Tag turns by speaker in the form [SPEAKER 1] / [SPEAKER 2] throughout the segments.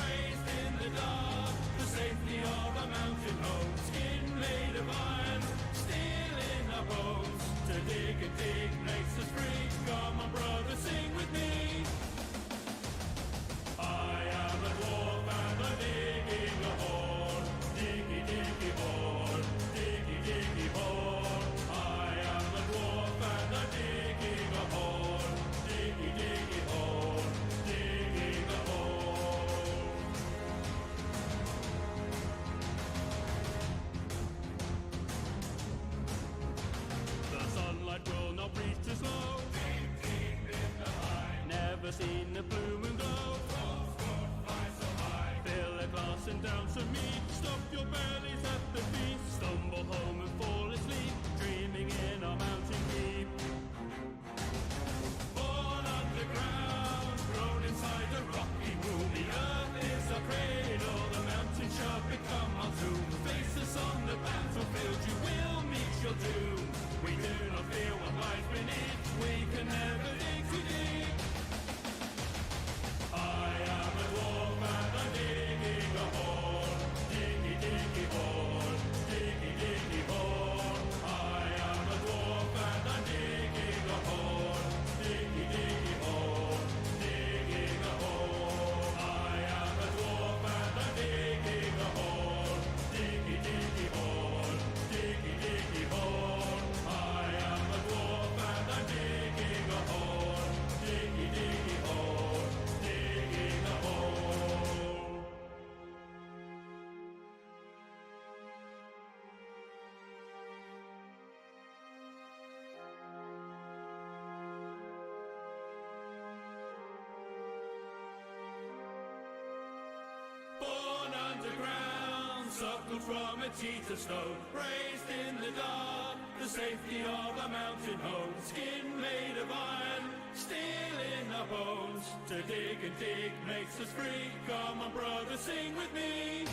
[SPEAKER 1] raised in the dark, the safety of a mountain home, skin made of iron, steel in our bones. To dig and dig makes us free. Come on, brother, sing with me. I am a dwarf and I'm digging a hole. Diggy, diggy hole, diggy, diggy hole. I am a dwarf and I'm digging a hole. Diggy, diggy hole, digging a hole. The sunlight will not reach us low. Deep, deep in the line. Never seen a blue moon glow. Fill a glass and down some meat. Stop your bellies at the feet. Stumble home and fall asleep, dreaming in our mountain deep. Born underground, grown inside a rocky womb. The earth is our cradle, the mountain shall become our tomb. Face us on the battlefield, you will meet your doom. We do not fear what lies beneath, we can never dig too deep. I am a dwarf and I'm digging a hole. Diggy, diggy hole, diggy, diggy hole. I am a dwarf and I'm digging a hole. Diggy, diggy hole, digging a hole. I am a dwarf and I'm digging a hole. Diggy, diggy hole, diggy, diggy hole. I am a dwarf and I'm digging a hole. Diggy, diggy hole, digging a hole. Born underground, suckled from a teat of stone, raised in the dark, the safety of a mountain home, skin made of iron, steel in our bones. To dig and dig makes us free. Come on, brother, sing with me.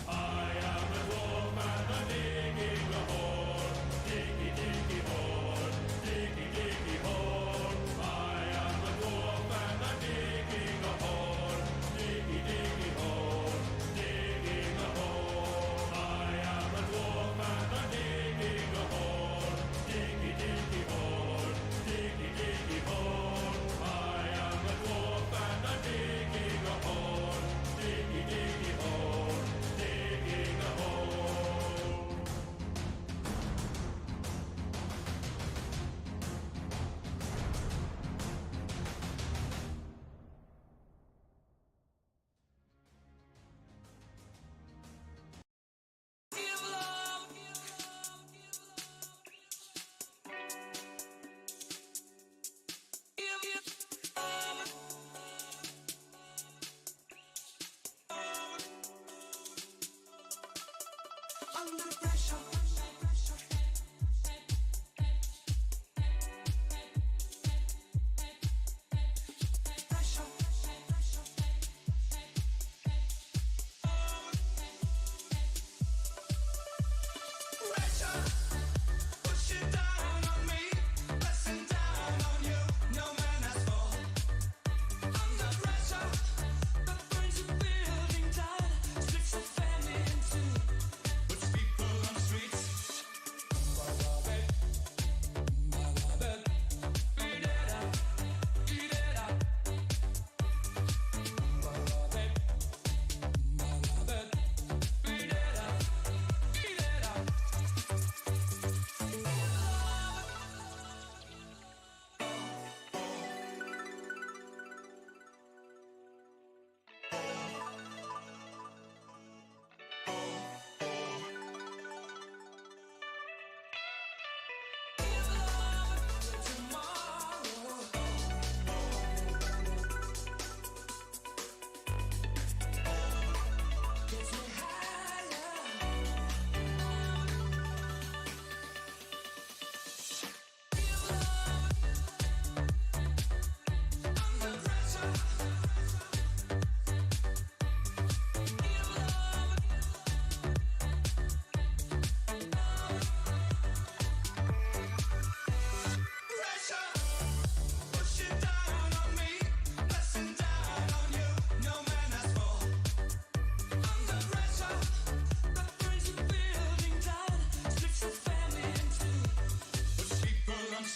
[SPEAKER 1] I am a dwarf and I'm digging a hole. Diggy, diggy hole, diggy, diggy hole. I am a dwarf and I'm digging a hole. Diggy, diggy hole, digging a hole. I am a dwarf and I'm digging a hole. Diggy, diggy hole, diggy, diggy hole. I am a dwarf and I'm digging a hole.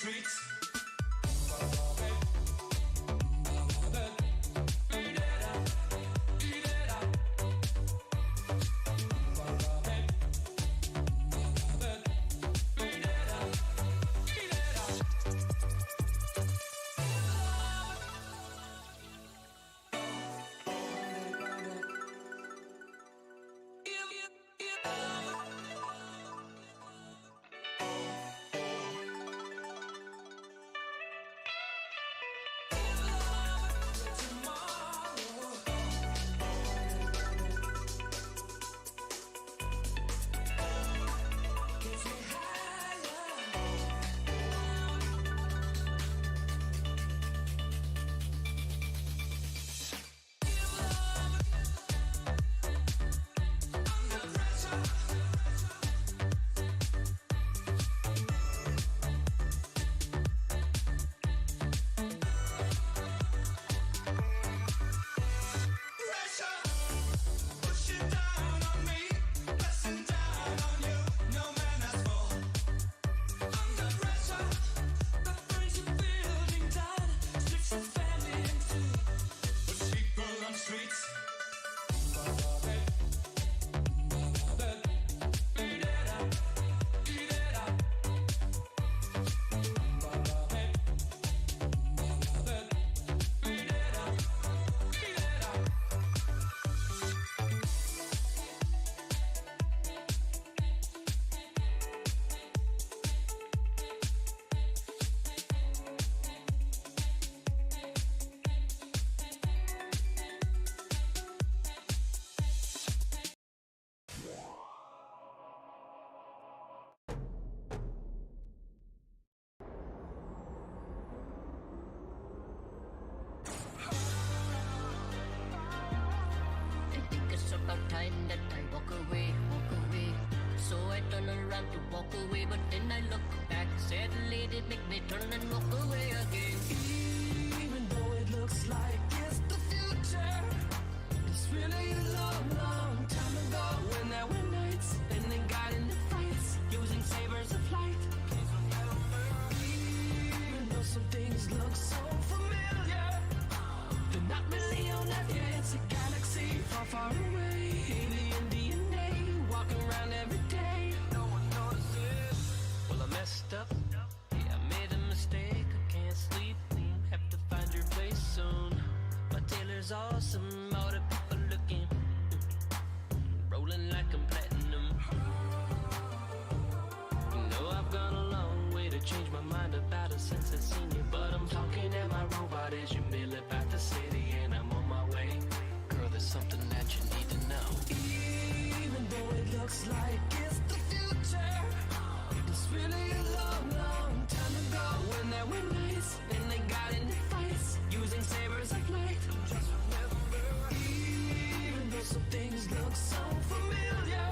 [SPEAKER 1] streets.
[SPEAKER 2] About time that I walk away. So I turn around to walk away, but then I look back. Sadly, it make me turn and walk away again.
[SPEAKER 3] Even though it looks like it's the future, it's really a long, long time ago when there were nights and they got into fights using sabers of light. Even though some things look so familiar, they're not really on Earth, yeah, it's a galaxy far, far away. Alien DNA, walking around every day. No one notices. Well, I messed up. Yeah, I made a mistake. I can't sleep. Have to find your place soon. My tailor's awesome. All the people looking. Rolling like I'm platinum. You know I've gone a long way to change my mind about it since I seen you. But I'm talking at my robot as you mill about the city, and I'm on my way. Girl, there's something that you need to know. Even though it looks like it's the future, it's really a long, long time ago when there were nights and they got into fights using sabers of light. Even though some things look so familiar,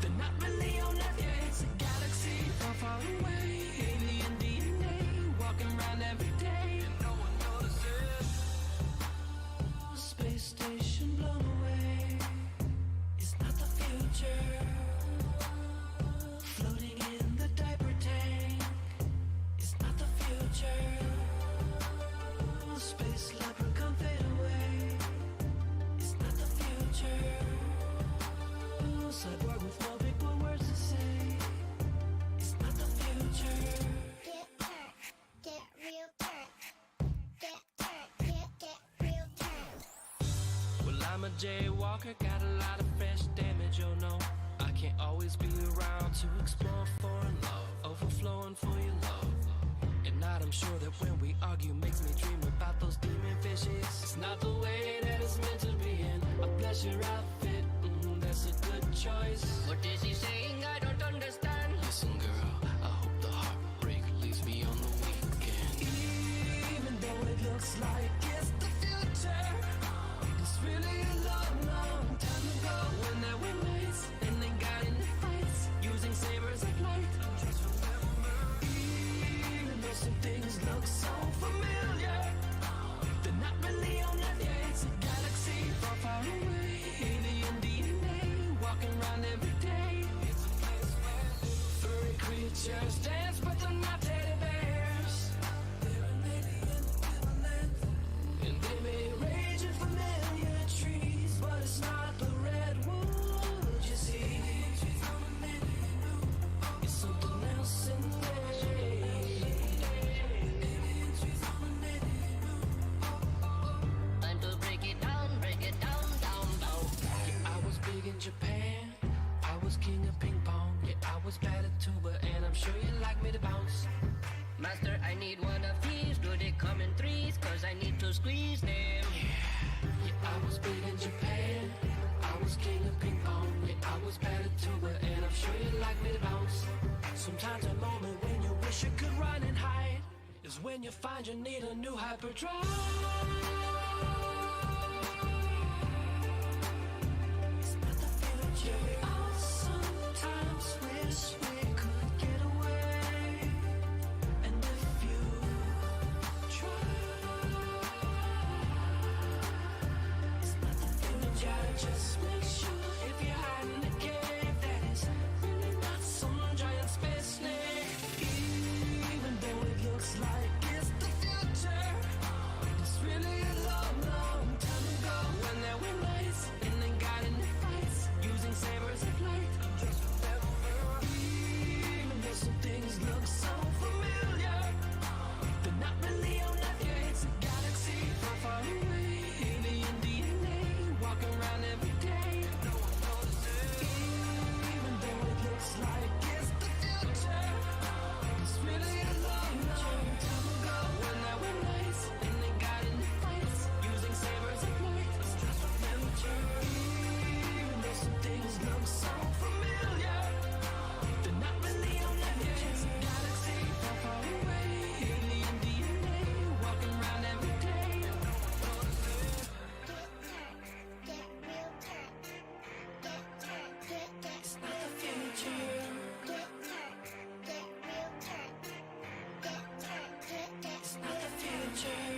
[SPEAKER 3] they're not really on Earth, yeah, it's a galaxy far, far away. Alien DNA, walking around every day, and no one notices. Space station blown away, it's not the future. Floating in the diaper tank, it's not the future. Space leprechaun fade away, it's not the future. Cyborg with no big words to say, it's not the future.
[SPEAKER 4] Get turned, get real turned. Get turned, get real turned.
[SPEAKER 3] Well, I'm a jaywalker, got a lot of fresh damage, oh no. I can't always be around to explore foreign love, overflowing for your love. And not I'm sure that when we argue makes me dream about those demon fishes. It's not the way that it's meant to be in. I bless your outfit, that's a good choice.
[SPEAKER 2] What is he saying? I don't understand.
[SPEAKER 3] Listen girl, I hope the heartbreak leaves me on the weekend. Even though it looks like it's the future, it's really a long, long time ago when there were nights and they got into fights using sabers of light. Even though some things look so familiar, they're not really on Earth, yeah, it's a galaxy far, far away. Alien DNA, walking around every day. It's a place where furry creatures dance, but they're not teddy bears. like me to bounce?
[SPEAKER 2] Master, I need one of these. Do they come in threes? Cause I need to squeeze them.
[SPEAKER 3] Yeah, I was big in Japan. I was king of ping pong. Yeah, I was bad at tuba, and I'm sure you'd like me to bounce. Sometimes a moment when you wish you could run and hide is when you find you need a new hyperdrive. It's not the future. I sometimes wish we could get away. And if you try, it's not the future. Just make sure if you're hiding in a cave that is really not some giant space snake. Even though it looks like it's the future, it's really a long, long time ago when there were lights and then got in their fights using sabers of light. Even though some things look so familiar, they're not really on Earth, yeah, it's a galaxy far, far away. Alien DNA walking around every day. No one notices. Even though it looks like it's the future, it's really a long, long time ago when there were lights and they got in their fights using sabers of light. It's just the future. Even though some things look so familiar, they're not really on Earth, yeah, it's a galaxy far, far away. Alien DNA walking around every day.
[SPEAKER 4] Get real turn. Get turn. Get
[SPEAKER 3] It's not the future.
[SPEAKER 4] Get turn. Get real turn. Get turn. Get
[SPEAKER 3] It's not the future.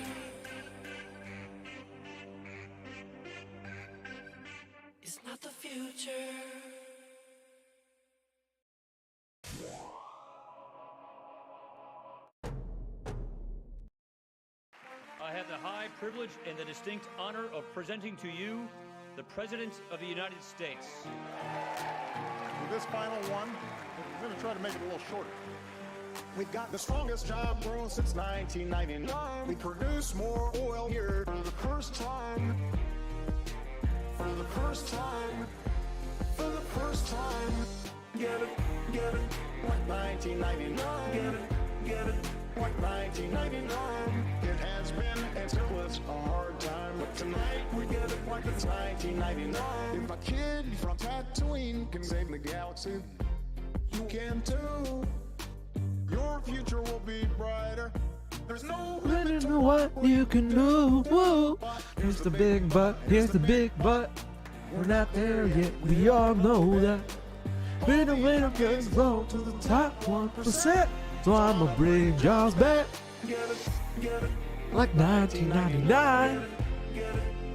[SPEAKER 3] It's not the future.
[SPEAKER 5] I have the high privilege and the distinct honor of presenting to you the President of the United States.
[SPEAKER 6] For this final one, we're going to try to make it a little shorter. We've got the strongest job growth since 1999. We produce more oil here for the first time. For the first time. For the first time. Get it, like 1999. Get it, like 1999. It has been until it's a hard time, but tonight we get it like it's 1999. If a kid from Tatooine can save the galaxy, you can too. Your future will be brighter. There's no limit to
[SPEAKER 7] what you can do. Whoa. Here's the big but, here's the big but. We're not there yet, we all know that. We're the winner, getting blown to the top 1%. So I'ma bring Jaws back. Like 1999.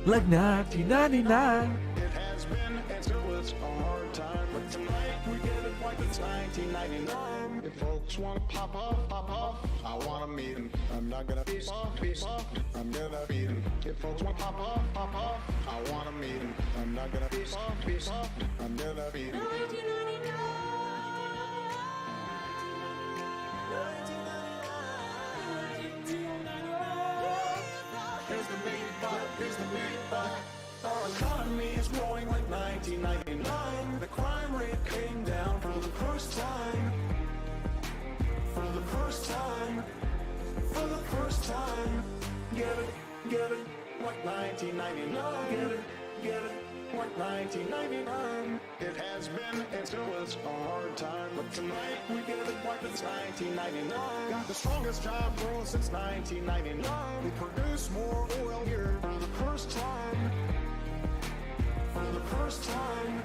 [SPEAKER 7] Like 1999.
[SPEAKER 6] It has been until it's a hard time, but tonight we get it like it's 1999. If folks want to pop off, I want to meet 'em. I'm not gonna be soft, I'm gonna beat 'em. If folks want to pop off, I want to meet 'em. I'm not gonna be soft, I'm gonna beat 'em. Here's the big butt, here's the big butt. Our economy is growing like 1999. The crime rate came down for the first time. For the first time. For the first time. Get it, like 1999. Get it, like 1999. It has been until it's a hard time, but tonight we get it like it's 1999. Got the strongest job growth since 1999. We produce more oil here for the first time. For the first time.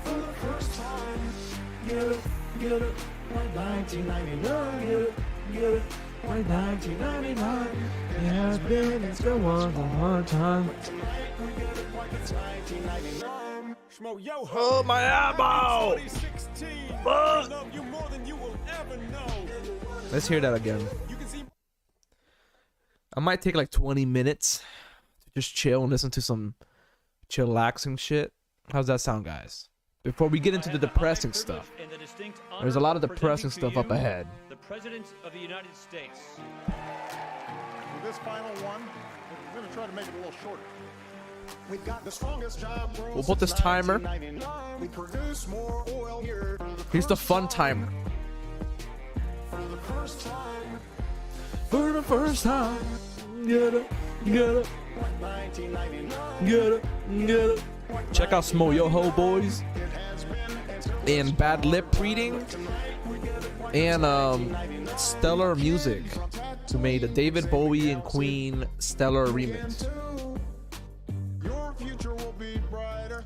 [SPEAKER 6] For the first time. Get it, like 1999. Get it, like 1999.
[SPEAKER 7] It has been and still was a hard time.
[SPEAKER 6] but tonight we get it like it's 1999.
[SPEAKER 1] Schmo, yo,
[SPEAKER 7] Oh, my elbow!
[SPEAKER 1] 2016.
[SPEAKER 7] Fuck.
[SPEAKER 1] I love you more than you will ever know.
[SPEAKER 7] Let's hear that again.
[SPEAKER 1] You can see
[SPEAKER 7] I might take like 20 minutes to just chill and listen to some chillaxing shit. How's that sound, guys? Before we get into the depressing stuff. There's a lot of depressing stuff up ahead.
[SPEAKER 5] The President of the United States.
[SPEAKER 6] For this final one, we're going to try to make it a little shorter. We've got the strongest job growth
[SPEAKER 7] We'll put this
[SPEAKER 6] since
[SPEAKER 7] timer.
[SPEAKER 6] 1999. We produce more oil here.
[SPEAKER 7] Here's the fun timer.
[SPEAKER 6] first time.
[SPEAKER 7] For the first time. Get up, get up,
[SPEAKER 6] 1999.
[SPEAKER 7] get up, get up. Check out Smo Yoho Boys and Bad Lip Reading and Stellar Music, who made a David Bowie and Queen Stellar remix.
[SPEAKER 6] Your future will be brighter.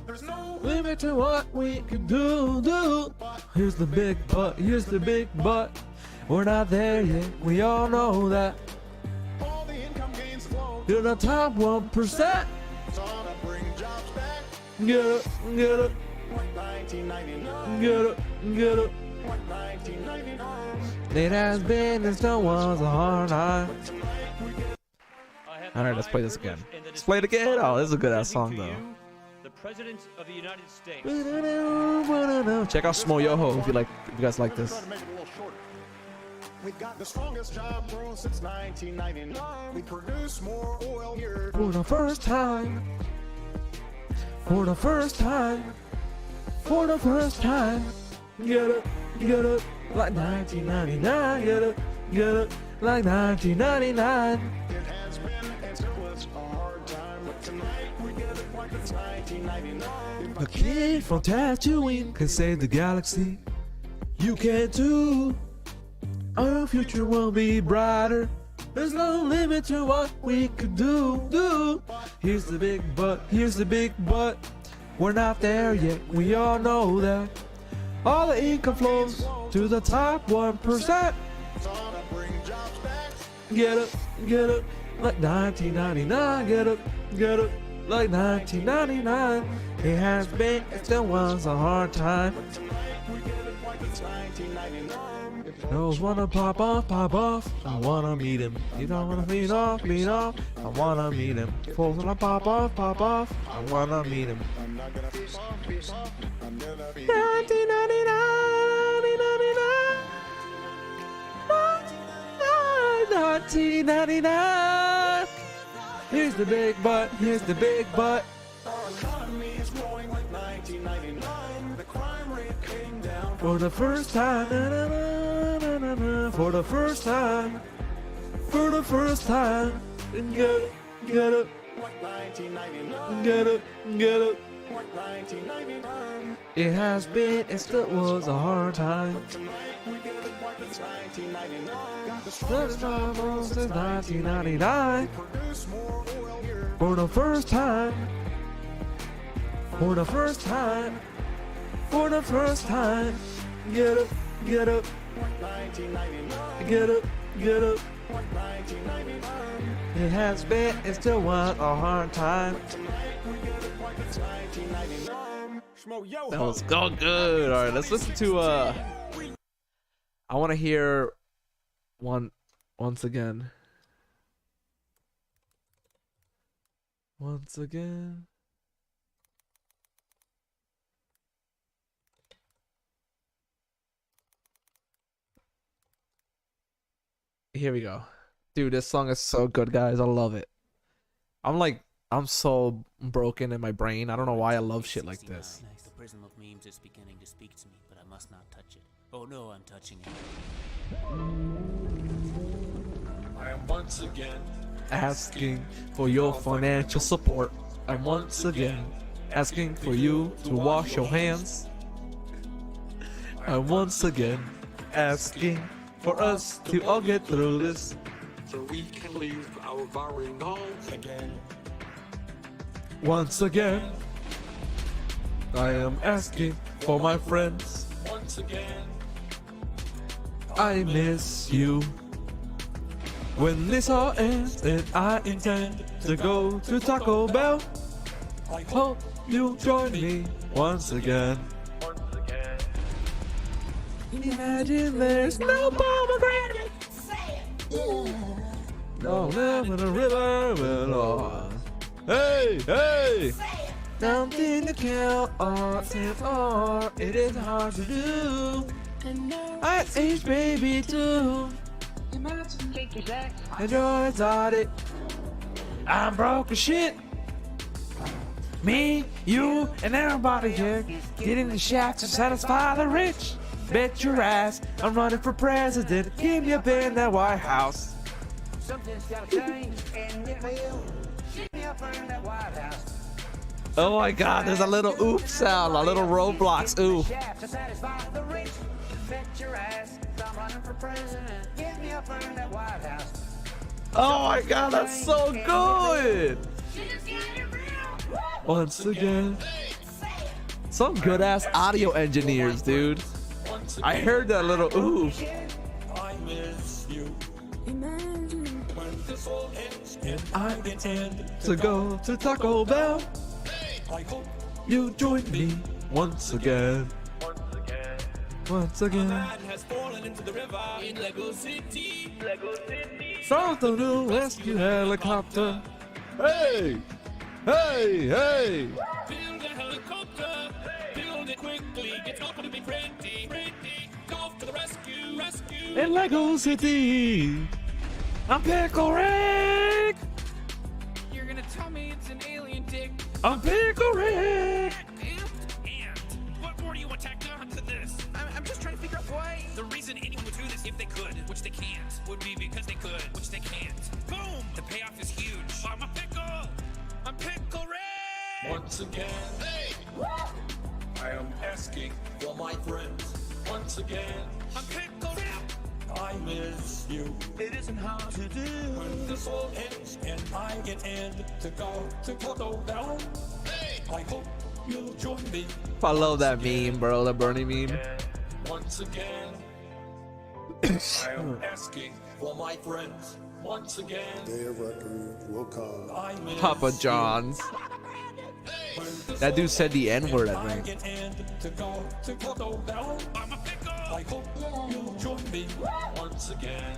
[SPEAKER 6] There's no
[SPEAKER 7] Limit to what we can do. Here's the big but, here's the big but. We're not there yet, we all know that.
[SPEAKER 6] all the income gains flow.
[SPEAKER 7] You're the top 1%.
[SPEAKER 6] Gonna bring jobs back.
[SPEAKER 7] Get up, get up,
[SPEAKER 6] 1999.
[SPEAKER 7] get up, get up.
[SPEAKER 6] 1999.
[SPEAKER 7] It has been and still was a hard time.
[SPEAKER 5] I have the
[SPEAKER 7] Alright, let's
[SPEAKER 5] high
[SPEAKER 7] play this
[SPEAKER 5] privilege
[SPEAKER 7] again.
[SPEAKER 5] and the
[SPEAKER 7] Let's play it
[SPEAKER 5] distinct
[SPEAKER 7] again.
[SPEAKER 5] honor
[SPEAKER 7] Oh, this is a good ass
[SPEAKER 5] presenting
[SPEAKER 7] song
[SPEAKER 5] to
[SPEAKER 7] though.
[SPEAKER 5] you the President of the United States.
[SPEAKER 7] Check out Smo Yoho if you guys like this.
[SPEAKER 6] Try to make it a little shorter. We've got the strongest job growth since 1999. We produce more oil here.
[SPEAKER 7] For the first time. For the first time. For the first time. Get up, like 1999. Get up, like 1999.
[SPEAKER 6] It has been and still is a hard time. But tonight we get it like it's 1999.
[SPEAKER 7] A kid from Tatooine can save the galaxy. You can too. Our future will be brighter. There's no limit to what we could do. Here's the big but, here's the big but. We're not there yet, we all know that. All the income flows to the top 1%.
[SPEAKER 6] Gonna bring jobs back.
[SPEAKER 7] Get up, like 1999. Get up, like 1999. It has been, it still was a hard time.
[SPEAKER 6] Tonight we get it like it's 1999.
[SPEAKER 7] Those wanna pop off, I wanna meet him. You don't wanna meet off, I wanna meet him. Folks wanna pop off, I wanna meet him.
[SPEAKER 6] I'm not gonna piece off. I'm gonna be
[SPEAKER 7] 1999. Here's the big but, here's the big but.
[SPEAKER 6] Our economy is growing like 1999. The crime rate came down.
[SPEAKER 7] For the first time, for the first time, for the first time. Get up,
[SPEAKER 6] Like 1999.
[SPEAKER 7] get up.
[SPEAKER 6] Like 1999.
[SPEAKER 7] It has been, it still was a hard time.
[SPEAKER 6] Tonight we get it like it's 1999. Got the
[SPEAKER 7] First
[SPEAKER 6] strongest
[SPEAKER 7] time
[SPEAKER 6] job growth
[SPEAKER 7] since
[SPEAKER 6] since
[SPEAKER 7] 1999.
[SPEAKER 6] produce more oil here.
[SPEAKER 7] For the first time, for the first time, for the first time. Get up,
[SPEAKER 6] Like 1999.
[SPEAKER 7] get up.
[SPEAKER 6] Like 1999.
[SPEAKER 7] It has been, it still was a hard time.
[SPEAKER 6] Tonight we get it like it's 1999. Smo Yoho.
[SPEAKER 7] That was go good. All right, let's listen to I want to hear once again. Once again. Here we go. Dude, this song is so good, guys. I love it. I'm so broken in my brain. I don't know why I love shit like this.
[SPEAKER 8] The prism of memes is beginning to speak to me, but I must not touch it. Oh no, I'm touching it.
[SPEAKER 6] I am once again
[SPEAKER 7] Asking for your financial support. I'm once again asking for you to wash your hands. I'm once again asking for us to all get through this.
[SPEAKER 9] so we can leave our boring homes
[SPEAKER 6] again.
[SPEAKER 7] Once again, I am asking for my friends.
[SPEAKER 6] Once again.
[SPEAKER 7] I miss you. When this all ends, then I intend to go to Taco Bell. I hope you'll join me once again.
[SPEAKER 6] Once again.
[SPEAKER 7] Imagine there's no pomegranate. No lamb in a river will all. Hey, hey! Something to count on, or it is hard to do. I age baby too. Enjoy it. I'm broke as shit. Me, you, and everybody here get in the shaft to satisfy the rich. Bet your ass I'm running for president. Give me up in that White House.
[SPEAKER 3] Something's gotta change, and it will. Get me up in that White House.
[SPEAKER 7] Oh my God, there's a little oof sound, a little Roblox oof.
[SPEAKER 3] To satisfy the rich. Bet your ass I'm running for president. Get me up in that White House.
[SPEAKER 7] Oh my God, that's so good. Once again. Some good ass audio engineers, dude. I heard that little oof.
[SPEAKER 6] I miss you. When this all ends and I intend
[SPEAKER 7] To go to Taco Bell,
[SPEAKER 6] I hope
[SPEAKER 7] you join me once again. Once again.
[SPEAKER 6] has fallen into the river in Lego City.
[SPEAKER 7] From the new rescue helicopter. Hey! Hey! Hey!
[SPEAKER 6] Build a helicopter. Build it quickly. It's not going to be pretty. Go off to the rescue.
[SPEAKER 7] In Lego City, I'm Pickle Rick.
[SPEAKER 3] You're gonna tell me it's an alien dick.
[SPEAKER 7] I'm Pickle Rick.
[SPEAKER 10] And what more do you want tacked on to this?
[SPEAKER 3] I'm just trying to figure out why.
[SPEAKER 10] The reason anyone would do this if they could, which they can't, would be because they could, which they can't. Boom! The payoff is huge. I'm a pickle! I'm Pickle Rick!
[SPEAKER 6] Once again, hey! I am asking for my friends. Once again,
[SPEAKER 10] I'm Pickle Rick!
[SPEAKER 6] I miss you.
[SPEAKER 3] It isn't hard to do.
[SPEAKER 6] When this all ends and I intend to go to Taco Bell, I hope you'll join me.
[SPEAKER 7] I love that meme, bro. The Bernie meme.
[SPEAKER 6] Once again, I am asking for my friends. Once again,
[SPEAKER 11] Day of reckoning will come.
[SPEAKER 6] I miss
[SPEAKER 7] Papa John's. That dude said the N-word, I think.
[SPEAKER 6] intend to go to Taco Bell.
[SPEAKER 10] I'm a pickle!
[SPEAKER 6] I hope you'll join me once again.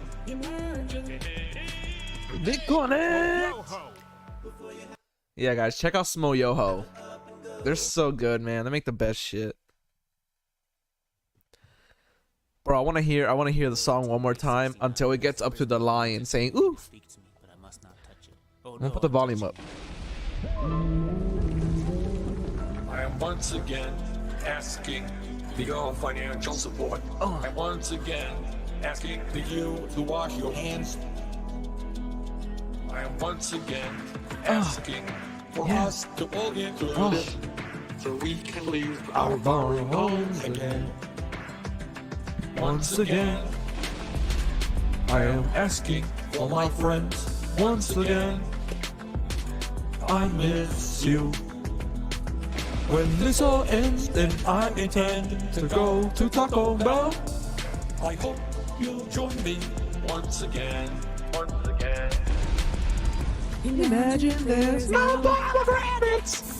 [SPEAKER 7] Big Connect. Yeah, guys, check out Smo Yoho. They're so good, man. They make the best shit. Bro, I want to hear the song one more time until it gets up to the lion saying "ooh."
[SPEAKER 8] Speak to me, but I must not touch it. Oh
[SPEAKER 7] I'm gonna put the volume up.
[SPEAKER 6] I am once again asking for your financial support. I'm once again asking for you to wash your hands. I am once again asking for us to all get through this so we can leave our borrowed homes again. Once again, I am asking for my friends. Once again, I miss you. When this all ends, then I intend to go to Taco Bell. I hope you'll join me once again. Once again.
[SPEAKER 7] Imagine there's no bottle of rabbits.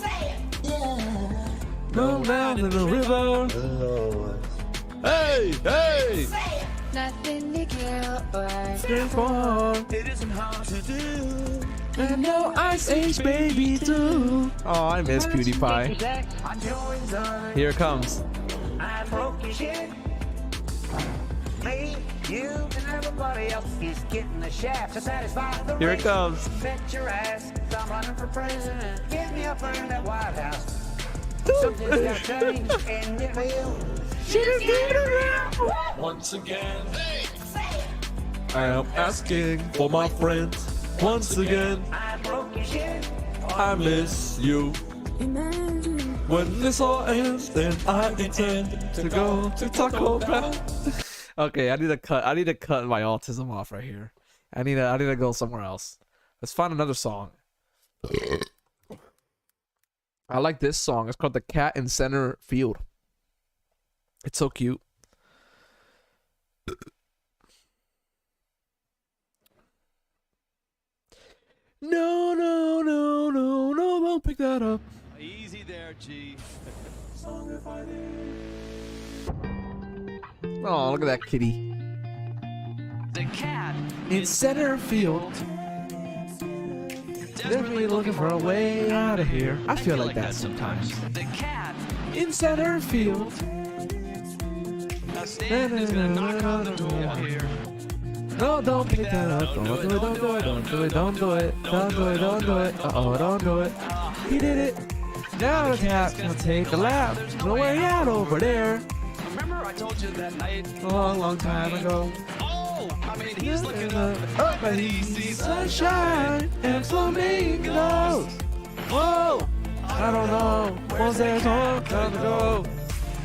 [SPEAKER 7] Go down in the river. Hey, hey.
[SPEAKER 3] Nothing to kill or
[SPEAKER 7] Stand for.
[SPEAKER 3] it isn't hard to do.
[SPEAKER 7] And no Ice Age baby too. Oh, I miss PewDiePie. Here it comes.
[SPEAKER 3] I broke your shit. Me, you, and everybody else is getting the shaft to satisfy the
[SPEAKER 7] Here it
[SPEAKER 3] rich.
[SPEAKER 7] comes.
[SPEAKER 3] Bet your ass I'm running for president. Get me up in that White House. Something's gotta change, and it will.
[SPEAKER 6] Once again, I am asking for my friends. Once again,
[SPEAKER 3] I broke your shit.
[SPEAKER 6] I miss you. When this all ends, then I intend to go to Taco Bell.
[SPEAKER 7] Okay, I need to cut my autism off right here. I need to go somewhere else. Let's find another song. I like this song. It's called "The Cat in Center Field." It's so cute. No, no, no, no, no, don't pick that up.
[SPEAKER 1] Easy there, G.
[SPEAKER 7] Oh, look at that kitty.
[SPEAKER 3] The cat
[SPEAKER 7] In center field. Definitely looking for a way out of here. I feel like that sometimes.
[SPEAKER 3] The cat
[SPEAKER 7] In center field.
[SPEAKER 3] is gonna knock on the door here.
[SPEAKER 7] No, don't pick that up. Don't do it, don't do it, don't do it, don't do it. Don't do it, don't do it. Uh-oh, don't do it. He did it. Now the cat's gonna take a lap. No way out over there.
[SPEAKER 3] Remember I told you that night.
[SPEAKER 7] A long, long time ago.
[SPEAKER 3] Oh, I mean, he's looking
[SPEAKER 7] up,
[SPEAKER 3] up,
[SPEAKER 7] but he sees sunshine and flamingos. Whoa, I don't know. Was there a long time ago?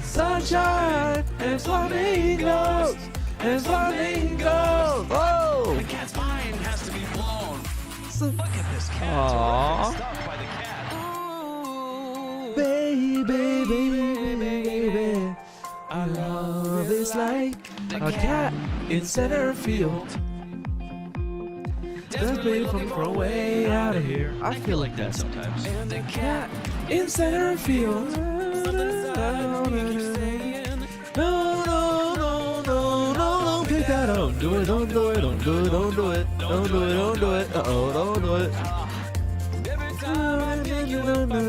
[SPEAKER 7] Sunshine and flamingos and flamingos. Whoa.
[SPEAKER 3] The cat's mind has to be blown. Look at this cat.
[SPEAKER 7] Aww.
[SPEAKER 3] Stuck by the cat.
[SPEAKER 7] Baby, baby, baby, our love is like a cat in center field. Desperately from way out of here. I feel like that sometimes. And the cat in center field. No, no, no, no, no, don't pick that up. Do it, don't do it, don't do it, don't do it, don't do it, don't do it. Uh-oh, don't do it.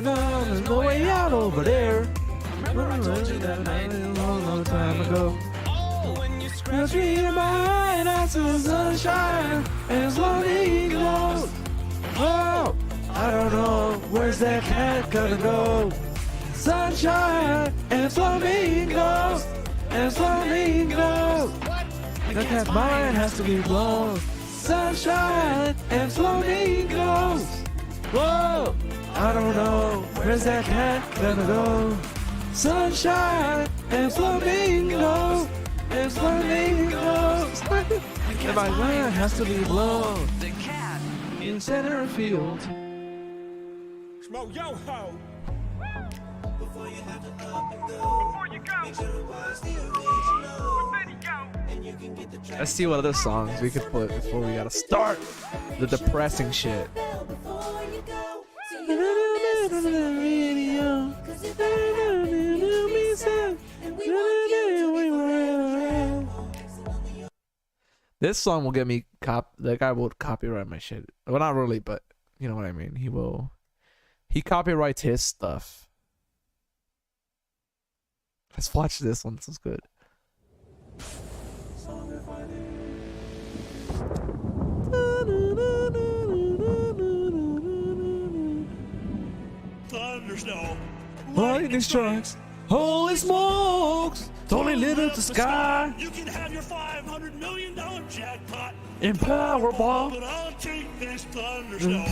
[SPEAKER 7] There's no way out over there. Remember I told you that night a long, long time ago.
[SPEAKER 3] Oh, when you scratch
[SPEAKER 7] Scratch me in my eye, I see sunshine and slowly glows. Oh, I don't know, where's that cat gonna go? Sunshine and flamingos and flamingos. The cat's mind has to be blown. Sunshine and flamingos. Whoa, I don't know, where's that cat gonna go? Sunshine and flamingos and flamingos. And my mind has to be blown.
[SPEAKER 3] the cat
[SPEAKER 7] In center field.
[SPEAKER 1] Smoke yo ho.
[SPEAKER 7] Let's see what other songs we could put before we gotta start the depressing shit. This song will get me that guy will copyright my shit. Well, not really, but you know what I mean. He copyrights his stuff. Let's watch this one. This is good.
[SPEAKER 1] Thunder snow.
[SPEAKER 7] Lightning strikes. Holy smokes! Totally lit up the sky.
[SPEAKER 1] You can have your $500 million jackpot.
[SPEAKER 7] In Powerball.
[SPEAKER 1] But I'll take this thunder snow.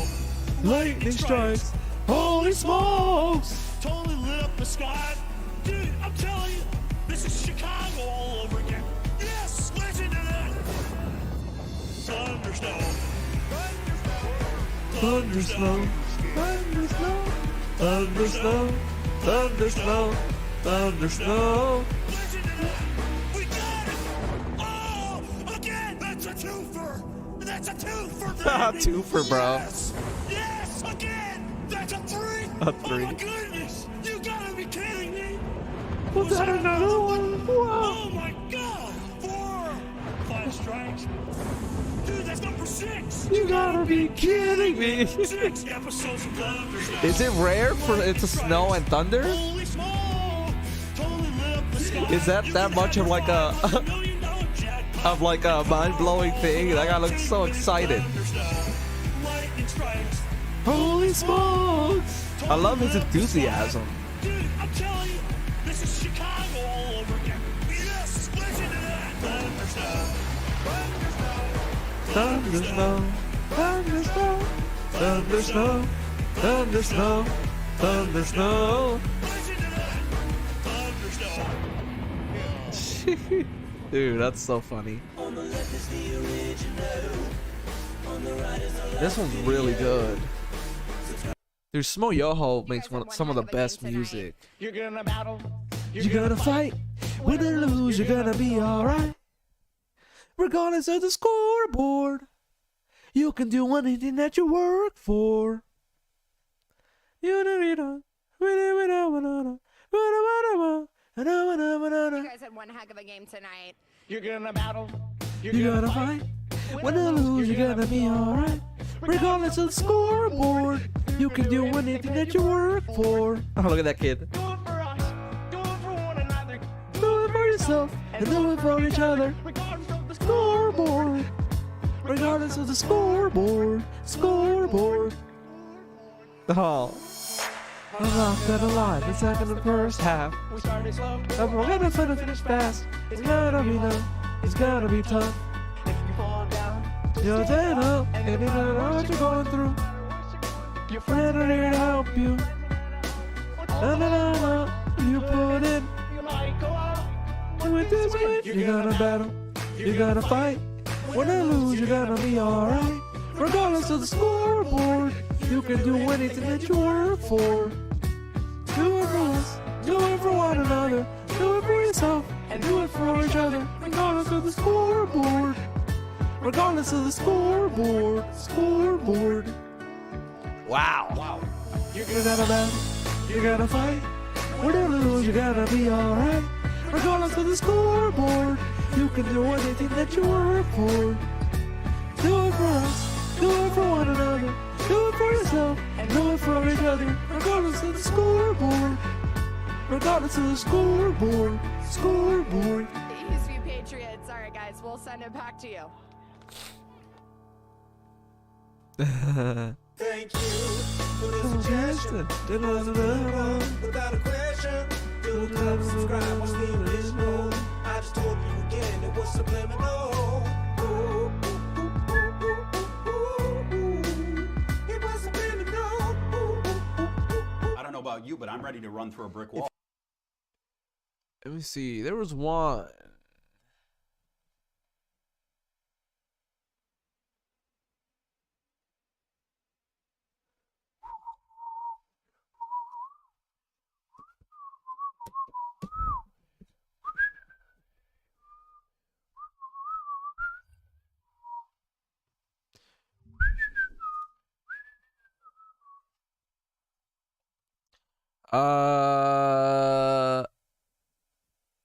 [SPEAKER 7] Lightning strikes. Holy smokes!
[SPEAKER 1] Totally lit up the sky. Dude, I'm telling you, this is Chicago all over again. Yes, listen to that. Thunder snow.
[SPEAKER 7] Thunder snow. Thunder snow. Thunder snow. Thunder snow. Thunder snow.
[SPEAKER 1] Listen to that. We got it. Oh, again, that's a twofer. That's a twofer, baby.
[SPEAKER 7] Twofer, bro.
[SPEAKER 1] Yes, yes, again. That's a three.
[SPEAKER 7] A three.
[SPEAKER 1] Oh my goodness. You gotta be kidding me.
[SPEAKER 7] Was that another one? Wow.
[SPEAKER 1] Oh my god. 4, 5 strikes. Dude, that's number 6.
[SPEAKER 7] You gotta be kidding me.
[SPEAKER 1] 6 episodes of Thunder Snow.
[SPEAKER 7] Is it rare for it to snow and thunder?
[SPEAKER 1] Holy smokes. Totally lit up the sky.
[SPEAKER 7] Is that much of like a mind-blowing thing? That guy looks so excited.
[SPEAKER 1] Lightning strikes.
[SPEAKER 7] Holy smokes! I love his enthusiasm.
[SPEAKER 1] Dude, I'm telling you, this is Chicago all over again. Yes, listen to that. Thunder snow.
[SPEAKER 7] Thunder snow. Thunder snow. Thunder snow. Thunder snow. Thunder snow.
[SPEAKER 1] Listen to that. Thunder snow.
[SPEAKER 7] Dude, that's so funny. This one's really good. Dude, Smo Yoho makes some of the best music.
[SPEAKER 3] You're gonna battle.
[SPEAKER 7] You're gonna fight. Win or lose, you're gonna be alright. Regardless of the scoreboard, you can do anything that you work for. You
[SPEAKER 12] guys had one heck of a game tonight.
[SPEAKER 3] You're gonna battle.
[SPEAKER 7] You're gonna fight. Win or lose, you're gonna be alright. Regardless of the scoreboard, you can do anything that you work for. Oh, look at that kid.
[SPEAKER 3] Do it for us. Do it for one another.
[SPEAKER 7] Do it for yourself and do it for each other.
[SPEAKER 3] Regardless of the
[SPEAKER 7] Scoreboard. Regardless of the scoreboard. Scoreboard. Oh. I'm locked and alive, the second and first half.
[SPEAKER 3] We started slow.
[SPEAKER 7] And we're gonna finish fast. It's gonna be tough. It's gonna be tough.
[SPEAKER 3] If you fall down,
[SPEAKER 7] You're dead up, and you don't know what you're going through.
[SPEAKER 3] your
[SPEAKER 7] Friends are here to help you. Na na na na, you put in.
[SPEAKER 3] you might go out.
[SPEAKER 7] And with this win, you're gonna battle. You're gonna fight. When I lose, you're gonna be alright. Regardless of the scoreboard, you can do anything that you work for. Do it for us, do it for one another, do it for yourself, and do it for each other. Regardless of the scoreboard, regardless of the scoreboard, scoreboard. Wow. You're gonna battle, you're gonna fight. When you lose, you're gonna be alright. Regardless of the scoreboard, you can do anything that you work for. Do it for us, do it for one another, do it for yourself, and do it for each other. Regardless of the scoreboard, regardless of the scoreboard, scoreboard.
[SPEAKER 12] The Eastview Patriots. All right, guys, we'll send it back to you.
[SPEAKER 6] Thank you for the suggestion. Without a question, do love and subscribe. What's the original? I just told you again, it was subliminal. Ooh, ooh, ooh, ooh, ooh, ooh. It was subliminal. Ooh, ooh, ooh, ooh.
[SPEAKER 13] I don't know about you, but I'm ready to run through a brick wall.
[SPEAKER 7] Let me see. There was one.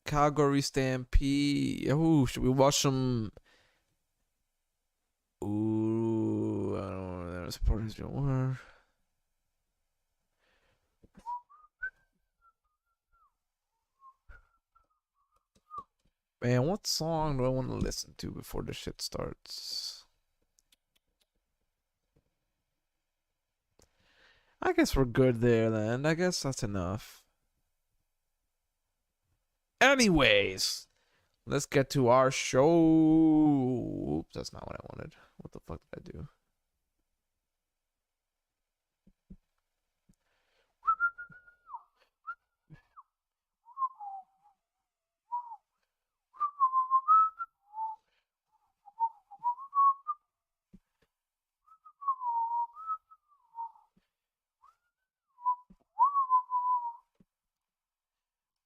[SPEAKER 7] Calgary Stampede. Ooh, should we watch some? Ooh, I don't know. Support is your word. Man, what song do I want to listen to before the shit starts? I guess we're good there then. I guess that's enough. Anyways, let's get to our show. Oops, that's not what I wanted. What the fuck did I do?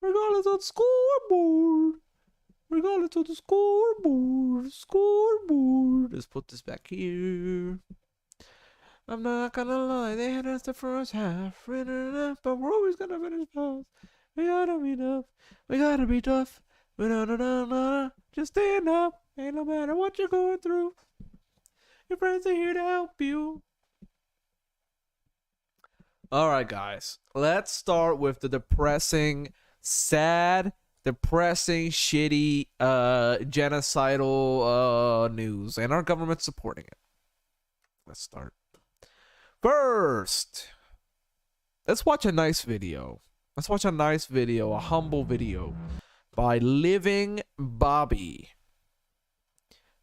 [SPEAKER 7] Regardless of the scoreboard. Regardless of the scoreboard. Scoreboard. Let's put this back here. I'm not gonna lie, they had us the first half. But we're always gonna finish fast. We gotta be tough. We gotta be tough. Just stand up. Ain't no matter what you're going through. Your friends are here to help you. Alright, guys. Let's start with the depressing, sad, depressing, shitty, genocidal news. And our government supporting it. Let's start. First, let's watch a nice video. Let's watch a nice video, a humble video by Living Bobby.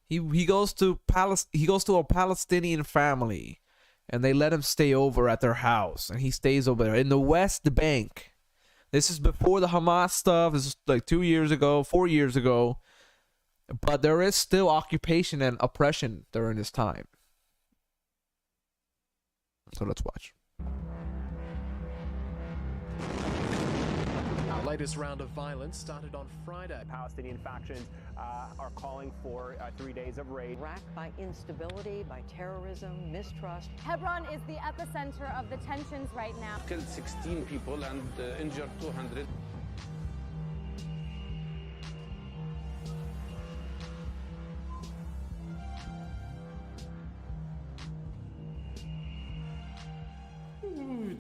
[SPEAKER 7] He goes to a Palestinian family, and they let him stay over at their house, and he stays over there in the West Bank. This is before the Hamas stuff. This is like 4 years ago, but there is still occupation and oppression during this time. So let's watch.
[SPEAKER 14] Our latest round of violence started on Friday.
[SPEAKER 15] Palestinian factions are calling for 3 days of raid.
[SPEAKER 16] Racked by instability, by terrorism, mistrust.
[SPEAKER 17] Hebron is the epicenter of the tensions right now.
[SPEAKER 9] Killed 16 people and injured 200.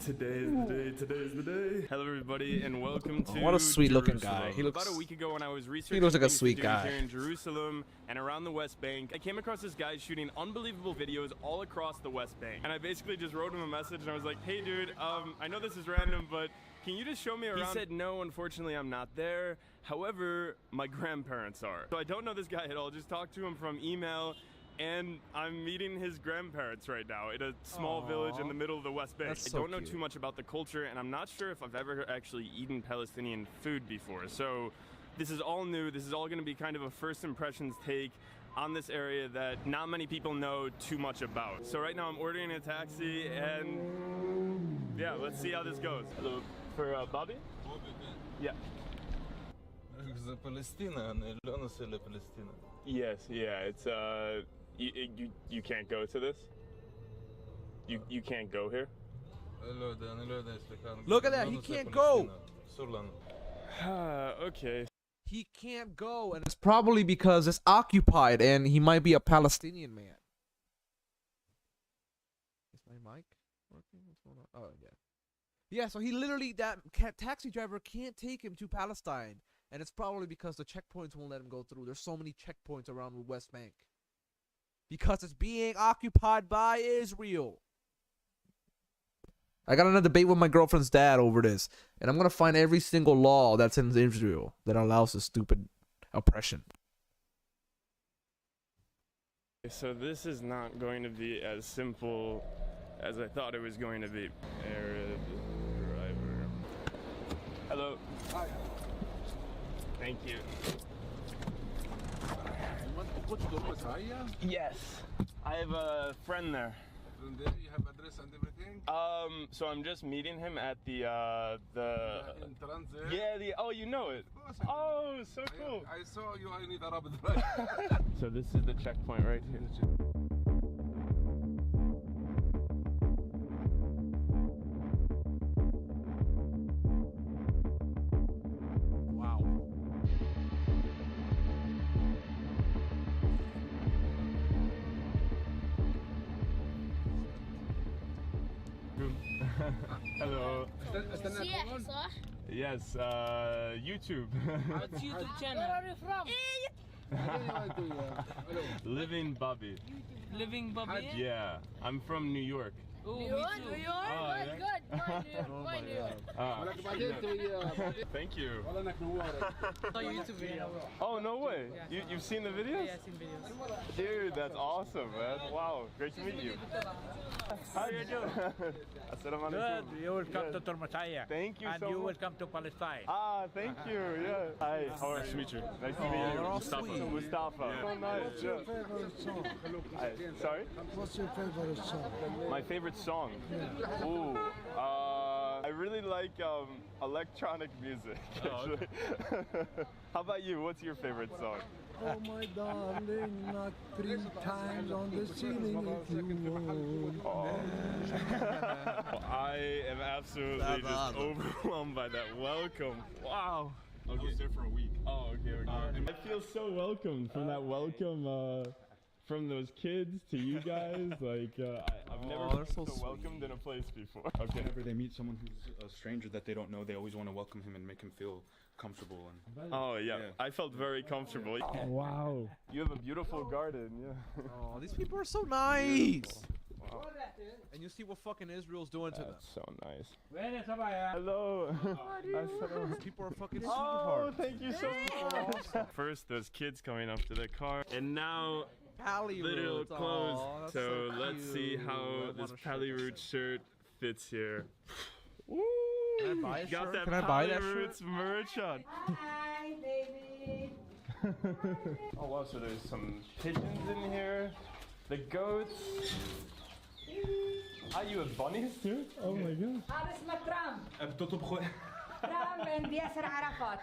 [SPEAKER 18] Today is the day. Hello everybody and welcome to
[SPEAKER 7] what a sweet looking
[SPEAKER 18] Jerusalem.
[SPEAKER 7] guy. He looks
[SPEAKER 18] About a week ago when I was researching
[SPEAKER 7] he looks like a
[SPEAKER 18] things to
[SPEAKER 7] sweet
[SPEAKER 18] do
[SPEAKER 7] guy.
[SPEAKER 18] here in Jerusalem and around the West Bank, I came across this guy shooting unbelievable videos all across the West Bank. And I basically just wrote him a message and I was like, hey dude, I know this is random, but can you just show me around? He said, no, unfortunately I'm not there. However, my grandparents are. So I don't know this guy at all, just talked to him from email. And I'm meeting his grandparents right now in a small village in the middle of the West Bank. I don't know too much about the culture, and I'm not sure if I've ever actually eaten Palestinian food before. So this is all new. This is all going to be kind of a first impressions take on this area that not many people know too much about. So right now I'm ordering a taxi, and yeah, let's see how this goes. Hello, for Bobby? Yeah. Yes, yeah, it's you can't go to this? You can't go here?
[SPEAKER 7] Look at that, he can't go.
[SPEAKER 18] Okay.
[SPEAKER 7] He can't go, and it's probably because it's occupied, and he might be a Palestinian man. Is my mic working? What's going on? Oh yeah. Yeah, so he literally, that taxi driver can't take him to Palestine, and it's probably because the checkpoints won't let him go through. There's so many checkpoints around the West Bank. Because it's being occupied by Israel. I got in a debate with my girlfriend's dad over this. And I'm going to find every single law that's in Israel that allows this stupid oppression.
[SPEAKER 18] So this is not going to be as simple as I thought it was going to be. Arab driver. Hello. Hi. Thank you. Yes, I have a friend there.
[SPEAKER 19] You have address and everything?
[SPEAKER 18] So I'm just meeting him at the
[SPEAKER 19] in transit.
[SPEAKER 18] Yeah, oh, you know it. Oh, so cool.
[SPEAKER 19] I saw you. I need a rapid ride.
[SPEAKER 18] So this is the checkpoint right here. Hello. Yes, YouTube.
[SPEAKER 20] What's YouTube channel? Where are you from?
[SPEAKER 18] Living Bobby.
[SPEAKER 20] Living Bobby?
[SPEAKER 18] Yeah, I'm from New York.
[SPEAKER 20] Oh, New York? New York?
[SPEAKER 18] Oh,
[SPEAKER 20] Good. My New York.
[SPEAKER 18] Thank you.
[SPEAKER 20] Saw your YouTube video.
[SPEAKER 18] Oh, no way. You've seen the videos?
[SPEAKER 20] Yeah, I've seen videos.
[SPEAKER 18] Dude, that's awesome, man. Wow, great to meet you. How are you doing?
[SPEAKER 21] Good. You will come to Turmataya.
[SPEAKER 18] Thank you
[SPEAKER 21] and
[SPEAKER 18] so much.
[SPEAKER 21] And you will come to Palestine.
[SPEAKER 18] Ah, thank you. Yeah. Hi. How are you? Nice to meet you. Nice to meet you. Mustafa. So nice.
[SPEAKER 22] What's your favorite song?
[SPEAKER 18] Sorry?
[SPEAKER 22] What's your favorite song?
[SPEAKER 18] My favorite song? Yeah. Ooh. I really like electronic music, actually. How about you? What's your favorite song?
[SPEAKER 22] Oh my darling, not 3 times on the ceiling if you would.
[SPEAKER 18] Oh. I am absolutely just overwhelmed by that. Welcome. Wow.
[SPEAKER 19] Okay. I was there for a week.
[SPEAKER 18] Oh, okay. I feel so welcomed from that welcome from those kids to you guys. Like, I've never been so welcomed in a place before. Okay.
[SPEAKER 13] Whenever they meet someone who's a stranger that they don't know, they always want to welcome him and make him feel comfortable. And
[SPEAKER 18] oh yeah, I felt very comfortable.
[SPEAKER 7] Oh, wow.
[SPEAKER 18] You have a beautiful garden. Yeah.
[SPEAKER 7] Oh, these people are so nice. Wow. And you see what fucking Israel's doing to them.
[SPEAKER 18] That's so nice. Hello.
[SPEAKER 7] People are fucking
[SPEAKER 18] sweethearts. Oh, thank you so much. First, those kids coming up to the car, and now little clothes. So let's see how this Pally Roots shirt fits here. Woo!
[SPEAKER 7] Can I buy a
[SPEAKER 18] Got
[SPEAKER 7] shirt?
[SPEAKER 18] that
[SPEAKER 7] Can I buy that
[SPEAKER 18] Pally
[SPEAKER 7] shirt?
[SPEAKER 18] Roots merch on.
[SPEAKER 23] Hi, baby.
[SPEAKER 18] Oh wow, so there's some pigeons in here. The goats. Ah, you have bunnies too? Oh my god.
[SPEAKER 23] هذا اسمه ترامب. ترامب and Yasser Arafat.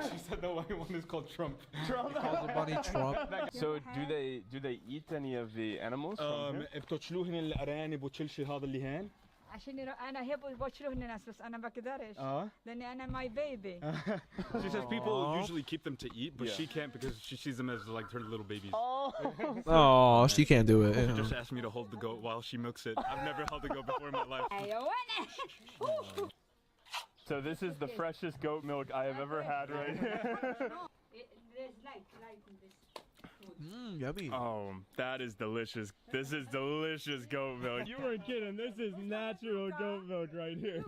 [SPEAKER 19] She said the white one is called Trump.
[SPEAKER 18] Trump.
[SPEAKER 7] Calls the bunny Trump.
[SPEAKER 18] So do they eat any of the animals from here?
[SPEAKER 19] بتطشلوهن الأرانب وتشلشل هذا اللي هان
[SPEAKER 23] عشان انا احب يبشروا الناس بس انا بقدرش لاني انا my baby.
[SPEAKER 13] She says people usually keep them to eat, but she can't because she sees them as like her little babies.
[SPEAKER 7] Oh, she can't do it.
[SPEAKER 13] She
[SPEAKER 7] Yeah.
[SPEAKER 13] just asked me to hold the goat while she milks it. I've never held a goat before in my life.
[SPEAKER 18] So this is the freshest goat milk I have ever had right here.
[SPEAKER 23] There's light in this.
[SPEAKER 7] Yummy.
[SPEAKER 18] Oh, that is delicious. This is delicious goat milk. You weren't kidding. This is natural goat milk right here.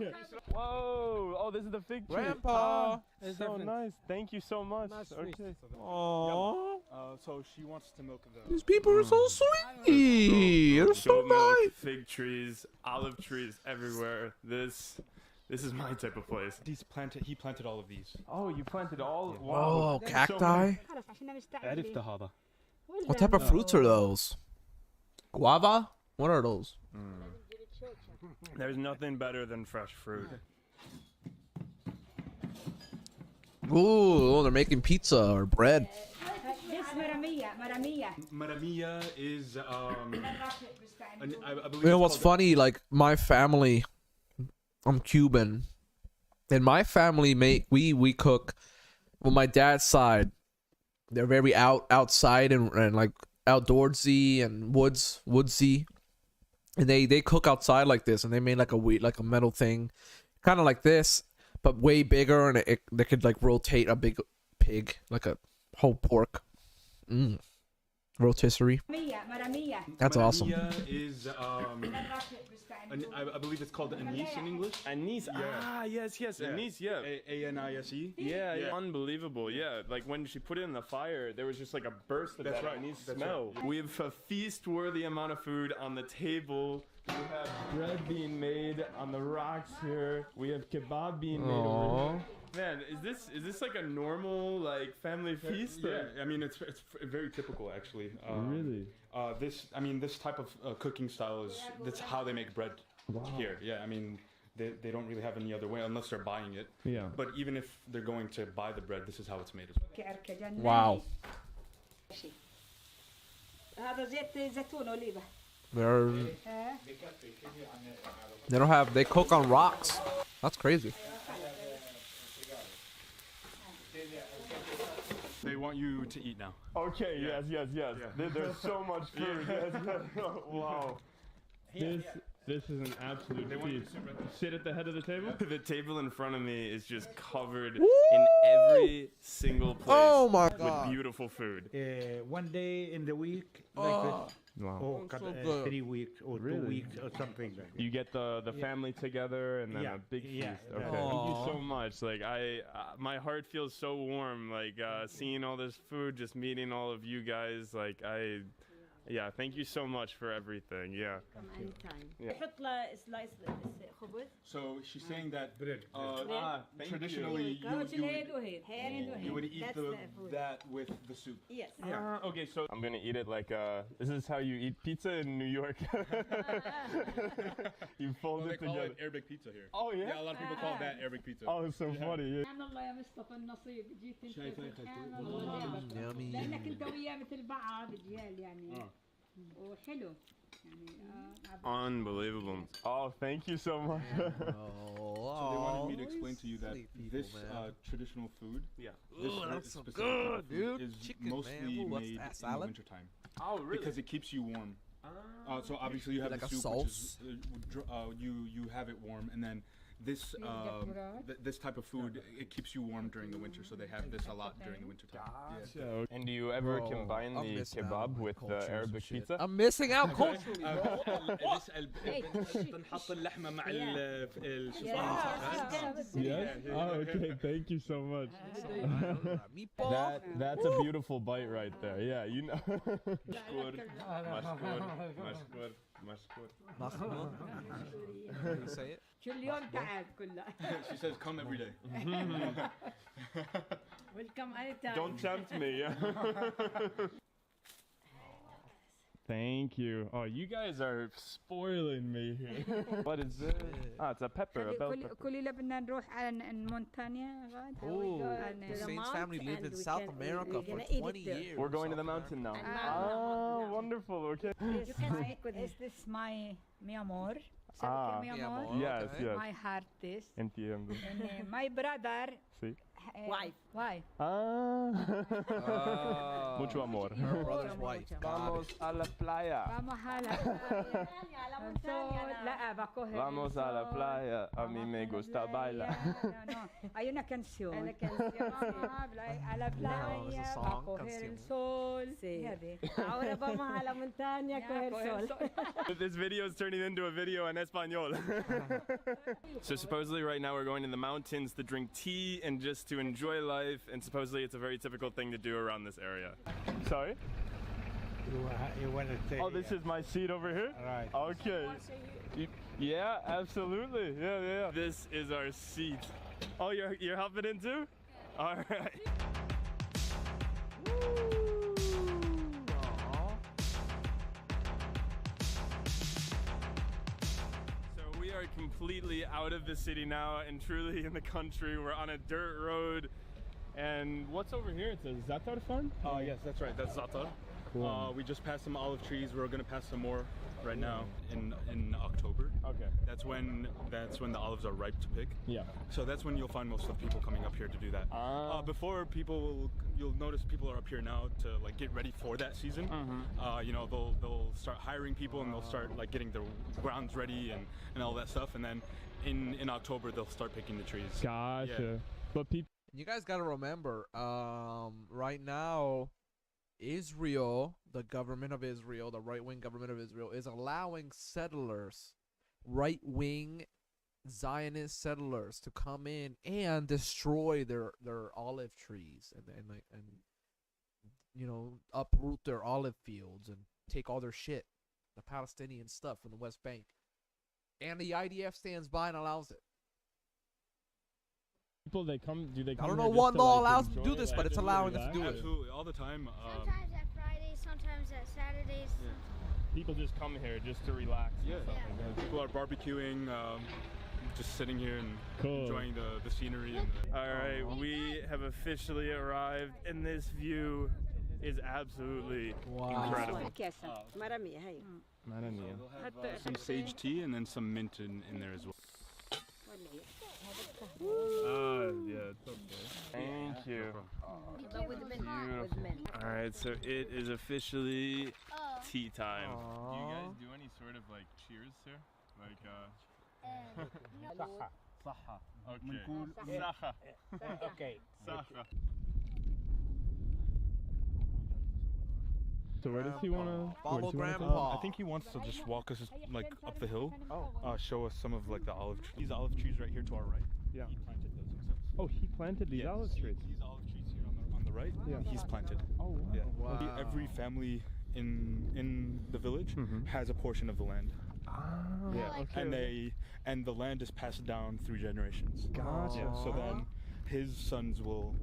[SPEAKER 18] Whoa! Oh, this is the fig tree.
[SPEAKER 7] Grandpa.
[SPEAKER 18] It's so nice. Thank you so much. Okay.
[SPEAKER 7] Aww.
[SPEAKER 13] So she wants to milk the.
[SPEAKER 7] These people are so sweet. They're so
[SPEAKER 18] Goat milk,
[SPEAKER 7] nice.
[SPEAKER 18] fig trees, olive trees everywhere. This is my type of place.
[SPEAKER 13] He planted all of these.
[SPEAKER 18] Oh, you planted all?
[SPEAKER 7] Oh,
[SPEAKER 18] Wow.
[SPEAKER 7] cacti.
[SPEAKER 13] عرفت هذا.
[SPEAKER 7] What type of fruits are those? Guava? What are those?
[SPEAKER 18] There's nothing better than fresh fruit.
[SPEAKER 7] Ooh, they're making pizza or bread.
[SPEAKER 23] This maramia.
[SPEAKER 13] Maramia is I believe.
[SPEAKER 7] You know what's funny? Like my family, I'm Cuban, and my family we cook. Well, my dad's side, they're very outside and like outdoorsy and woodsy, and they cook outside like this, and they made like a metal thing, kind of like this, but way bigger, and they could like rotate a big pig, like a whole pork. Rotisserie.
[SPEAKER 23] Maramia.
[SPEAKER 7] That's awesome.
[SPEAKER 13] Maramia is I believe it's called anise in English.
[SPEAKER 18] Anise.
[SPEAKER 13] Yeah.
[SPEAKER 18] Yes. Anise, yeah.
[SPEAKER 13] A-N-I-S-E.
[SPEAKER 18] Yeah, unbelievable. Yeah, like when she put it in the fire, there was just like a burst of that anise smell. We have a feast-worthy amount of food on the table. We have bread being made on the rocks here. We have kebab being made over here. Man, is this like a normal like family feast?
[SPEAKER 13] Yeah, I mean it's very typical actually.
[SPEAKER 18] Really?
[SPEAKER 13] This type of cooking style that's how they make bread here. Yeah, I mean they don't really have any other way unless they're buying it.
[SPEAKER 18] Yeah.
[SPEAKER 13] But even if they're going to buy the bread, this is how it's made as well.
[SPEAKER 7] Wow.
[SPEAKER 23] هذا زيت زيتون أوليفا.
[SPEAKER 7] They cook on rocks. That's crazy.
[SPEAKER 13] They want you to eat now.
[SPEAKER 18] Okay, yes. There's so much food. Yes. Wow. This is an absolute feast. Sit at the head of the table? The table in front of me is just covered in every single place with beautiful food.
[SPEAKER 21] 1 day in the week, like this.
[SPEAKER 18] Wow.
[SPEAKER 21] Or
[SPEAKER 7] so good.
[SPEAKER 21] 3 weeks or 2 weeks or something like that.
[SPEAKER 18] You get the family together and then a big feast. Okay. Thank you so much. Like my heart feels so warm. Like seeing all this food, just meeting all of you guys. Like yeah, thank you so much for everything. Yeah.
[SPEAKER 23] Anytime.
[SPEAKER 13] So she's saying that
[SPEAKER 18] traditionally
[SPEAKER 13] you would eat that with the soup.
[SPEAKER 23] Yes.
[SPEAKER 18] Okay, so I'm gonna eat it like this is how you eat pizza in New York. You fold it
[SPEAKER 13] They call
[SPEAKER 18] together.
[SPEAKER 13] it Arabic pizza here.
[SPEAKER 18] Oh yeah.
[SPEAKER 13] Yeah, a lot of people call that Arabic pizza.
[SPEAKER 18] Oh, it's so funny. Yeah.
[SPEAKER 23] سبحان الله يا مصطفى النصيب جيت انت سبحان الله
[SPEAKER 7] Yummy.
[SPEAKER 23] لانك انت وياه مثل بعض رجال يعني وحلو يعني
[SPEAKER 18] Unbelievable. Oh, thank you so much.
[SPEAKER 13] So they wanted me to explain to you that this traditional food,
[SPEAKER 7] that's so
[SPEAKER 13] specific
[SPEAKER 7] good,
[SPEAKER 13] food
[SPEAKER 7] dude.
[SPEAKER 13] is
[SPEAKER 7] Chicken,
[SPEAKER 13] mostly
[SPEAKER 7] man. Ooh, what's
[SPEAKER 13] made
[SPEAKER 7] that,
[SPEAKER 13] in the
[SPEAKER 7] salad?
[SPEAKER 13] wintertime.
[SPEAKER 18] Oh, really?
[SPEAKER 13] Because it keeps you warm. So obviously you have
[SPEAKER 7] Like
[SPEAKER 13] the
[SPEAKER 7] a
[SPEAKER 13] soup,
[SPEAKER 7] sauce?
[SPEAKER 13] which is you have it warm, and then this this type of food, it keeps you warm during the winter. So they have this a lot during the winter time.
[SPEAKER 18] Gotcha. And do you ever combine the kebab with the Arabic pizza?
[SPEAKER 7] I'm missing out culturally, bro.
[SPEAKER 13] نحط اللحمة مع
[SPEAKER 18] Yes. Oh, okay. Thank you so much. That's a beautiful bite right there. Yeah, you know.
[SPEAKER 7] You say it?
[SPEAKER 23] كل يوم تعال كله.
[SPEAKER 13] She says come every day.
[SPEAKER 23] Welcome anytime.
[SPEAKER 18] Don't tempt me. Thank you. Oh, you guys are spoiling me here. What is this? Ah, it's a pepper, a bell pepper.
[SPEAKER 23] كلنا بدنا نروح على مونتانيا غاد.
[SPEAKER 7] Oh, the Saints family lived in South America for 20 years.
[SPEAKER 18] We're going to the mountain now. Oh, wonderful. Okay.
[SPEAKER 23] Is this my mi amor?
[SPEAKER 18] Ah,
[SPEAKER 23] mi amor?
[SPEAKER 18] yes, yes.
[SPEAKER 23] My heart is.
[SPEAKER 18] Entiendo.
[SPEAKER 23] And my brother.
[SPEAKER 18] Sí.
[SPEAKER 23] Wife.
[SPEAKER 18] Ah. Mucho amor.
[SPEAKER 7] Her brother's wife.
[SPEAKER 18] Vamos a la playa.
[SPEAKER 23] Vamos a la playa.
[SPEAKER 18] Vamos a la playa. A mí me gusta bailar.
[SPEAKER 23] No, hay una canción. A la playa, va a coger el sol.
[SPEAKER 20] Ahora vamos a la montaña a coger el sol.
[SPEAKER 18] This video is turning into a video in español. So supposedly right now we're going to the mountains to drink tea and just to enjoy life, and supposedly it's a very typical thing to do around this area. Sorry?
[SPEAKER 21] You want to take...
[SPEAKER 18] Oh, this is my seat over here?
[SPEAKER 21] Right.
[SPEAKER 18] Okay. Yeah, absolutely. Yeah. This is our seat. Oh, you're helping in too? All right. Completely out of the city now and truly in the country. We're on a dirt road, and what's over here? It's a zatar farm?
[SPEAKER 13] Oh yes, that's right, that's zatar.
[SPEAKER 18] Cool.
[SPEAKER 13] We just passed some olive trees. We're gonna pass some more right now in October.
[SPEAKER 18] Okay.
[SPEAKER 13] That's when the olives are ripe to pick.
[SPEAKER 18] Yeah.
[SPEAKER 13] So that's when you'll find most of the people coming up here to do that. Before you'll notice people are up here now to like get ready for that season. You know, they'll start hiring people and they'll start like getting their grounds ready and all that stuff, and then in October they'll start picking the trees.
[SPEAKER 18] Gotcha.
[SPEAKER 13] Yeah.
[SPEAKER 18] But people.
[SPEAKER 7] You guys gotta remember, right now, Israel, the government of Israel, the right-wing government of Israel, is allowing settlers, right-wing Zionist settlers, to come in and destroy their olive trees and you know, uproot their olive fields and take all their shit, the Palestinian stuff from the West Bank. And the IDF stands by and allows it.
[SPEAKER 18] People, do they come
[SPEAKER 7] I don't know what law allows them to do this, but it's allowing them to do it.
[SPEAKER 13] Absolutely, all the time.
[SPEAKER 2] Sometimes at Fridays, sometimes at Saturdays.
[SPEAKER 13] Yeah.
[SPEAKER 18] People just come here just to relax.
[SPEAKER 13] Yeah. People are barbecuing, just sitting here and enjoying the scenery.
[SPEAKER 18] All right, we have officially arrived, and this view is absolutely incredible.
[SPEAKER 13] Some sage tea and then some mint in there as well.
[SPEAKER 18] Yeah, it's okay. Thank you. Beautiful. All right, so it is officially tea time. Do you guys do any sort of like cheers here? Like Saha. Okay. Saha.
[SPEAKER 21] Okay.
[SPEAKER 18] Saha. So where does he want to
[SPEAKER 7] follow Grandpa?
[SPEAKER 13] I think he wants to just walk us like up the hill. Show us some of like the olive trees. These olive trees right here to our right.
[SPEAKER 18] Yeah.
[SPEAKER 13] He planted those himself.
[SPEAKER 18] Oh, he planted these olive trees.
[SPEAKER 13] These olive trees here on the right.
[SPEAKER 18] Yeah.
[SPEAKER 13] He's planted.
[SPEAKER 18] Oh wow.
[SPEAKER 13] Yeah.
[SPEAKER 7] Wow.
[SPEAKER 13] Every family in the village has a portion of the land.
[SPEAKER 18] Yeah. Okay.
[SPEAKER 13] And the land is passed down through generations.
[SPEAKER 18] Gotcha.
[SPEAKER 13] Yeah, so then his sons will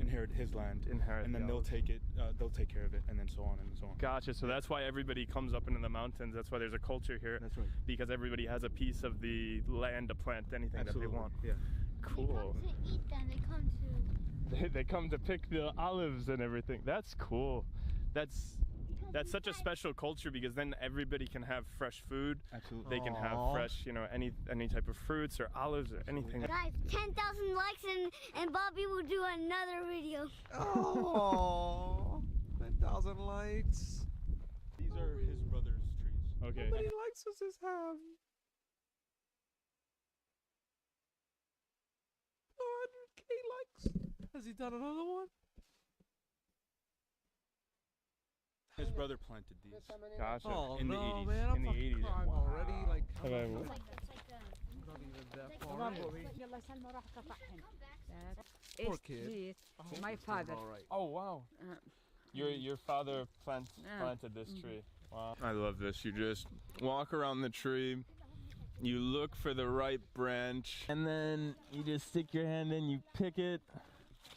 [SPEAKER 13] inherit his land, and then they'll take it, they'll take care of it, and then so on and so on.
[SPEAKER 18] Gotcha. So that's why everybody comes up into the mountains. That's why there's a culture here.
[SPEAKER 13] That's right.
[SPEAKER 18] Because everybody has a piece of the land to plant anything that they want.
[SPEAKER 13] Yeah.
[SPEAKER 18] Cool.
[SPEAKER 2] They come to eat them. They come to.
[SPEAKER 18] They come to pick the olives and everything. That's cool. That's such a special culture, because then everybody can have fresh food.
[SPEAKER 13] Absolutely.
[SPEAKER 18] They can have fresh, you know, any type of fruits or olives or anything.
[SPEAKER 2] Guys, 10,000 likes and Bobby will do another video.
[SPEAKER 7] Oh, 10,000 likes.
[SPEAKER 13] These are his brother's trees.
[SPEAKER 18] Okay.
[SPEAKER 7] How many likes does this have? 100K likes. Has he done another one?
[SPEAKER 13] His brother planted these.
[SPEAKER 18] Gotcha.
[SPEAKER 7] Oh,
[SPEAKER 13] in the
[SPEAKER 7] no,
[SPEAKER 13] 80s.
[SPEAKER 7] man, I'm
[SPEAKER 18] In the 80s.
[SPEAKER 7] crying already. Like,
[SPEAKER 18] Okay.
[SPEAKER 7] not even that far. Poor kid.
[SPEAKER 23] My father.
[SPEAKER 7] All right.
[SPEAKER 18] Oh wow. Your father planted this tree. Wow. I love this. You just walk around the tree, you look for the right branch, and then you just stick your hand in, you pick it,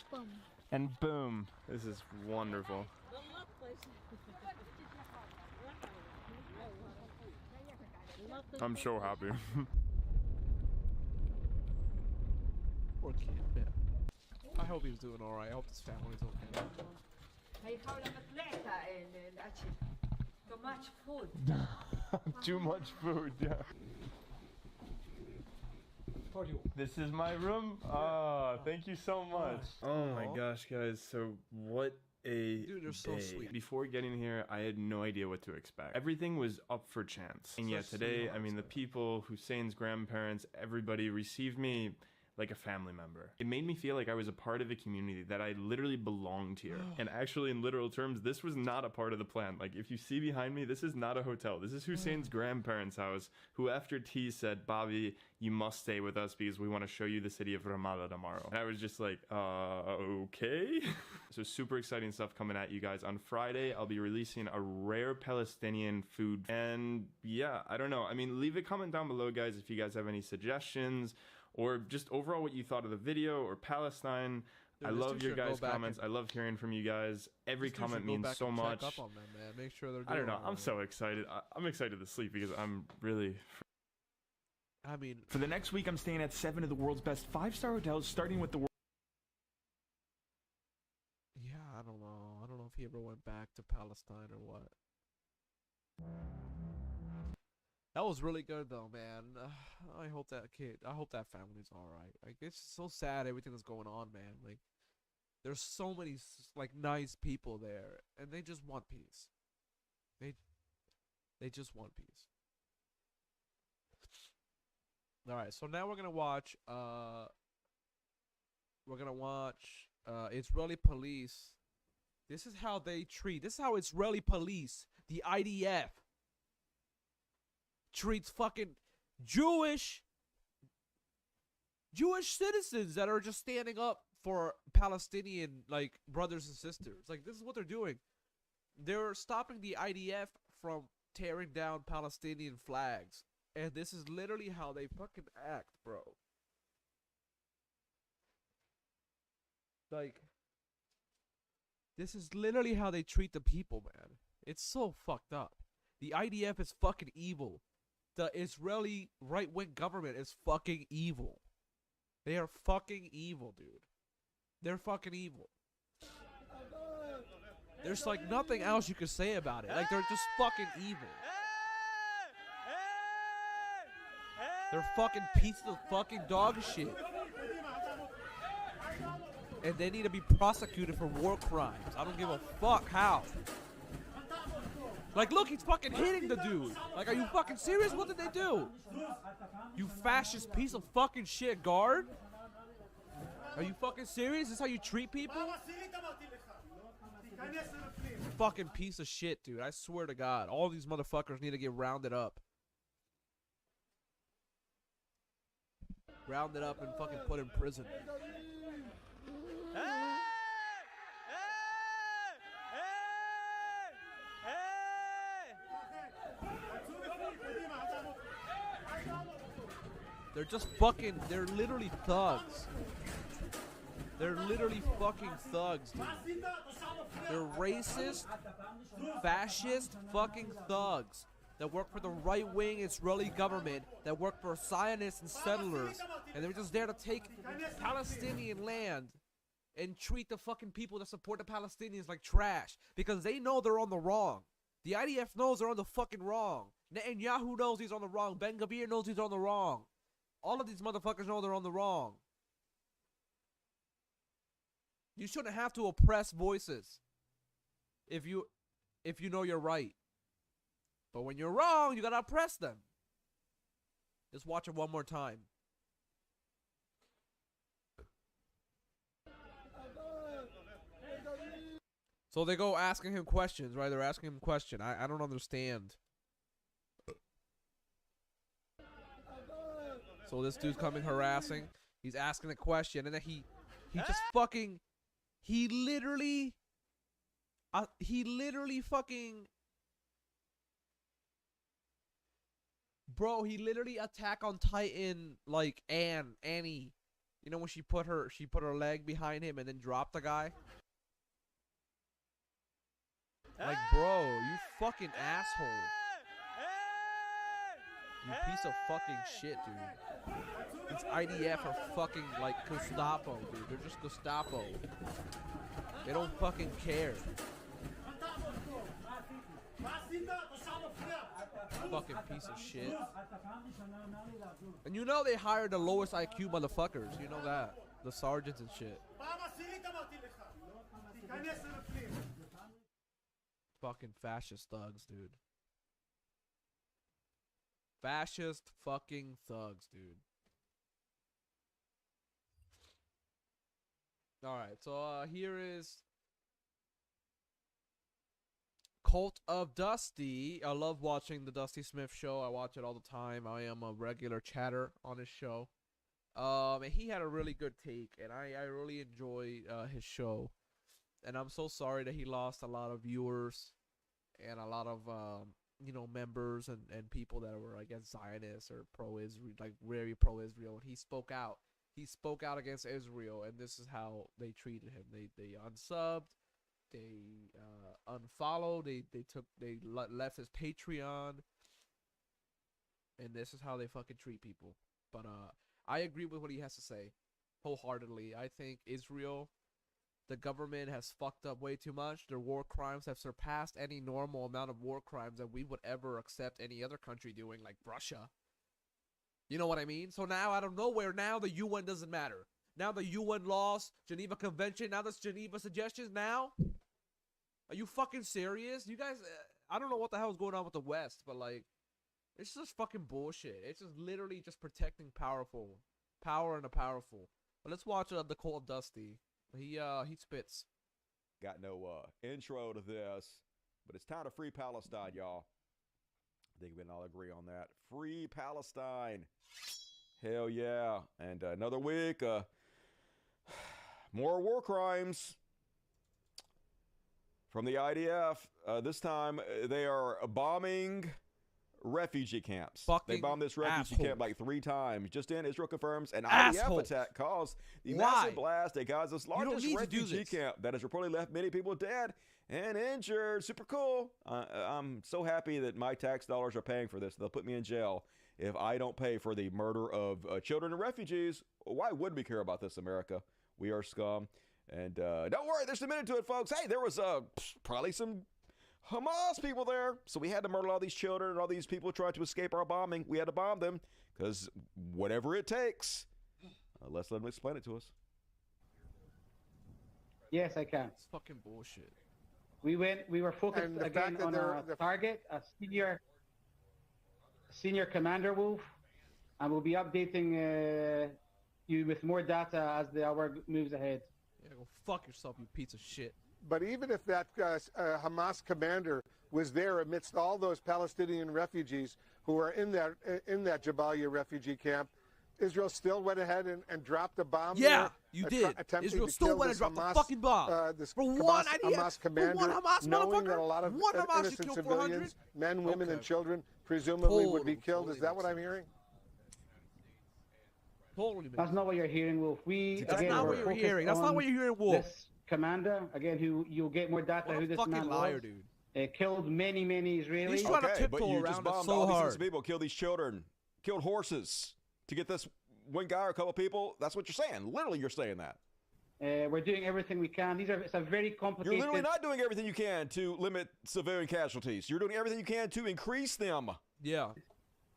[SPEAKER 2] Boom.
[SPEAKER 18] and boom. This is wonderful. I'm so happy.
[SPEAKER 7] Poor kid, man. I hope he's doing alright. I hope his family's okay.
[SPEAKER 23] Too much food.
[SPEAKER 18] Too much food, yeah. This is my room. Ah, thank you so much. Oh my gosh, guys. So what a
[SPEAKER 7] Dude, they're so
[SPEAKER 18] day.
[SPEAKER 7] sweet.
[SPEAKER 18] Before getting here, I had no idea what to expect. Everything was up for chance. And yet today, I mean, the people, Hussein's grandparents, everybody received me like a family member. It made me feel like I was a part of a community, that I literally belonged here. And actually, in literal terms, this was not a part of the plan. Like, if you see behind me, this is not a hotel. This is Hussein's grandparents' house, who after tea said, Bobby, you must stay with us because we want to show you the city of Ramallah tomorrow. And I was just like, okay. So super exciting stuff coming at you guys. On Friday, I'll be releasing a rare Palestinian food. And yeah, I don't know. I mean, leave a comment down below, guys, if you guys have any suggestions, or just overall what you thought of the video or Palestine.
[SPEAKER 7] Dude,
[SPEAKER 18] I
[SPEAKER 7] this
[SPEAKER 18] love
[SPEAKER 7] dude
[SPEAKER 18] your
[SPEAKER 7] should go
[SPEAKER 18] guys'
[SPEAKER 7] back
[SPEAKER 18] comments. I love hearing from you guys. Every
[SPEAKER 7] This dude
[SPEAKER 18] comment
[SPEAKER 7] should go
[SPEAKER 18] means
[SPEAKER 7] back
[SPEAKER 18] so
[SPEAKER 7] and
[SPEAKER 18] much.
[SPEAKER 7] check up on them, man. Make sure they're
[SPEAKER 18] I don't
[SPEAKER 7] doing
[SPEAKER 18] know. I'm
[SPEAKER 7] alright.
[SPEAKER 18] so excited. I'm excited to sleep because I'm really...
[SPEAKER 7] I mean...
[SPEAKER 4] For the next week, I'm staying at 7 of the world's best 5-star hotels, starting with the...
[SPEAKER 7] Yeah, I don't know. I don't know if he ever went back to Palestine or what. That was really good though, man. I hope that family's alright. Like, it's so sad everything that's going on, man. Like, there's so many like nice people there, and they just want peace. They just want peace. Alright, so now we're gonna watch Israeli police. This is how Israeli police, the IDF, treats fucking Jewish citizens that are just standing up for Palestinian, like, brothers and sisters. Like, this is what they're doing. They're stopping the IDF from tearing down Palestinian flags. And this is literally how they fucking act, bro. Like, this is literally how they treat the people, man. It's so fucked up. The IDF is fucking evil. The Israeli right-wing government is fucking evil. They are fucking evil, dude. They're fucking evil. There's like nothing else you can say about it. Like, they're just fucking evil. They're fucking pieces of fucking dog shit. And they need to be prosecuted for war crimes. I don't give a fuck how. Like, look, he's fucking hitting the dude. Like, are you fucking serious? What did they do? You fascist piece of fucking shit, guard? Are you fucking serious? Is this how you treat people? Fucking piece of shit, dude. I swear to God. All these motherfuckers need to get rounded up. Rounded up and fucking put in prison. They're just fucking, they're literally thugs. They're literally fucking thugs, dude. They're racist, fascist fucking thugs that work for the right-wing Israeli government, that work for Zionists and settlers, and they're just there to take Palestinian land and treat the fucking people that support the Palestinians like trash, because they know they're on the wrong. The IDF knows they're on the fucking wrong. Netanyahu knows he's on the wrong. Ben Gvir knows he's on the wrong. All of these motherfuckers know they're on the wrong. You shouldn't have to oppress voices if you know you're right. But when you're wrong, you gotta oppress them. Just watch it one more time. So they go asking him questions, right? They're asking him a question. I don't understand. So this dude's coming harassing. He's asking a question, and then he just fucking, he literally fucking, bro, he literally Attack on Titan like Annie. You know when she put her leg behind him and then dropped the guy? Like, bro, you fucking asshole. You piece of fucking shit, dude. It's IDF are fucking like Gestapo, dude. They're just Gestapo. They don't fucking care. Fucking piece of shit. And you know they hired the lowest IQ motherfuckers. You know that. The sergeants and shit. Fucking fascist thugs, dude. Fascist fucking thugs, dude. Alright, so here is Cult of Dusty. I love watching the Dusty Smith show. I watch it all the time. I am a regular chatter on his show. And he had a really good take, and I really enjoy his show. And I'm so sorry that he lost a lot of viewers and a lot of you know, members and people that were, I guess, Zionists or pro-Israel, like very pro-Israel. And he spoke out. He spoke out against Israel, and this is how they treated him. They unsubbed, they unfollowed, they left his Patreon, and this is how they fucking treat people. But I agree with what he has to say wholeheartedly. I think Israel, the government has fucked up way too much. Their war crimes have surpassed any normal amount of war crimes that we would ever accept any other country doing, like Russia. You know what I mean? So now, out of nowhere, now the UN doesn't matter. Now the UN laws, Geneva Convention, now this Geneva Suggestions, now? Are you fucking serious? You guys, I don't know what the hell is going on with the West, but like, it's just fucking bullshit. It's just literally just protecting power and the powerful. But let's watch the Cult of Dusty. He spits.
[SPEAKER 5] Got no intro to this, but it's time to free Palestine, y'all. I think we can all agree on that. Free Palestine. Hell yeah. And another week, more war crimes from the IDF. This time, they are bombing refugee camps. They bombed this refugee camp like 3 times. Just in, Israel confirms an IDF attack caused the massive blast at Gaza's largest refugee camp that has reportedly left many people dead and injured. Super cool. I'm so happy that my tax dollars are paying for this. They'll put me in jail if I don't pay for the murder of children and refugees. Why would we care about this, America? We are scum. And don't worry, there's a minute to it, folks. Hey, there was probably some Hamas people there. So we had to murder all these children and all these people trying to escape our bombing. We had to bomb them because whatever it takes. Let's let them explain it to us.
[SPEAKER 10] Yes, I can.
[SPEAKER 7] It's fucking bullshit.
[SPEAKER 10] We were focused again on our target, a senior commander, Wolf, and we'll be updating you with more data as the hour moves ahead.
[SPEAKER 7] Yeah, go fuck yourself, you piece of shit.
[SPEAKER 11] But even if that Hamas commander was there amidst all those Palestinian refugees who are in that Jabalia refugee camp, Israel still went ahead and dropped a bomb.
[SPEAKER 7] Yeah, you did. Israel still went and dropped a fucking bomb.
[SPEAKER 11] This
[SPEAKER 7] for one
[SPEAKER 11] Hamas commander, knowing that a lot of innocent civilians, men, women, and children, presumably would be killed. Is that what I'm hearing?
[SPEAKER 7] Totally.
[SPEAKER 10] That's not what you're hearing, Wolf.
[SPEAKER 7] That's not what you're hearing. That's not what you're hearing, Wolf.
[SPEAKER 10] This commander, again, who you'll get more data who this man
[SPEAKER 7] liar,
[SPEAKER 10] was.
[SPEAKER 7] Dude.
[SPEAKER 10] Killed many Israelis.
[SPEAKER 7] He's trying to tiptoe
[SPEAKER 5] but you
[SPEAKER 7] around
[SPEAKER 5] just bombed
[SPEAKER 7] so
[SPEAKER 5] all
[SPEAKER 7] hard.
[SPEAKER 5] these people, killed these children, killed horses to get this one guy or a couple people. That's what you're saying. Literally, you're saying that.
[SPEAKER 10] We're doing everything we can. It's a very complicated...
[SPEAKER 5] You're literally not doing everything you can to limit civilian casualties. You're doing everything you can to increase them.
[SPEAKER 7] Yeah.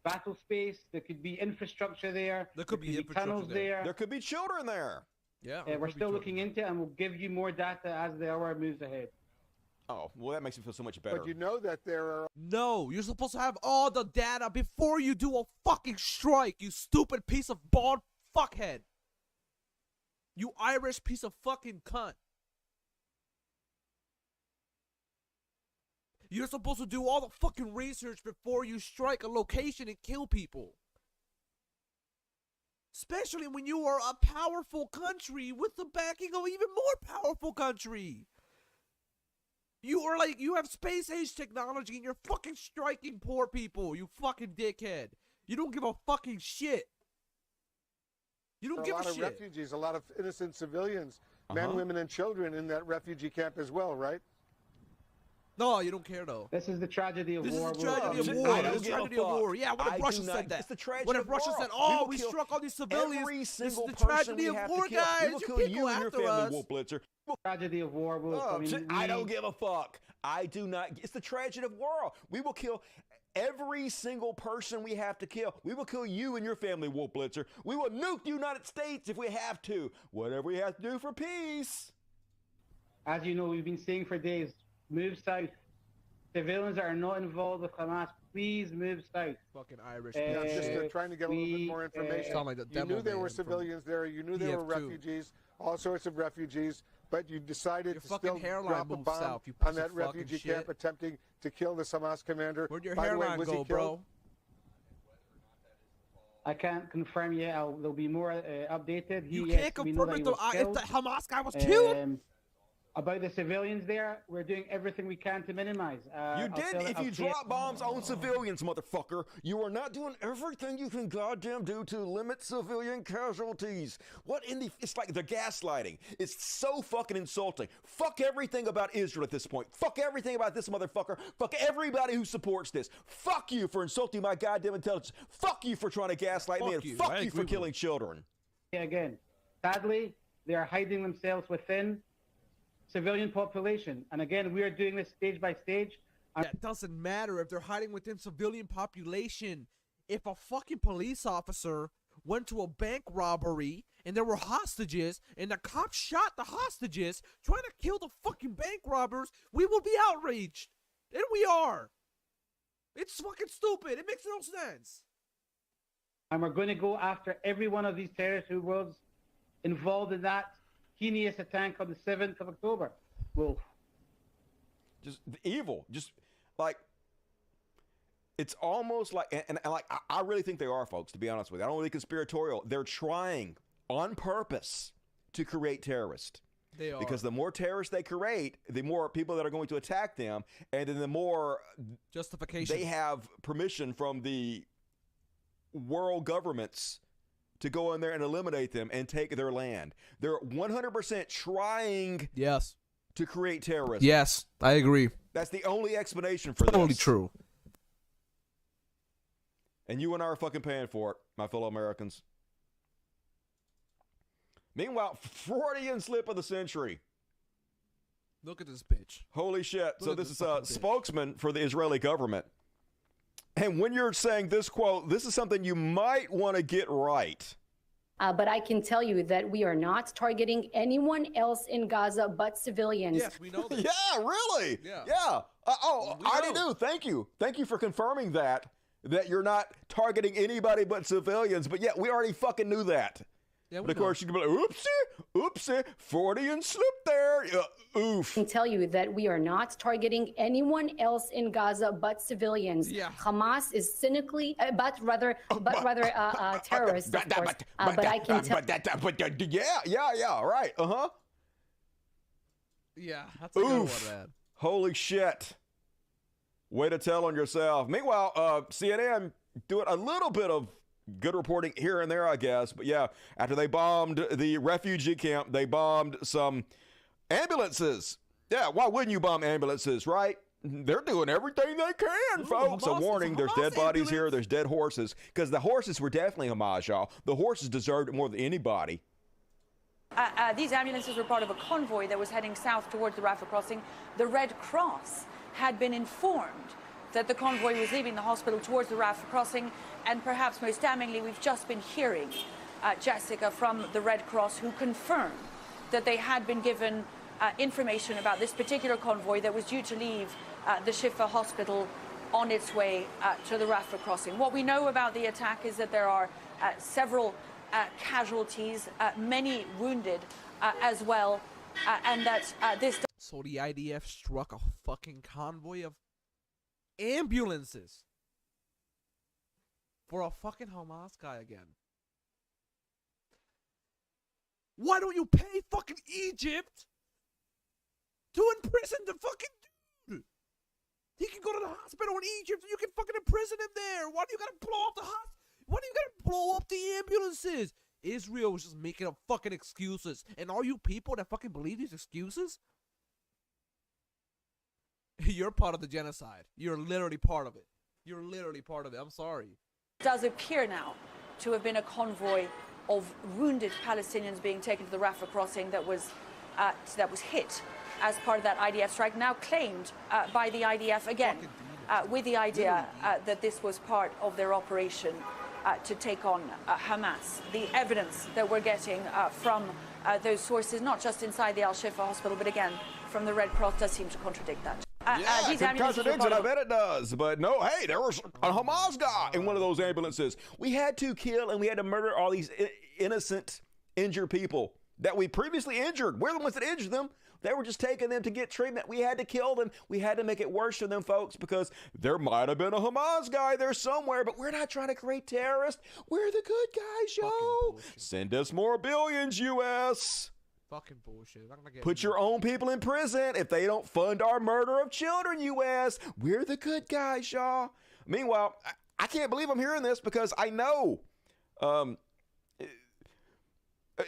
[SPEAKER 10] Battle space. There could be infrastructure there.
[SPEAKER 7] There could be
[SPEAKER 10] tunnels there.
[SPEAKER 5] There could be children there.
[SPEAKER 7] Yeah.
[SPEAKER 10] We're still looking into it, and we'll give you more data as the hour moves ahead.
[SPEAKER 5] Oh, well, that makes me feel so much better.
[SPEAKER 11] But you know that there are...
[SPEAKER 7] No, you're supposed to have all the data before you do a fucking strike, you stupid piece of bald fuckhead. You Irish piece of fucking cunt. You're supposed to do all the fucking research before you strike a location and kill people. Especially when you are a powerful country with the backing of an even more powerful country. You have space age technology and you're fucking striking poor people, you fucking dickhead. You don't give a fucking shit. You don't give a shit.
[SPEAKER 11] A lot of refugees, a lot of innocent civilians, men, women, and children in that refugee camp as well, right?
[SPEAKER 7] No, you don't care though.
[SPEAKER 10] This is the tragedy of
[SPEAKER 7] This
[SPEAKER 10] war.
[SPEAKER 7] is the tragedy of war. This is the tragedy of war. Yeah, what if Russia said that?
[SPEAKER 5] It's the tragedy
[SPEAKER 7] What if
[SPEAKER 5] of
[SPEAKER 7] Russia
[SPEAKER 5] war.
[SPEAKER 7] said, "Oh, we
[SPEAKER 5] kill
[SPEAKER 7] struck all these civilians"?
[SPEAKER 5] Every
[SPEAKER 7] This is
[SPEAKER 5] single
[SPEAKER 7] the
[SPEAKER 5] person
[SPEAKER 7] tragedy
[SPEAKER 5] we
[SPEAKER 7] of
[SPEAKER 5] have
[SPEAKER 7] war,
[SPEAKER 5] to kill.
[SPEAKER 7] guys.
[SPEAKER 5] We will
[SPEAKER 7] You
[SPEAKER 5] kill
[SPEAKER 7] can't
[SPEAKER 5] you
[SPEAKER 7] go
[SPEAKER 5] and your
[SPEAKER 7] after
[SPEAKER 5] family,
[SPEAKER 7] us.
[SPEAKER 5] Wolf Blitzer.
[SPEAKER 10] Tragedy of war.
[SPEAKER 5] I don't give a fuck. I do not. It's the tragedy of war. We will kill every single person we have to kill. We will kill you and your family, Wolf Blitzer. We will nuke the United States if we have to. Whatever we have to do for peace.
[SPEAKER 10] As you know, we've been saying for days, move south. Civilians that are not involved with Hamas, please move south.
[SPEAKER 7] Fucking Irish.
[SPEAKER 11] I'm just trying to get a little bit more information. You knew there were civilians there. You knew there were refugees, all sorts of refugees, but you decided to still drop a bomb on that refugee camp, attempting to kill the Hamas commander.
[SPEAKER 7] Where'd your
[SPEAKER 10] By the way,
[SPEAKER 7] hairline
[SPEAKER 10] was he
[SPEAKER 7] go,
[SPEAKER 10] killed?
[SPEAKER 7] bro?
[SPEAKER 10] I can't confirm yet. There'll be more updated.
[SPEAKER 7] You can't confirm if the Hamas guy was killed.
[SPEAKER 10] About the civilians there, we're doing everything we can to minimize.
[SPEAKER 5] You did. If you drop bombs on civilians, motherfucker, you are not doing everything you can goddamn do to limit civilian casualties. What in the? It's like the gaslighting. It's so fucking insulting. Fuck everything about Israel at this point. Fuck everything about this motherfucker. Fuck everybody who supports this. Fuck you for insulting my goddamn intelligence. Fuck you for trying to gaslight me. And fuck you for killing children.
[SPEAKER 10] Again, sadly, they are hiding themselves within civilian population. And again, we are doing this stage by stage.
[SPEAKER 7] That doesn't matter if they're hiding within civilian population. If a fucking police officer went to a bank robbery and there were hostages and the cops shot the hostages trying to kill the fucking bank robbers, we will be outraged. And we are. It's fucking stupid. It makes no sense.
[SPEAKER 10] And we're going to go after every one of these terrorists who was involved in that heinous attack on the 7th of October. Wolf.
[SPEAKER 5] Just evil. Just like, it's almost like, and like, I really think they are, folks, to be honest with you. I don't really conspiratorial. They're trying on purpose to create terrorists.
[SPEAKER 7] They are.
[SPEAKER 5] Because the more terrorists they create, the more people that are going to attack them, and then the more
[SPEAKER 7] justification
[SPEAKER 5] they have permission from the world governments to go in there and eliminate them and take their land. They're 100% trying to create terrorism.
[SPEAKER 7] Yes, I agree.
[SPEAKER 5] That's the only explanation for this.
[SPEAKER 7] Totally true.
[SPEAKER 5] And you and I are fucking paying for it, my fellow Americans. Meanwhile, Freudian slip of the century.
[SPEAKER 7] Look at this bitch.
[SPEAKER 5] Holy shit. So this is a spokesman for the Israeli government. And when you're saying this quote, this is something you might want to get right.
[SPEAKER 1] But I can tell you that we are not targeting anyone else in Gaza but civilians.
[SPEAKER 7] Yes, we know that.
[SPEAKER 5] Yeah, really? Yeah. I already knew. Thank you. Thank you for confirming that you're not targeting anybody but civilians. But yeah, we already fucking knew that. Yeah, but of course, you can be like, oopsie, Freudian slip there. Oof.
[SPEAKER 1] I can tell you that we are not targeting anyone else in Gaza but civilians.
[SPEAKER 7] Yeah.
[SPEAKER 1] Hamas is cynically, but rather terrorists, of course. But I can tell.
[SPEAKER 5] Yeah, right.
[SPEAKER 7] Yeah, that's a good one, man.
[SPEAKER 5] Holy shit. Way to tell on yourself. Meanwhile, CNN doing a little bit of good reporting here and there, I guess. But yeah, after they bombed the refugee camp, they bombed some ambulances. Yeah, why wouldn't you bomb ambulances, right? They're doing everything they can, folks. A warning, there's dead bodies here, there's dead horses. Because the horses were definitely Hamas, y'all. The horses deserved it more than anybody.
[SPEAKER 3] These ambulances were part of a convoy that was heading south towards the Rafah crossing. The Red Cross had been informed that the convoy was leaving the hospital towards the Rafah crossing. And perhaps most damningly, we've just been hearing, Jessica, from the Red Cross, who confirmed that they had been given information about this particular convoy that was due to leave the Shifa hospital on its way to the Rafah crossing. What we know about the attack is that there are several casualties, many wounded as well, and that this...
[SPEAKER 7] So the IDF struck a fucking convoy of ambulances for a fucking Hamas guy again. Why don't you pay fucking Egypt to imprison the fucking dude? He can go to the hospital in Egypt and you can fucking imprison him there. Why do you gotta blow up the hospital? Why do you gotta blow up the ambulances? Israel was just making up fucking excuses. And are you people that fucking believe these excuses? You're part of the genocide. You're literally part of it. You're literally part of it. I'm sorry.
[SPEAKER 3] It does appear now to have been a convoy of wounded Palestinians being taken to the Rafah crossing that was hit as part of that IDF strike, now claimed by the IDF again, with the idea that this was part of their operation to take on Hamas. The evidence that we're getting from those sources, not just inside the Al-Shifa hospital, but again, from the Red Cross, does seem to contradict that.
[SPEAKER 5] Yeah, it contradicts it. I bet it does. But no, hey, there was a Hamas guy in one of those ambulances. We had to kill and we had to murder all these innocent, injured people that we previously injured. We're the ones that injured them. They were just taking them to get treatment. We had to kill them. We had to make it worse for them, folks, because there might have been a Hamas guy there somewhere, but we're not trying to create terrorists. We're the good guys, yo. Send us more billions, U.S.
[SPEAKER 7] Fucking bullshit. I'm gonna get
[SPEAKER 5] Put your own people in prison if they don't fund our murder of children, U.S. We're the good guys, y'all. Meanwhile, I can't believe I'm hearing this because I know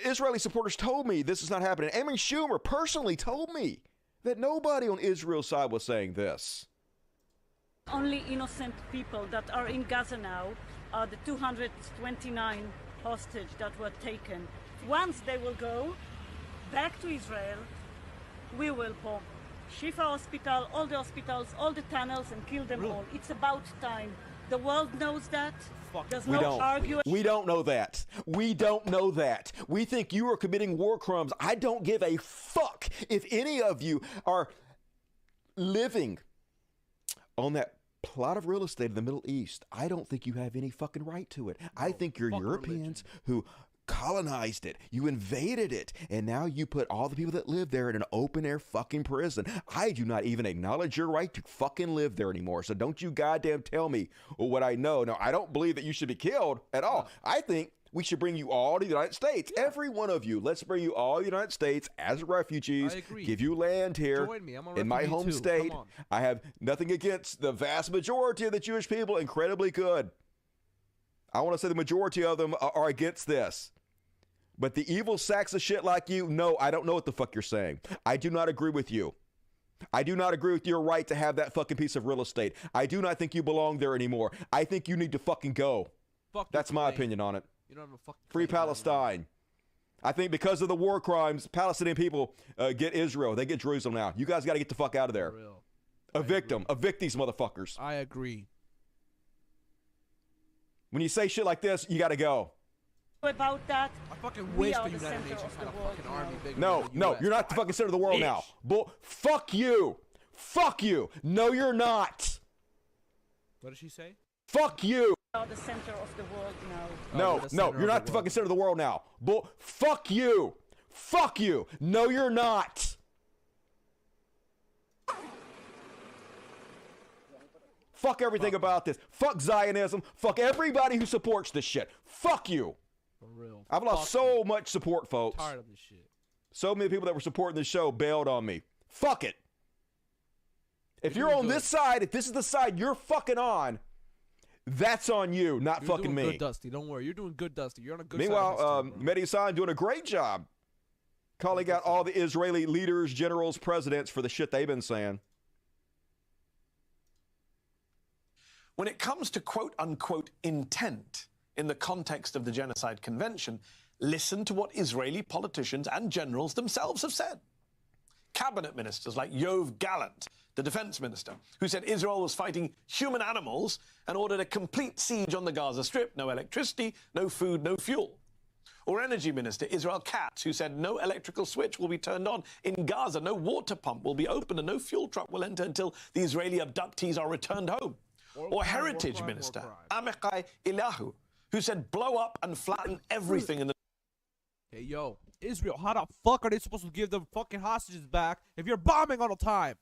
[SPEAKER 5] Israeli supporters told me this is not happening. Amy Schumer personally told me that nobody on Israel's side was saying this.
[SPEAKER 6] Only innocent people that are in Gaza now are the 229 hostages that were taken. Once they will go back to Israel, we will bomb Shifa Hospital, all the hospitals, all the tunnels, and kill them all. It's about time. The world knows that. There's no arguing.
[SPEAKER 5] We don't know that. We don't know that. We think you are committing war crimes. I don't give a fuck if any of you are living on that plot of real estate in the Middle East. I don't think you have any fucking right to it. I think you're Europeans who colonized it. You invaded it. And now you put all the people that live there in an open air fucking prison. I do not even acknowledge your right to fucking live there anymore. So don't you goddamn tell me what I know. No, I don't believe that you should be killed at all. I think we should bring you all to the United States. Every one of you. Let's bring you all to the United States as refugees.
[SPEAKER 7] I agree.
[SPEAKER 5] Give you land here.
[SPEAKER 7] Join me. I'm a
[SPEAKER 5] in my home
[SPEAKER 7] refugee too.
[SPEAKER 5] state.
[SPEAKER 7] Come on.
[SPEAKER 5] I have nothing against the vast majority of the Jewish people. Incredibly good. I want to say the majority of them are against this. But the evil sacks of shit like you, no, I don't know what the fuck you're saying. I do not agree with you. I do not agree with your right to have that fucking piece of real estate. I do not think you belong there anymore. I think you need to fucking go. That's my opinion on it.
[SPEAKER 7] You don't have a fucking
[SPEAKER 5] Free Palestine. I think because of the war crimes, Palestinian people get Israel. They get Jerusalem now. You guys got to get the fuck out of there. Evict them. Evict these motherfuckers.
[SPEAKER 7] I agree.
[SPEAKER 5] When you say shit like this, you got to go.
[SPEAKER 6] About that,
[SPEAKER 7] I fucking wish the United Nations had a fucking army bigger
[SPEAKER 5] No,
[SPEAKER 7] than the
[SPEAKER 5] no,
[SPEAKER 7] US.
[SPEAKER 5] you're not the fucking center of the world now. Fuck you. Fuck you. No, you're not.
[SPEAKER 7] What did she say?
[SPEAKER 5] Fuck you.
[SPEAKER 6] We are the center of the world now.
[SPEAKER 5] No, you're not the fucking center of the world now. Fuck you. Fuck you. No, you're not. Fuck everything about this. Fuck Zionism. Fuck everybody who supports this shit. Fuck you.
[SPEAKER 7] For real.
[SPEAKER 5] I've lost so much support, folks.
[SPEAKER 7] I'm tired of this shit.
[SPEAKER 5] So many people that were supporting this show bailed on me. Fuck it. If you're on this side, if this is the side you're fucking on, that's on you, not
[SPEAKER 7] You're
[SPEAKER 5] fucking
[SPEAKER 7] doing
[SPEAKER 5] me.
[SPEAKER 7] good, Dusty. Don't worry. You're doing good, Dusty. You're on a good
[SPEAKER 5] Meanwhile,
[SPEAKER 7] side.
[SPEAKER 5] Mehdi Hasan doing a great job calling out all the Israeli leaders, generals, presidents for the shit they've been saying.
[SPEAKER 14] When it comes to quote-unquote intent in the context of the Genocide Convention, listen to what Israeli politicians and generals themselves have said. Cabinet ministers like Yoav Gallant, the defense minister, who said Israel was fighting human animals and ordered a complete siege on the Gaza Strip, no electricity, no food, no fuel. Or Energy Minister Israel Katz, who said no electrical switch will be turned on in Gaza, no water pump will be opened, and no fuel truck will enter until the Israeli abductees are returned home. Or Heritage Minister Amichai Eliyahu, who said blow up and flatten everything in the...
[SPEAKER 7] Hey, yo, Israel, how the fuck are they supposed to give the fucking hostages back if you're bombing all the time?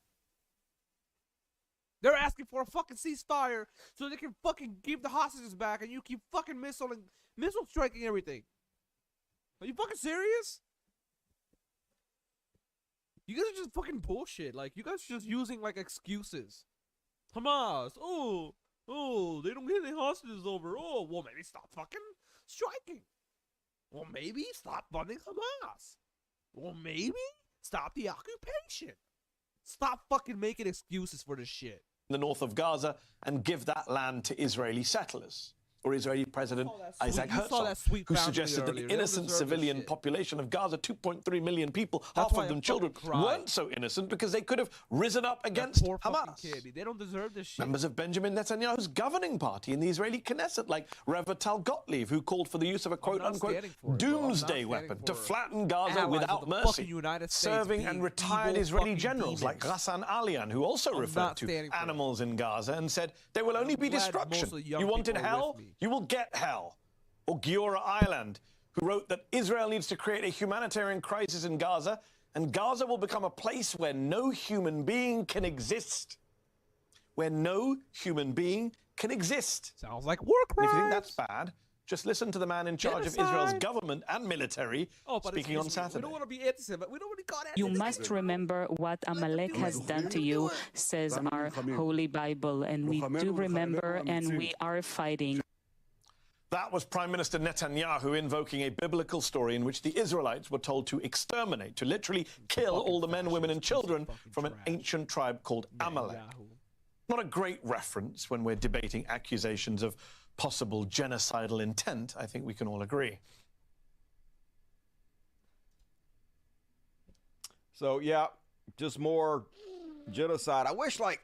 [SPEAKER 7] They're asking for a fucking ceasefire so they can fucking give the hostages back, and you keep fucking missile striking everything. Are you fucking serious? You guys are just fucking bullshit. Like, you guys are just using, like, excuses. Hamas, they don't get any hostages over. Oh, well, maybe stop fucking striking. Well, maybe stop funding Hamas. Well, maybe stop the occupation. Stop fucking making excuses for this shit.
[SPEAKER 14] The north of Gaza and give that land to Israeli settlers. Or Israeli President Isaac Herzog, who suggested that the innocent civilian population of Gaza, 2.3 million people, half of them children, weren't so innocent because they could have risen up against Hamas.
[SPEAKER 7] They don't deserve this shit.
[SPEAKER 14] Members of Benjamin Netanyahu's governing party in the Israeli Knesset, like Revital Gottlieb, who called for the use of a quote-unquote doomsday weapon to flatten Gaza without mercy, serving and retired Israeli generals like Ghassan Alian, who also referred to animals in Gaza and said there will only be destruction. You wanted hell? You will get hell. Or Giora Island, who wrote that Israel needs to create a humanitarian crisis in Gaza, and Gaza will become a place where no human being can exist. Where no human being can exist.
[SPEAKER 7] Sounds like war crimes.
[SPEAKER 14] If you think that's bad, just listen to the man in charge of Israel's government and military speaking on Saturday.
[SPEAKER 7] We don't want to be innocent, but we don't want to be caught.
[SPEAKER 8] You must remember what Amalek has done to you, says our Holy Bible, and we do remember, and we are fighting.
[SPEAKER 14] That was Prime Minister Netanyahu invoking a biblical story in which the Israelites were told to exterminate, to literally kill all the men, women, and children from an ancient tribe called Amalek. Not a great reference when we're debating accusations of possible genocidal intent, I think we can all agree.
[SPEAKER 5] So, yeah, just more genocide. I wish I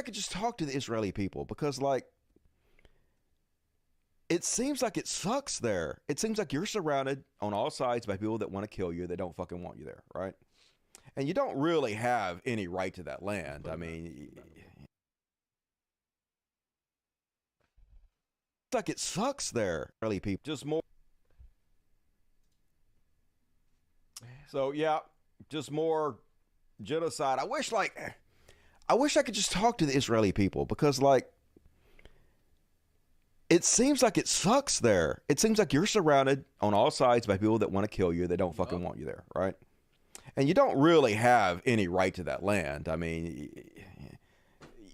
[SPEAKER 5] could just talk to the Israeli people because, like, it seems like it sucks there. It seems like you're surrounded on all sides by people that want to kill you, that don't fucking want you there, right? And you don't really have any right to that land. I mean, it's like it sucks there, Israeli people. Just more. So, yeah, just more genocide. I wish I could just talk to the Israeli people because, like, it seems like it sucks there. It seems like you're surrounded on all sides by people that want to kill you, that don't fucking want you there, right? And you don't really have any right to that land. I mean,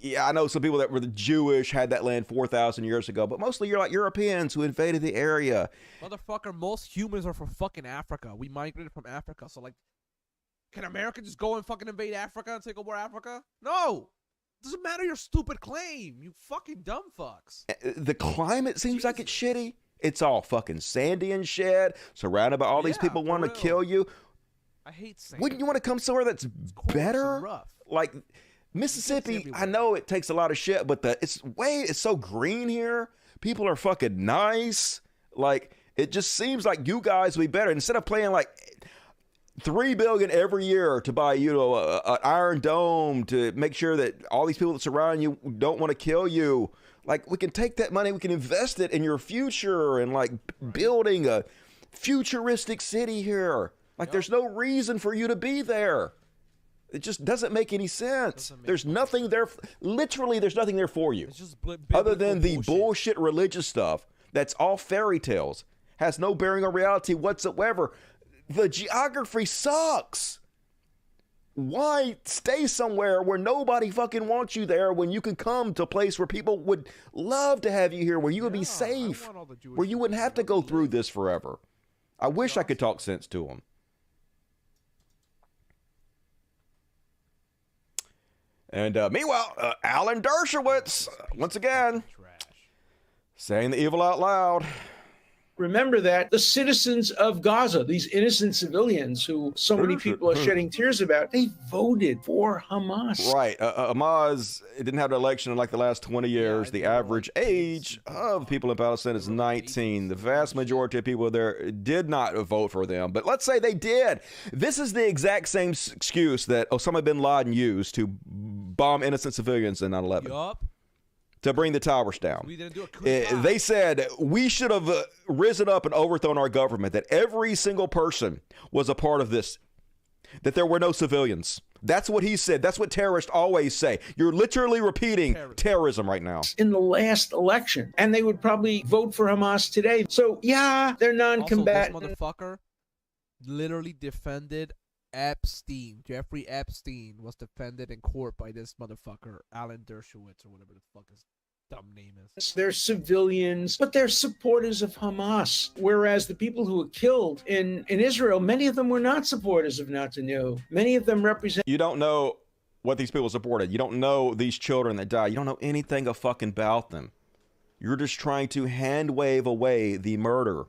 [SPEAKER 5] yeah, I know some people that were Jewish had that land 4,000 years ago, but mostly you're like Europeans who invaded the area.
[SPEAKER 7] Motherfucker, most humans are from fucking Africa. We migrated from Africa, so like, can America just go and fucking invade Africa and take over Africa? No! Doesn't matter your stupid claim, you fucking dumb fucks.
[SPEAKER 5] The climate seems like it's shitty. It's all fucking sandy and shit, surrounded by all these people wanting to kill you.
[SPEAKER 7] I hate sand.
[SPEAKER 5] Wouldn't you want to come somewhere that's better?
[SPEAKER 7] Rough.
[SPEAKER 5] Like Mississippi, I know it takes a lot of shit, but it's so green here. People are fucking nice. Like, it just seems like you guys would be better. Instead of playing like $3 billion every year to buy, an Iron Dome to make sure that all these people that surround you don't want to kill you. Like, we can take that money, we can invest it in your future and like building a futuristic city here. Like, there's no reason for you to be there. It just doesn't make any sense. There's nothing there. Literally, there's nothing there for you.
[SPEAKER 7] It's just
[SPEAKER 5] other than the bullshit religious stuff that's all fairy tales. Has no bearing on reality whatsoever. The geography sucks. Why stay somewhere where nobody fucking wants you there when you can come to a place where people would love to have you here, where you would be safe, where you wouldn't have to go through this forever? I wish I could talk sense to them. And meanwhile, Alan Dershowitz, once again, saying the evil out loud.
[SPEAKER 12] Remember that the citizens of Gaza, these innocent civilians who so many people are shedding tears about, they voted for Hamas.
[SPEAKER 5] Right. Hamas didn't have an election in like the last 20 years. The average age of people in Palestine is 19. The vast majority of people there did not vote for them. But let's say they did. This is the exact same excuse that Osama bin Laden used to bomb innocent civilians in 9/11.
[SPEAKER 7] Yup.
[SPEAKER 5] To bring the towers down. They said we should have risen up and overthrown our government, that every single person was a part of this, that there were no civilians. That's what he said. That's what terrorists always say. You're literally repeating terrorism right now.
[SPEAKER 12] In the last election, and they would probably vote for Hamas today. So, yeah, they're non-combatant.
[SPEAKER 7] Also, this motherfucker literally defended Epstein. Jeffrey Epstein was defended in court by this motherfucker, Alan Dershowitz, or whatever the fuck his dumb name is.
[SPEAKER 12] They're civilians, but they're supporters of Hamas. Whereas the people who were killed in Israel, many of them were not supporters of Netanyahu. Many of them represent.
[SPEAKER 5] You don't know what these people supported. You don't know these children that died. You don't know anything about them. You're just trying to hand wave away the murder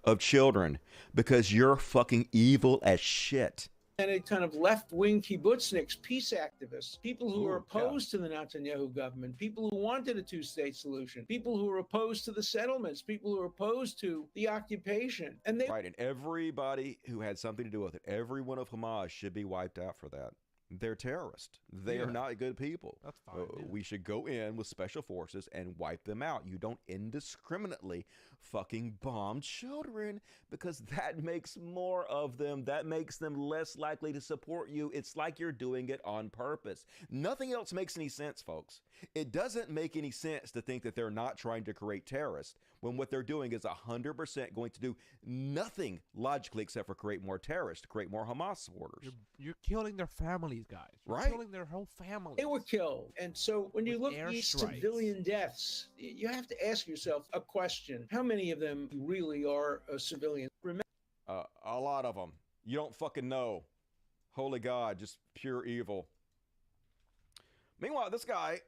[SPEAKER 5] of children because you're fucking evil as shit.
[SPEAKER 12] And a kind of left-wing kibbutzniks, peace activists, people who are opposed to the Netanyahu government, people who wanted a two-state solution, people who are opposed to the settlements, people who are opposed to the occupation. And
[SPEAKER 5] Right, and everybody who had something to do with it, every one of Hamas should be wiped out for that. They're terrorists. They are not good people.
[SPEAKER 7] That's fine.
[SPEAKER 5] We should go in with special forces and wipe them out. You don't indiscriminately fucking bomb children because that makes more of them. That makes them less likely to support you. It's like you're doing it on purpose. Nothing else makes any sense, folks. It doesn't make any sense to think that they're not trying to create terrorists when what they're doing is 100% going to do nothing logically except for create more terrorists, create more Hamas supporters.
[SPEAKER 7] You're killing their families, guys. You're
[SPEAKER 5] Right.
[SPEAKER 7] killing their whole family.
[SPEAKER 12] they were killed. And so when you
[SPEAKER 7] With
[SPEAKER 12] look at these
[SPEAKER 7] airstrikes.
[SPEAKER 12] civilian deaths, you have to ask yourself a question. How many of them really are civilians? Remember,
[SPEAKER 5] A lot of them. You don't fucking know. Holy God, just pure evil. Meanwhile, this guy,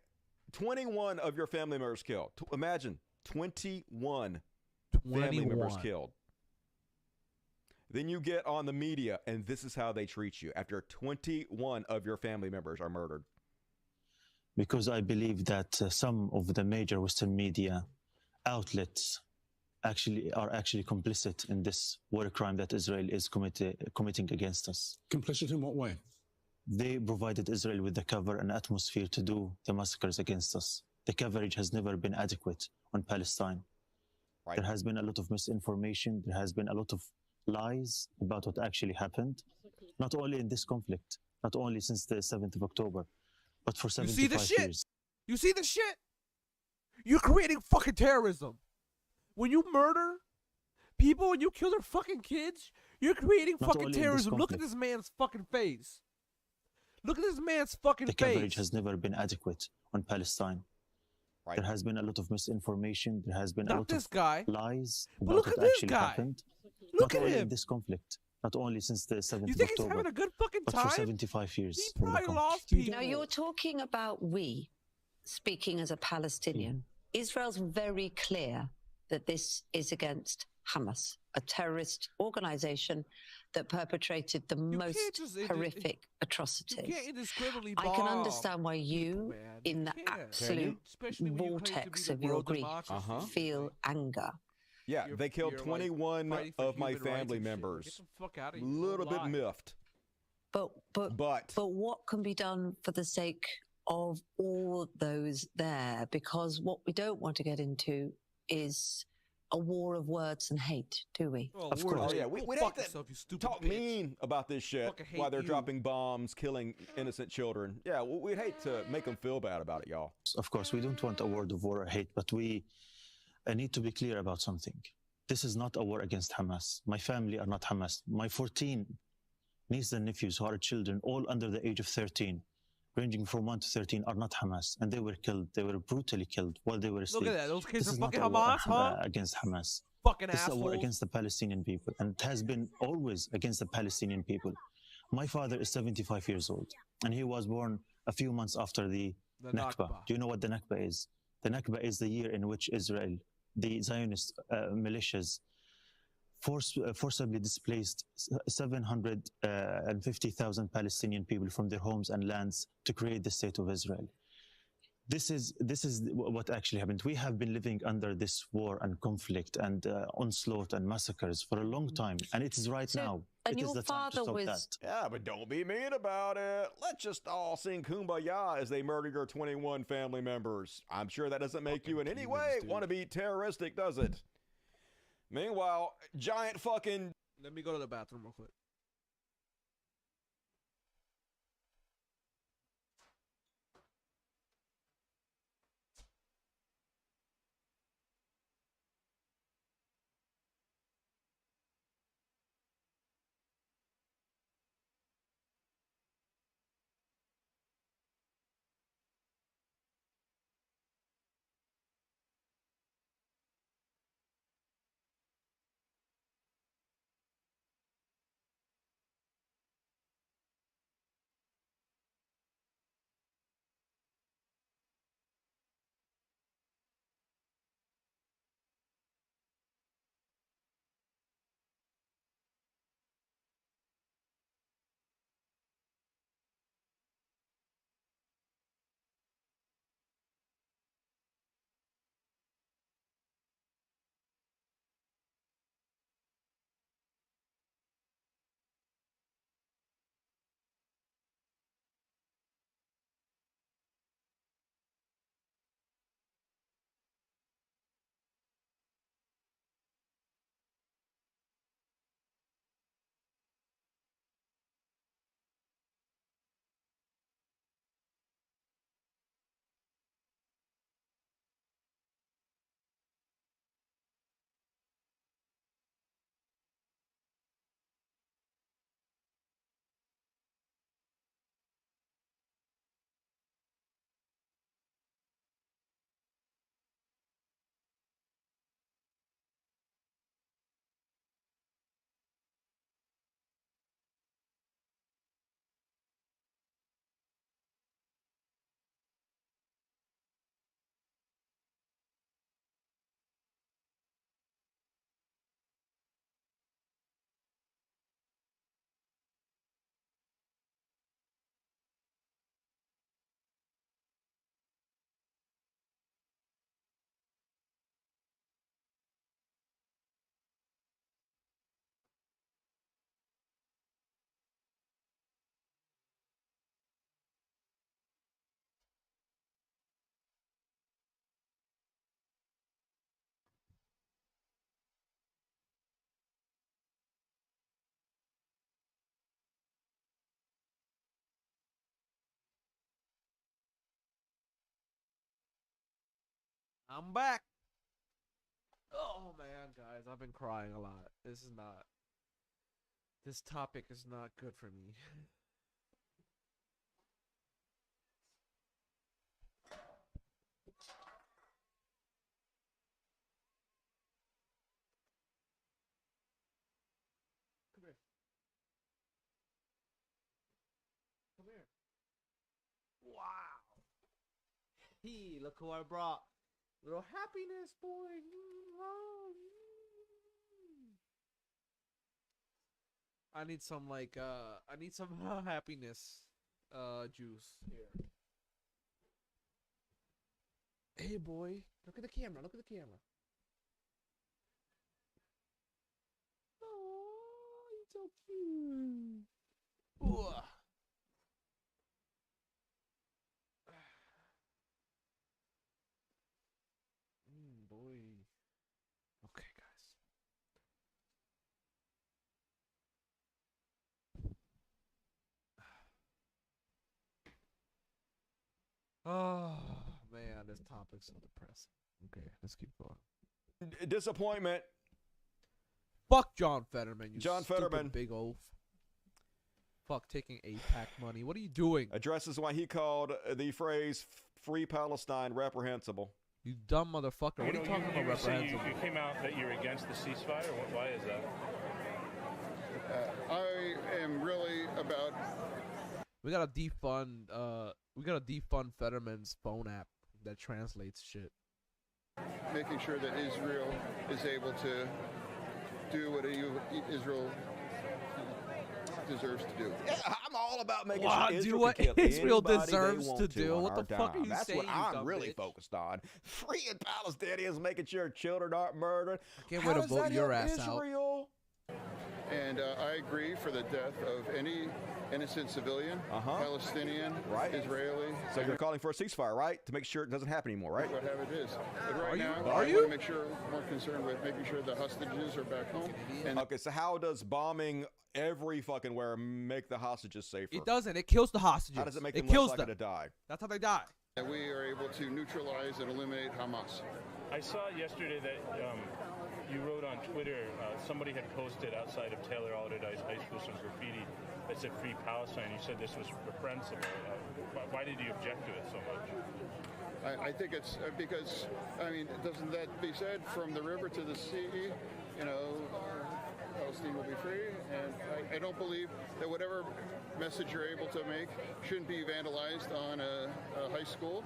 [SPEAKER 5] 21 of your family members killed. Imagine 21 family members killed. Then you get on the media, and this is how they treat you after 21 of your family members are murdered.
[SPEAKER 15] Because I believe that some of the major Western media outlets are actually complicit in this war crime that Israel is committing against us.
[SPEAKER 16] Complicit in what way?
[SPEAKER 15] They provided Israel with the cover and atmosphere to do the massacres against us. The coverage has never been adequate on Palestine.
[SPEAKER 5] Right.
[SPEAKER 15] There has been a lot of misinformation. There has been a lot of lies about what actually happened, not only in this conflict, not only since the 7th of October, but for 75
[SPEAKER 7] You see the shit?
[SPEAKER 15] years.
[SPEAKER 7] You see the shit? You're creating fucking terrorism. When you murder people and you kill their fucking kids, you're creating
[SPEAKER 15] Not
[SPEAKER 7] fucking
[SPEAKER 15] only in this
[SPEAKER 7] terrorism. Look at
[SPEAKER 15] conflict.
[SPEAKER 7] this man's fucking face. Look at this man's fucking
[SPEAKER 15] The
[SPEAKER 7] face.
[SPEAKER 15] coverage has never been adequate on Palestine.
[SPEAKER 5] Right.
[SPEAKER 15] There has been a lot of misinformation. There has been a
[SPEAKER 7] Not
[SPEAKER 15] lot
[SPEAKER 7] this
[SPEAKER 15] of
[SPEAKER 7] guy.
[SPEAKER 15] lies
[SPEAKER 7] But
[SPEAKER 15] about
[SPEAKER 7] look
[SPEAKER 15] what
[SPEAKER 7] at this
[SPEAKER 15] actually
[SPEAKER 7] guy.
[SPEAKER 15] happened.
[SPEAKER 7] Look
[SPEAKER 15] not
[SPEAKER 7] at
[SPEAKER 15] only
[SPEAKER 7] him.
[SPEAKER 15] in this conflict, not only since the 7th
[SPEAKER 7] You
[SPEAKER 15] of
[SPEAKER 7] think he's
[SPEAKER 15] October,
[SPEAKER 7] having a good fucking
[SPEAKER 15] but
[SPEAKER 7] time?
[SPEAKER 15] for 75 years.
[SPEAKER 7] He
[SPEAKER 15] of the
[SPEAKER 7] probably
[SPEAKER 15] conflict.
[SPEAKER 7] lost people.
[SPEAKER 17] Now, you're talking about we, speaking as a Palestinian. Israel's very clear that this is against Hamas, a terrorist organization that perpetrated the most horrific atrocities.
[SPEAKER 7] You can't indiscriminately
[SPEAKER 17] I can
[SPEAKER 7] bomb
[SPEAKER 17] understand why you, in the absolute
[SPEAKER 7] Especially when you claim to be
[SPEAKER 17] vortex
[SPEAKER 7] the
[SPEAKER 17] of your
[SPEAKER 7] world
[SPEAKER 17] grief,
[SPEAKER 7] democracy.
[SPEAKER 17] feel anger.
[SPEAKER 5] Yeah, they killed
[SPEAKER 7] you're,
[SPEAKER 5] 21
[SPEAKER 7] fighting for
[SPEAKER 5] of my
[SPEAKER 7] human rights
[SPEAKER 5] family
[SPEAKER 7] and shit.
[SPEAKER 5] members.
[SPEAKER 7] Get the fuck out of
[SPEAKER 5] A
[SPEAKER 7] here. You're
[SPEAKER 5] little bit
[SPEAKER 7] alive.
[SPEAKER 5] miffed.
[SPEAKER 17] But what can be done for the sake of all those there? Because what we don't want to get into is a war of words and hate, do we?
[SPEAKER 7] Oh,
[SPEAKER 5] Of course. Oh, yeah. We'd hate to talk
[SPEAKER 7] bitch.
[SPEAKER 5] mean about this shit
[SPEAKER 7] Fucking hate
[SPEAKER 5] while they're
[SPEAKER 7] you.
[SPEAKER 5] dropping bombs, killing innocent children. Yeah, we'd hate to make them feel bad about it, y'all.
[SPEAKER 15] Of course, we don't want a word of war or hate, but we need to be clear about something. This is not a war against Hamas. My family are not Hamas. My 14 nieces and nephews who are children, all under the age of 13, ranging from 1 to 13, are not Hamas. And they were killed. They were brutally killed while they were asleep.
[SPEAKER 7] Look at that. Those kids
[SPEAKER 15] This
[SPEAKER 7] are
[SPEAKER 15] is not
[SPEAKER 7] fucking
[SPEAKER 15] a war,
[SPEAKER 7] Hamas, huh?
[SPEAKER 15] against Hamas.
[SPEAKER 7] Fucking
[SPEAKER 15] This is a war
[SPEAKER 7] assholes.
[SPEAKER 15] against the Palestinian people. And it has been always against the Palestinian people. My father is 75 years old. And he was born a few months after the Nakba. Do you know what the Nakba is? The Nakba is the year in which Israel, the Zionist militias, forcibly displaced 750,000 Palestinian people from their homes and lands to create the state of Israel. This is what actually happened. We have been living under this war and conflict and onslaught and massacres for a long time, and it is right now.
[SPEAKER 17] And
[SPEAKER 15] It is
[SPEAKER 17] your
[SPEAKER 15] the time to
[SPEAKER 17] father
[SPEAKER 15] stop
[SPEAKER 17] was
[SPEAKER 15] that.
[SPEAKER 5] Yeah, but don't be mean about it. Let's just all sing Kumbaya as they murder your 21 family members. I'm sure that doesn't make you in any way want to be terroristic, does it? Meanwhile, giant fucking...
[SPEAKER 7] Let me go to the bathroom real quick. I'm back. Oh man, guys, I've been crying a lot. This topic is not good for me. Come here. Come here. Wow. Hey, look who I brought. Little happiness, boy. I need some happiness juice here. Hey boy, look at the camera, look at the camera. Oh, you're so cute. Ugh. Boy. Okay, guys. Oh man, this topic's so depressing. Okay, let's keep going.
[SPEAKER 5] Disappointment.
[SPEAKER 7] Fuck John Fetterman.
[SPEAKER 5] John Fetterman,
[SPEAKER 7] big oaf. Fuck taking AIPAC money. What are you doing?
[SPEAKER 5] Addresses why he called the phrase "Free Palestine" reprehensible.
[SPEAKER 7] You dumb motherfucker. What are you talking about reprehensible?
[SPEAKER 9] You came out that you're against the ceasefire. Why is that?
[SPEAKER 11] I am really about.
[SPEAKER 7] We gotta defund Fetterman's phone app that translates shit.
[SPEAKER 11] Making sure that Israel is able to do what Israel deserves to do.
[SPEAKER 5] Yeah, I'm all about making
[SPEAKER 7] Wow,
[SPEAKER 5] sure
[SPEAKER 7] do what Israel deserves to do. What the fuck are you
[SPEAKER 5] That's
[SPEAKER 7] saying?
[SPEAKER 5] That's what I'm really focused on. Freeing Palestinians, making sure children aren't murdered.
[SPEAKER 7] I can't wait to vote your ass out.
[SPEAKER 11] And I agree for the death of any innocent civilian, Palestinian, Israeli.
[SPEAKER 5] So you're calling for a ceasefire, right? To make sure it doesn't happen anymore, right?
[SPEAKER 11] What have it is. But right now,
[SPEAKER 5] Are
[SPEAKER 11] I
[SPEAKER 5] you?
[SPEAKER 11] want to make sure, more concerned with making sure the hostages are back home. And
[SPEAKER 5] Okay, so how does bombing every fucking where make the hostages safer?
[SPEAKER 7] It doesn't. It kills the hostages.
[SPEAKER 5] How does it make
[SPEAKER 7] it
[SPEAKER 5] them
[SPEAKER 7] kills
[SPEAKER 5] less likely
[SPEAKER 7] them.
[SPEAKER 5] to die?
[SPEAKER 7] That's how they die.
[SPEAKER 11] that we are able to neutralize and eliminate Hamas.
[SPEAKER 9] I saw yesterday that you wrote on Twitter, somebody had posted outside of Taylor Alderdice High School some graffiti that said "Free Palestine." You said this was reprehensible. Why did you object to it so much?
[SPEAKER 11] I think it's because, I mean, doesn't that be said, from the river to the sea, you know, Palestine will be free? And I don't believe that whatever message you're able to make shouldn't be vandalized on a high school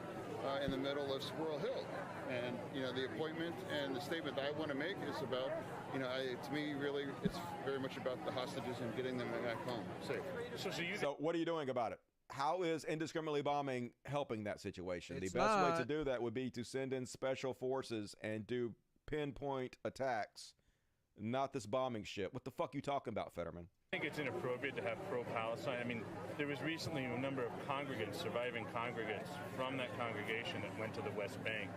[SPEAKER 11] in the middle of Squirrel Hill. And, you know, the appointment and the statement that I want to make is about, you know, to me, really, it's very much about the hostages and getting them back home safe.
[SPEAKER 5] So what are you doing about it? How is indiscriminately bombing helping that situation?
[SPEAKER 7] It's
[SPEAKER 5] the best way to
[SPEAKER 7] not.
[SPEAKER 5] do that would be to send in special forces and do pinpoint attacks, not this bombing shit. What the fuck you talking about, Fetterman?
[SPEAKER 9] I think it's inappropriate to have pro-Palestine. I mean, there was recently a number of congregants, surviving congregants from that congregation that went to the West Bank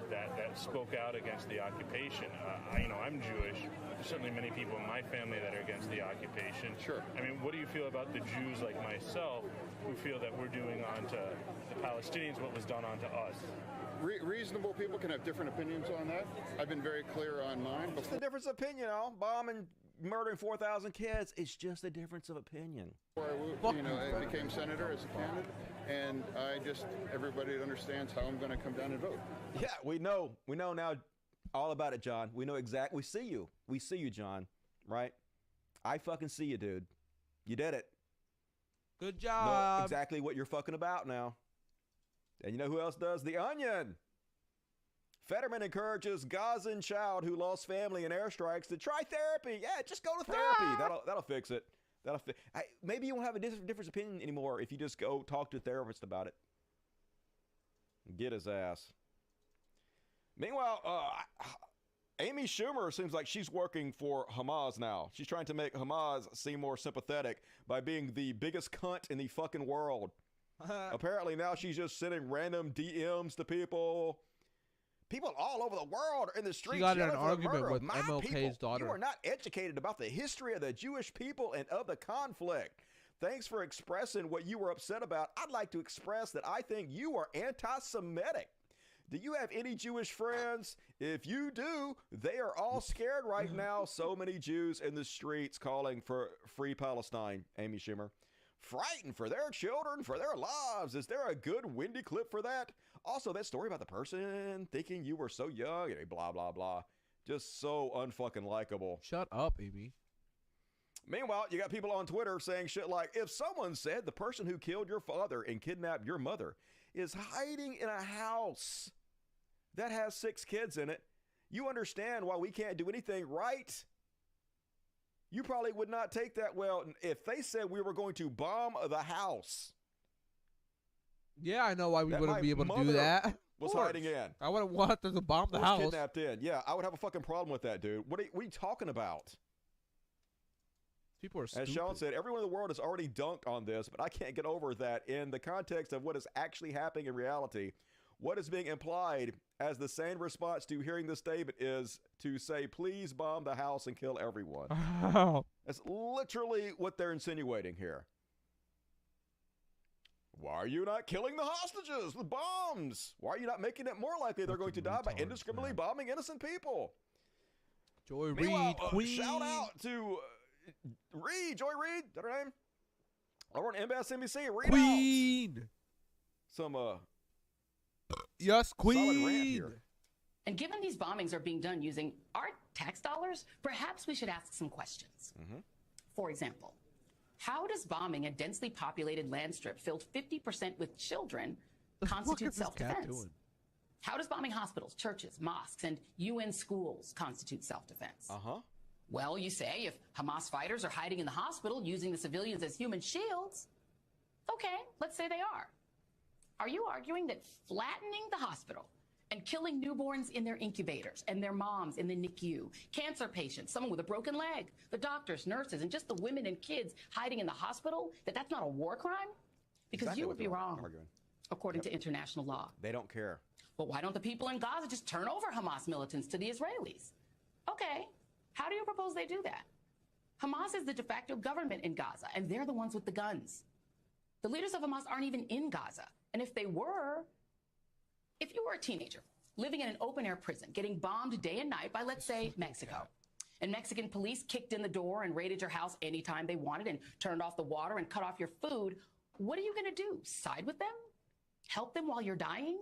[SPEAKER 9] that spoke out against the occupation. I'm Jewish. There's certainly many people in my family that are against the occupation.
[SPEAKER 11] Sure.
[SPEAKER 9] I mean, what do you feel about the Jews like myself who feel that we're doing onto the Palestinians what was done onto us?
[SPEAKER 11] Reasonable people can have different opinions on that. I've been very clear on mine.
[SPEAKER 5] It's a difference of opinion, bombing, murdering 4,000 kids. It's just a difference of opinion.
[SPEAKER 11] Before I became senator as a candidate, and everybody understands how I'm going to come down and vote.
[SPEAKER 5] Yeah, we know now all about it, John. We know exactly. We see you, John, right? I fucking see you, dude. You did it.
[SPEAKER 7] Good job.
[SPEAKER 5] Know exactly what you're fucking about now. And you know who else does? The Onion. Fetterman encourages Gazan child who lost family in airstrikes to try therapy. Yeah, just go to therapy. That'll fix it. Maybe you won't have a different opinion anymore if you just go talk to a therapist about it. Get his ass. Meanwhile, Amy Schumer seems like she's working for Hamas now. She's trying to make Hamas seem more sympathetic by being the biggest cunt in the fucking world. Apparently now she's just sending random DMs to people. People all over the world are in the streets.
[SPEAKER 7] She got in an
[SPEAKER 5] yelling for the
[SPEAKER 7] argument
[SPEAKER 5] murder
[SPEAKER 7] with
[SPEAKER 5] of my
[SPEAKER 7] MLK's
[SPEAKER 5] people.
[SPEAKER 7] daughter.
[SPEAKER 5] You are not educated about the history of the Jewish people and of the conflict. Thanks for expressing what you were upset about. I'd like to express that I think you are anti-Semitic. Do you have any Jewish friends? If you do, they are all scared right now. So many Jews in the streets calling for free Palestine, Amy Schumer. Frightened for their children, for their lives. Is there a good windy clip for that? Also, that story about the person thinking you were so young and blah, blah, blah. Just so unfucking likable.
[SPEAKER 7] Shut up, Amy.
[SPEAKER 5] Meanwhile, you got people on Twitter saying shit like, if someone said the person who killed your father and kidnapped your mother is hiding in a house that has 6 kids in it, you understand why we can't do anything, right? You probably would not take that well if they said we were going to bomb the house.
[SPEAKER 7] Yeah, I know why we wouldn't be able to do that.
[SPEAKER 5] Was hiding in.
[SPEAKER 7] I wouldn't want them to bomb the house.
[SPEAKER 5] Kidnapped in. Yeah, I would have a fucking problem with that, dude. What are you talking about?
[SPEAKER 7] People are stupid.
[SPEAKER 5] As Sean said, everyone in the world has already dunked on this, but I can't get over that in the context of what is actually happening in reality. What is being implied as the sane response to hearing this statement is to say, please bomb the house and kill everyone.
[SPEAKER 7] Oh.
[SPEAKER 5] That's literally what they're insinuating here. Why are you not killing the hostages with bombs? Why are you not making it more likely they're going to die by indiscriminately bombing innocent people?
[SPEAKER 7] Joy Reid, Queen.
[SPEAKER 5] Shout out to Reid, Joy Reid, is that her name? Over on MSNBC, read
[SPEAKER 7] Queen.
[SPEAKER 5] Out some
[SPEAKER 7] yes, Queen.
[SPEAKER 5] Solid rant here.
[SPEAKER 16] And given these bombings are being done using our tax dollars, perhaps we should ask some questions. For example, how does bombing a densely populated land strip filled 50% with children constitute self-defense? How does bombing hospitals, churches, mosques, and UN schools constitute self-defense? Well, you say if Hamas fighters are hiding in the hospital using the civilians as human shields, okay, let's say they are. Are you arguing that flattening the hospital and killing newborns in their incubators and their moms in the NICU, cancer patients, someone with a broken leg, the doctors, nurses, and just the women and kids hiding in the hospital, that's not a war crime? Because
[SPEAKER 5] Exactly
[SPEAKER 16] you would be wrong, according to international law.
[SPEAKER 5] They don't care.
[SPEAKER 16] Well, why don't the people in Gaza just turn over Hamas militants to the Israelis? Okay, how do you propose they do that? Hamas is the de facto government in Gaza, and they're the ones with the guns. The leaders of Hamas aren't even in Gaza. And if they were, if you were a teenager living in an open-air prison, getting bombed day and night by, let's say, Mexico, and Mexican police kicked in the door and raided your house anytime they wanted and turned off the water and cut off your food, what are you going to do? Side with them? Help them while you're dying?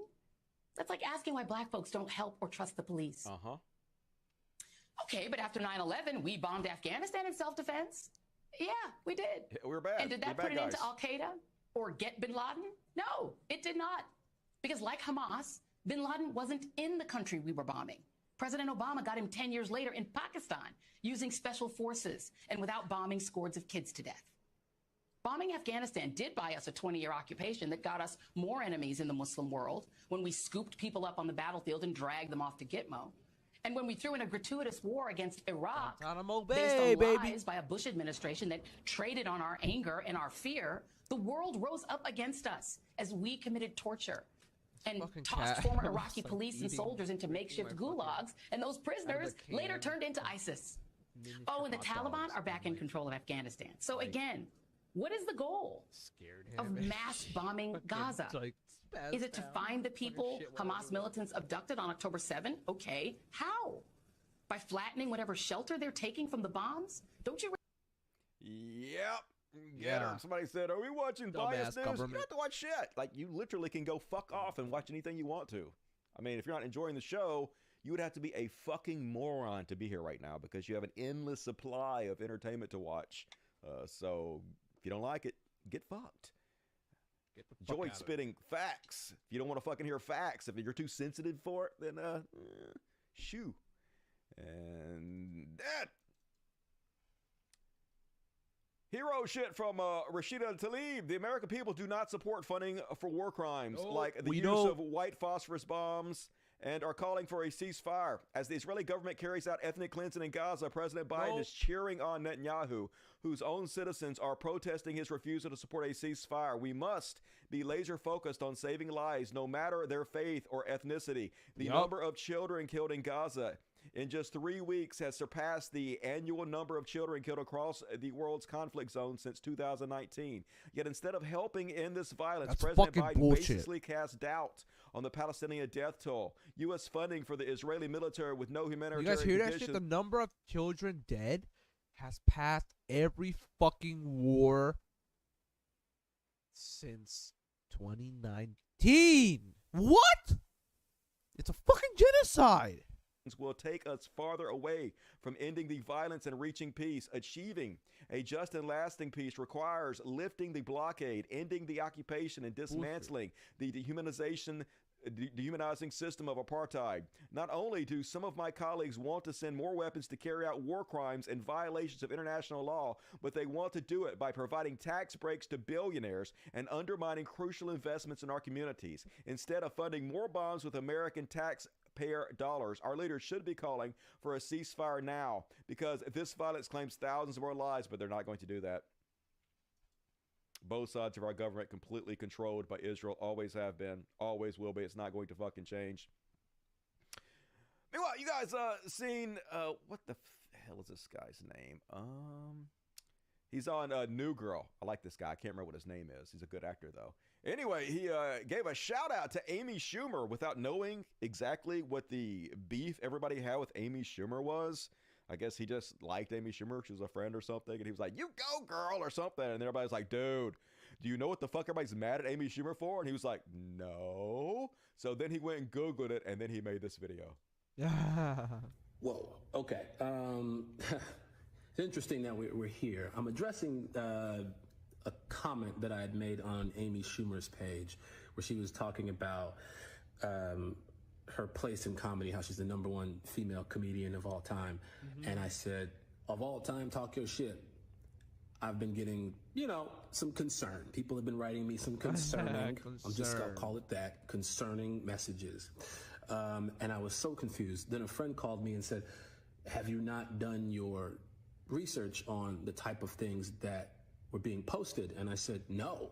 [SPEAKER 16] That's like asking why black folks don't help or trust the police. Okay, but after 9/11, we bombed Afghanistan in self-defense? Yeah, we did.
[SPEAKER 5] Yeah, we were bad.
[SPEAKER 16] And did that put it into Al-Qaeda or get bin Laden? No, it did not. Because like Hamas, bin Laden wasn't in the country we were bombing. President Obama got him 10 years later in Pakistan using special forces and without bombing scores of kids to death. Bombing Afghanistan did buy us a 20-year occupation that got us more enemies in the Muslim world when we scooped people up on the battlefield and dragged them off to Gitmo. And when we threw in a gratuitous war against Iraq based on lies by a Bush administration that traded on our anger and our fear, the world rose up against us as we committed torture and tossed former Iraqi police and soldiers into makeshift gulags, and those prisoners later turned into ISIS. Oh, and the Taliban are back in control of Afghanistan. So again, what is the goal of mass bombing Gaza? Is it to find the people Hamas militants abducted on October 7? Okay. How? By flattening whatever shelter they're taking from the bombs? Don't you?
[SPEAKER 5] Yep. Get her. Somebody said, are we watching biased news? You don't have to watch shit. Like, you literally can go fuck off and watch anything you want to. I mean, if you're not enjoying the show, you would have to be a fucking moron to be here right now because you have an endless supply of entertainment to watch. So if you don't like it, get fucked. Joy spitting facts. If you don't want to fucking hear facts, if you're too sensitive for it, then shoo. And that hero shit from Rashida Tlaib. The American people do not support funding for war crimes like the use of white phosphorus bombs and are calling for a ceasefire. As the Israeli government carries out ethnic cleansing in Gaza, President Biden is cheering on Netanyahu, whose own citizens are protesting his refusal to support a ceasefire. We must be laser focused on saving lives, no matter their faith or ethnicity. The number of children killed in Gaza in just 3 weeks has surpassed the annual number of children killed across the world's conflict zone since 2019. Yet instead of helping end this violence, President Biden basically cast doubt on the Palestinian death toll. U.S. funding for the Israeli military with no humanitarian
[SPEAKER 7] You guys hear that shit? The number of children dead has passed every fucking war since 2019. What? It's a fucking genocide.
[SPEAKER 5] Will take us farther away from ending the violence and reaching peace. Achieving a just and lasting peace requires lifting the blockade, ending the occupation, and dismantling the dehumanizing system of apartheid. Not only do some of my colleagues want to send more weapons to carry out war crimes and violations of international law, but they want to do it by providing tax breaks to billionaires and undermining crucial investments in our communities. Instead of funding more bombs with American taxpayer dollars, our leaders should be calling for a ceasefire now, because this violence claims thousands of our lives, but they're not going to do that. Both sides of our government completely controlled by Israel, always have been, always will be. It's not going to fucking change. Meanwhile, you guys seen what the hell is this guy's name? He's on New Girl. I like this guy. I can't remember what his name is. He's a good actor though. Anyway, he gave a shout out to Amy Schumer without knowing exactly what the beef everybody had with Amy Schumer was. I guess he just liked Amy Schumer. She was a friend or something. And he was like, you go, girl, or something. And everybody's like, dude, do you know what the fuck everybody's mad at Amy Schumer for? And he was like, no. So then he went and Googled it, and then he made this video.
[SPEAKER 19] Whoa. Okay. It's interesting that we're here. I'm addressing a comment that I had made on Amy Schumer's page where she was talking about her place in comedy, how she's the #1 female comedian of all time. And I said, of all time, talk your shit. I've been getting, some concern. People have been writing me some concerning, I'm just going to call it that, concerning messages. And I was so confused. Then a friend called me and said, have you not done your research on the type of things that were being posted? And I said, no,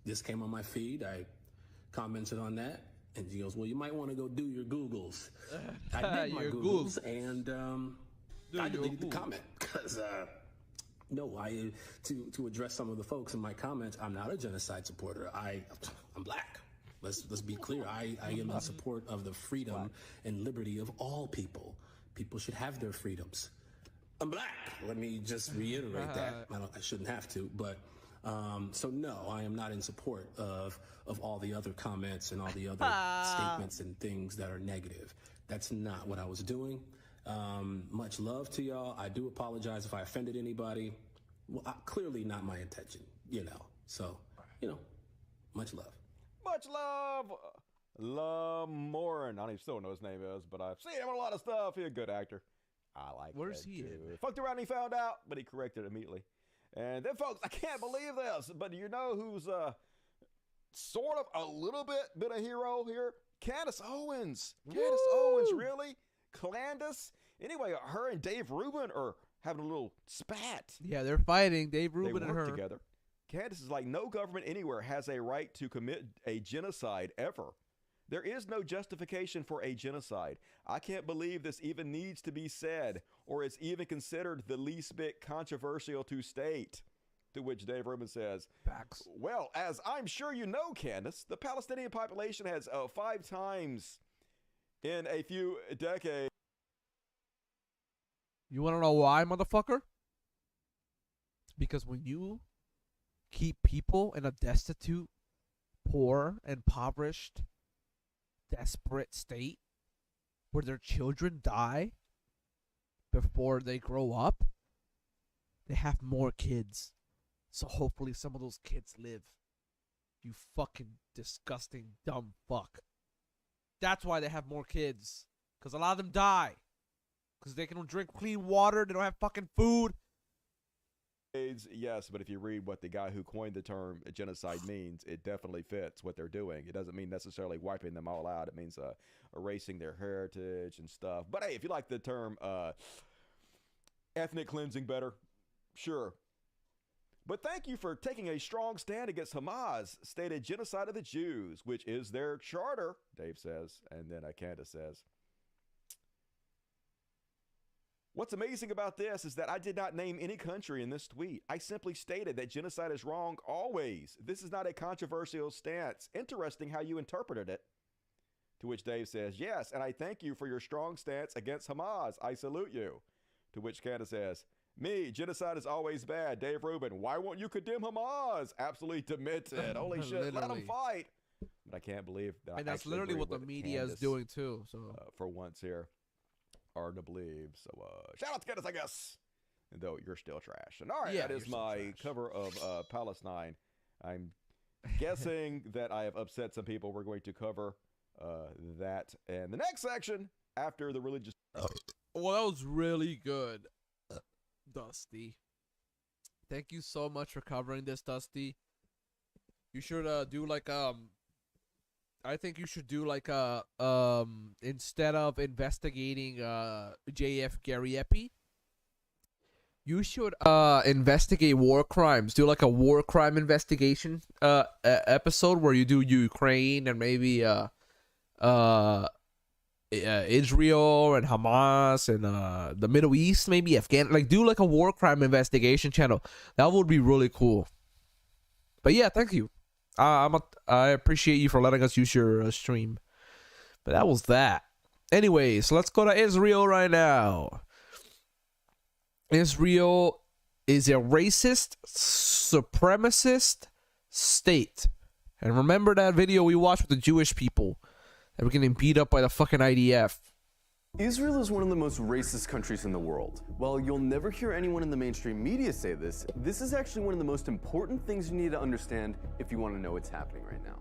[SPEAKER 19] this came on my feed. I commented on that. And he goes, well, you might want to go do your Googles. I did my Googles, and I deleted the comment because, to address some of the folks in my comments, I'm not a genocide supporter. I'm black. Let's be clear. I am in support of the freedom and liberty of all people. People should have their freedoms. I'm black. Let me just reiterate that. I shouldn't have to, but so no, I am not in support of all the other comments and all the other statements and things that are negative. That's not what I was doing. Much love to y'all. I do apologize if I offended anybody. Well, clearly not my intention, So, much love.
[SPEAKER 5] Much love. Lamorin. I don't even still know his name is, but I've seen him in a lot of stuff. He's a good actor. I like
[SPEAKER 7] Where's he in?
[SPEAKER 5] Fucked around and he found out, but he corrected it immediately. And then, folks, I can't believe this, but you know who's sort of a little bit a hero here? Candace Owens. Woo! Candace Owens, really? Candace? Anyway, her and Dave Rubin are having a little spat.
[SPEAKER 7] Yeah, they're fighting. Dave Rubin and her
[SPEAKER 5] together. Candace is like, no government anywhere has a right to commit a genocide ever. There is no justification for a genocide. I can't believe this even needs to be said, or is even considered the least bit controversial to state. To which Dave Rubin says,
[SPEAKER 7] facts.
[SPEAKER 5] Well, as I'm sure you know, Candace, the Palestinian population has 5 times in a few decades.
[SPEAKER 7] You want to know why, motherfucker? Because when you keep people in a destitute, poor, impoverished, desperate state where their children die before they grow up, they have more kids. So hopefully some of those kids live. You fucking disgusting dumb fuck. That's why they have more kids. Because a lot of them die. Because they can drink clean water. They don't have fucking food.
[SPEAKER 5] Yes, but if you read what the guy who coined the term genocide means, it definitely fits what they're doing. It doesn't mean necessarily wiping them all out. It means erasing their heritage and stuff. But hey, if you like the term ethnic cleansing better, sure. But thank you for taking a strong stand against Hamas, stated genocide of the Jews, which is their charter, Dave says. And then Candace says, What's amazing about this is that I did not name any country in this tweet. I simply stated that genocide is wrong always. This is not a controversial stance. Interesting how you interpreted it. To which Dave says, yes, and I thank you for your strong stance against Hamas. I salute you. To which Candace says, me, genocide is always bad. Dave Rubin, why won't you condemn Hamas? Absolutely demented. Holy shit, let them fight. But I can't believe that.
[SPEAKER 7] And that's literally what the media is doing too. So
[SPEAKER 5] for once here. Hard to believe. So shout out to Candace, I guess. Though you're still trash. And all right, that is my cover of Palestine. I'm guessing that I have upset some people. We're going to cover that and the next section after the religious.
[SPEAKER 7] Well, that was really good, Dusty. Thank you so much for covering this, Dusty. You should do like I think you should do like instead of investigating JF Gary Epi, you should investigate war crimes. Do like a war crime investigation episode where you do Ukraine and maybe Israel and Hamas and the Middle East, maybe Afghanistan. Like do like a war crime investigation channel. That would be really cool. But yeah, thank you. I appreciate you for letting us use your stream. But that was that. Anyways, let's go to Israel right now. Israel is a racist, supremacist state. And remember that video we watched with the Jewish people that were getting beat up by the fucking IDF.
[SPEAKER 20] Israel is one of the most racist countries in the world. While you'll never hear anyone in the mainstream media say this, this is actually one of the most important things you need to understand if you want to know what's happening right now.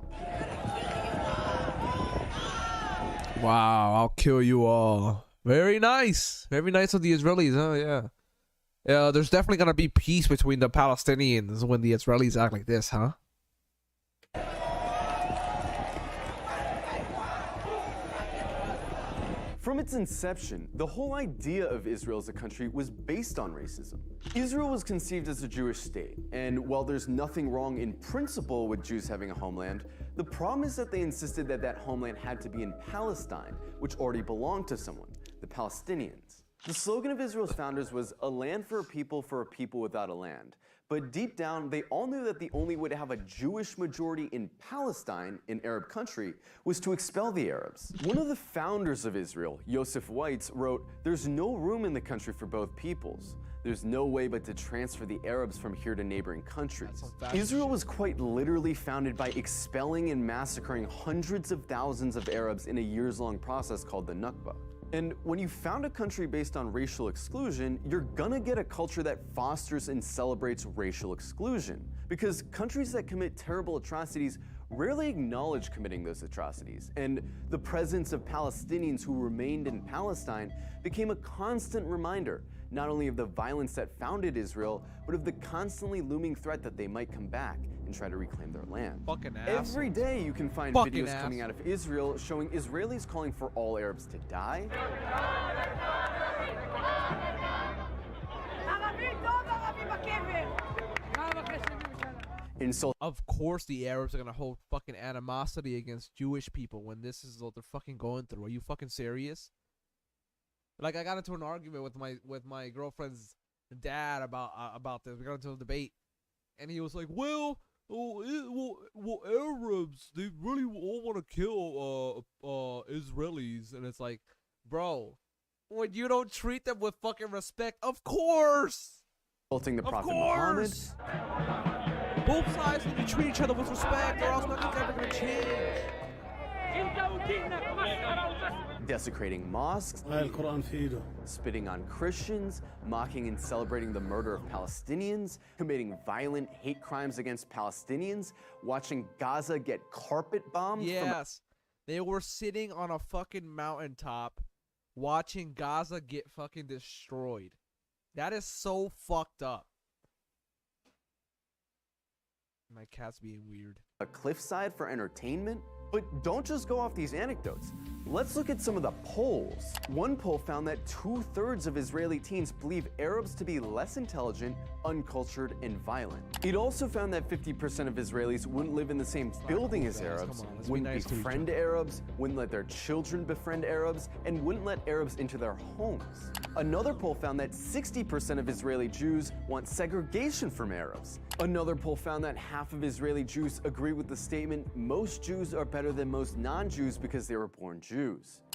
[SPEAKER 7] Wow, I'll kill you all. Very nice. Very nice of the Israelis, huh? Yeah. Yeah, there's definitely going to be peace between the Palestinians when the Israelis act like this, huh?
[SPEAKER 20] From its inception, the whole idea of Israel as a country was based on racism. Israel was conceived as a Jewish state, and while there's nothing wrong in principle with Jews having a homeland, the problem is that they insisted that that homeland had to be in Palestine, which already belonged to someone, the Palestinians. The slogan of Israel's founders was a land for a people without a land. But deep down, they all knew that the only way to have a Jewish majority in Palestine, an Arab country, was to expel the Arabs. One of the founders of Israel, Yosef Weitz, wrote, "There's no room in the country for both peoples. There's no way but to transfer the Arabs from here to neighboring countries." Israel was quite literally founded by expelling and massacring hundreds of thousands of Arabs in a years-long process called the Nakba. And when you found a country based on racial exclusion, you're gonna get a culture that fosters and celebrates racial exclusion. Because countries that commit terrible atrocities rarely acknowledge committing those atrocities. And the presence of Palestinians who remained in Palestine became a constant reminder, not only of the violence that founded Israel, but of the constantly looming threat that they might come back and try to reclaim their land.
[SPEAKER 7] Fucking
[SPEAKER 20] Every day you can find videos coming out of Israel showing Israelis calling for all Arabs to die.
[SPEAKER 7] Of course the Arabs are gonna hold fucking animosity against Jewish people when this is what they're fucking going through. Are you fucking serious? Like, I got into an argument with my girlfriend's dad about this. We got into a debate, and he was like, well, Arabs, they really all want to kill Israelis. And it's like, bro, when you don't treat them with fucking respect, of course!
[SPEAKER 20] Insulting the Prophet Muhammad.
[SPEAKER 7] Both sides need to treat each other with respect, or else nothing's ever going to change.
[SPEAKER 20] Desecrating mosques, spitting on Christians, mocking and celebrating the murder of Palestinians, committing violent hate crimes against Palestinians, watching Gaza get carpet bombed.
[SPEAKER 7] Yes, they were sitting on a fucking mountaintop watching Gaza get fucking destroyed. That is so fucked up. My cat's being weird.
[SPEAKER 20] A cliffside for entertainment? But don't just go off these anecdotes. Let's look at some of the polls. One poll found that 2/3 of Israeli teens believe Arabs to be less intelligent, uncultured, and violent. It also found that 50% of Israelis wouldn't live in the same building as Arabs, wouldn't befriend Arabs, wouldn't let their children befriend Arabs, and wouldn't let Arabs into their homes. Another poll found that 60% of Israeli Jews want segregation from Arabs. Another poll found that half of Israeli Jews agree with the statement, most Jews are better than most non-Jews because they were born Jews.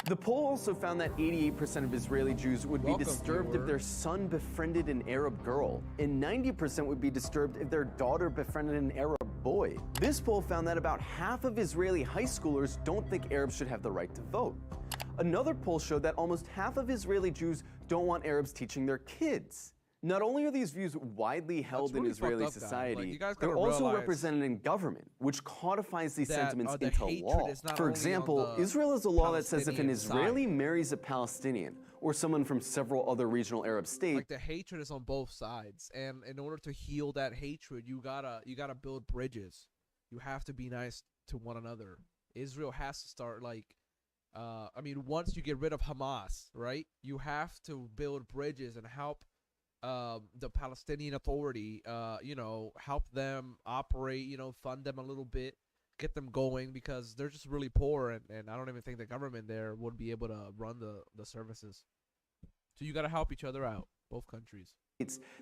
[SPEAKER 20] The poll also found that 88% of Israeli Jews would be disturbed if their son befriended an Arab girl, and 90% would be disturbed if their daughter befriended an Arab boy. This poll found that about half of Israeli high schoolers don't think Arabs should have the right to vote. Another poll showed that almost half of Israeli Jews don't want Arabs teaching their kids. Not only are these views widely held in Israeli society, they're also represented in government, which codifies these sentiments into law. For example, Israel has a law that says if an Israeli marries a Palestinian or someone from several other regional Arab states,
[SPEAKER 7] like the hatred is on both sides, and in order to heal that hatred, you gotta build bridges. You have to be nice to one another. Israel has to start I mean, once you get rid of Hamas, right? You have to build bridges and help the Palestinian Authority, help them operate, fund them a little bit, get them going, because they're just really poor, and I don't even think the government there would be able to run the services. So you got to help each other out, both countries.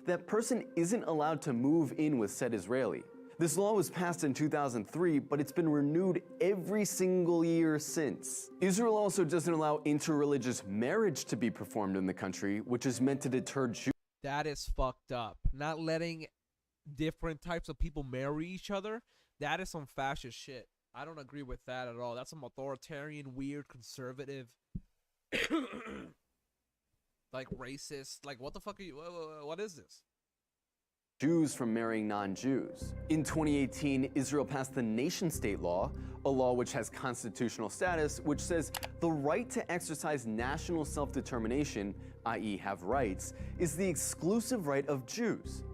[SPEAKER 20] That person isn't allowed to move in with said Israeli. This law was passed in 2003, but it's been renewed every single year since. Israel also doesn't allow interreligious marriage to be performed in the country, which is meant to deter Jews.
[SPEAKER 7] That is fucked up. Not letting different types of people marry each other, that is some fascist shit. I don't agree with that at all. That's some authoritarian, weird, conservative, like racist. Like, what the fuck are you? What is this?
[SPEAKER 20] Jews from marrying non-Jews. In 2018, Israel passed the nation-state law, a law which has constitutional status, which says the right to exercise national self-determination, i.e. have rights, is the exclusive right of Jews.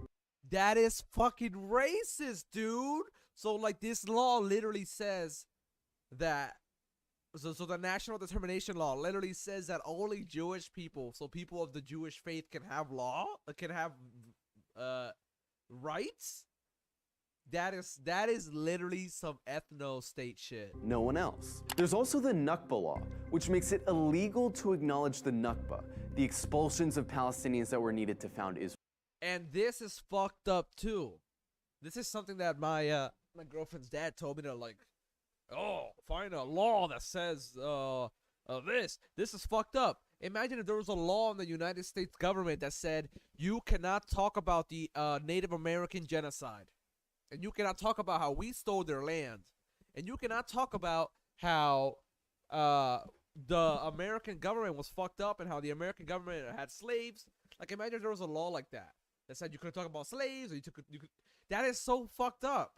[SPEAKER 7] That is fucking racist, dude. So, like, this law literally says that, so the national determination law literally says that only Jewish people, so people of the Jewish faith can have rights? That is literally some ethno-state shit.
[SPEAKER 20] No one else. There's also the Nakba law, which makes it illegal to acknowledge the Nakba, the expulsions of Palestinians that were needed to found Israel.
[SPEAKER 7] And this is fucked up too. This is something that my girlfriend's dad told me to find a law that says this is fucked up. Imagine if there was a law in the United States government that said you cannot talk about the Native American genocide, and you cannot talk about how we stole their land, and you cannot talk about how the American government was fucked up and how the American government had slaves. Like, imagine if there was a law like that said you couldn't talk about slaves, or you could. That is so fucked up.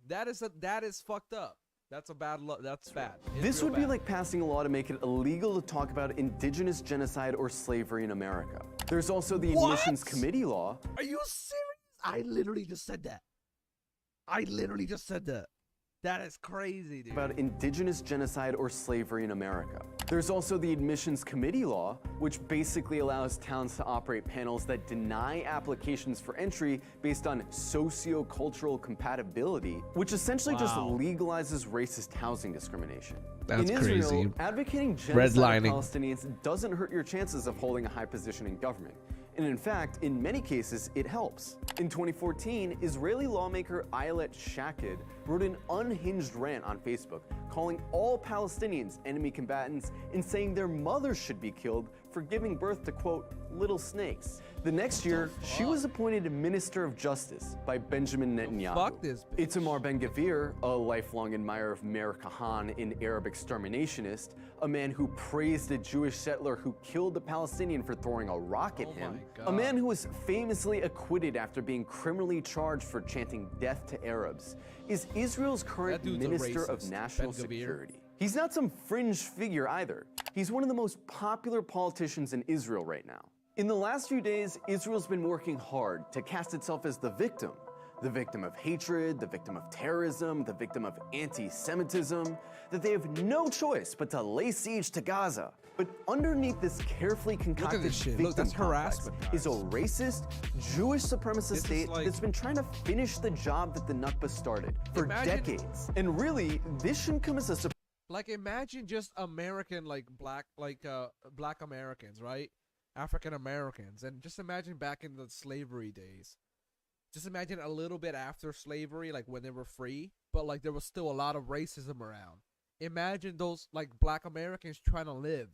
[SPEAKER 7] That is fucked up. That's a bad law. That's bad.
[SPEAKER 20] This would be like passing a law to make it illegal to talk about indigenous genocide or slavery in America. There's also the Admissions Committee law.
[SPEAKER 7] Are you serious? I literally just said that. That is crazy, dude.
[SPEAKER 20] About indigenous genocide or slavery in America. There's also the Admissions Committee law, which basically allows towns to operate panels that deny applications for entry based on socio-cultural compatibility, which essentially just legalizes racist housing discrimination.
[SPEAKER 7] That's
[SPEAKER 20] in Israel,
[SPEAKER 7] crazy.
[SPEAKER 20] Advocating genocide of Palestinians doesn't hurt your chances of holding a high position in government. And in fact, in many cases, it helps. In 2014, Israeli lawmaker Ayelet Shaked wrote an unhinged rant on Facebook, calling all Palestinians enemy combatants and saying their mothers should be killed for giving birth to, quote, little snakes. The next year, she was appointed Minister of Justice by Benjamin Netanyahu.
[SPEAKER 7] Fuck this bitch.
[SPEAKER 20] Itamar Ben-Gvir, a lifelong admirer of Meir Kahan, an Arab exterminationist, a man who praised a Jewish settler who killed a Palestinian for throwing a rock at him, a man who was famously acquitted after being criminally charged for chanting death to Arabs, is Israel's current Minister of National Security. He's not some fringe figure either. He's one of the most popular politicians in Israel right now. In the last few days, Israel's been working hard to cast itself as the victim the victim of hatred, the victim of terrorism, the victim of anti-Semitism, that they have no choice but to lay siege to Gaza. But underneath this carefully concocted victim complex is a racist, Jewish supremacist state that's been trying to finish the job that the Nakba started for decades. And really, this shouldn't come as a surprise.
[SPEAKER 7] Like, imagine just American, like black Americans, right? African Americans, and just imagine back in the slavery days. Just imagine a little bit after slavery, like when they were free, but like there was still a lot of racism around. Imagine those like black Americans trying to live.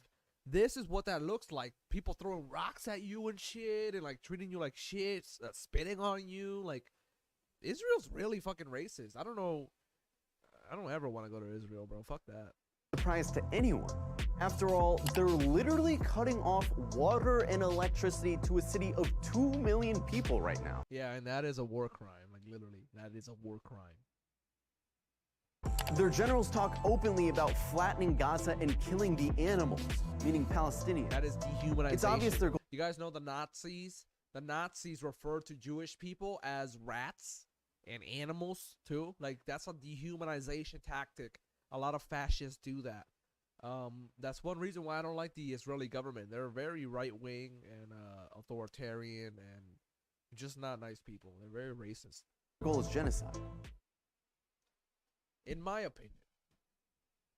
[SPEAKER 7] This is what that looks like. People throwing rocks at you and shit, and like treating you like shit, spitting on you. Like, Israel's really fucking racist. I don't know. I don't ever want to go to Israel, bro. Fuck that.
[SPEAKER 20] Surprise to anyone. After all, they're literally cutting off water and electricity to a city of 2 million people right now.
[SPEAKER 7] Yeah, and that is a war crime. Like, literally, that is a war crime.
[SPEAKER 20] Their generals talk openly about flattening Gaza and killing the animals, meaning Palestinians.
[SPEAKER 7] That is dehumanization.
[SPEAKER 20] It's obvious they're.
[SPEAKER 7] You guys know the Nazis? The Nazis refer to Jewish people as rats and animals too. Like, that's a dehumanization tactic. A lot of fascists do that. That's one reason why I don't like the Israeli government. They're very right-wing and authoritarian and just not nice people. They're very racist.
[SPEAKER 20] Their goal is genocide.
[SPEAKER 7] In my opinion.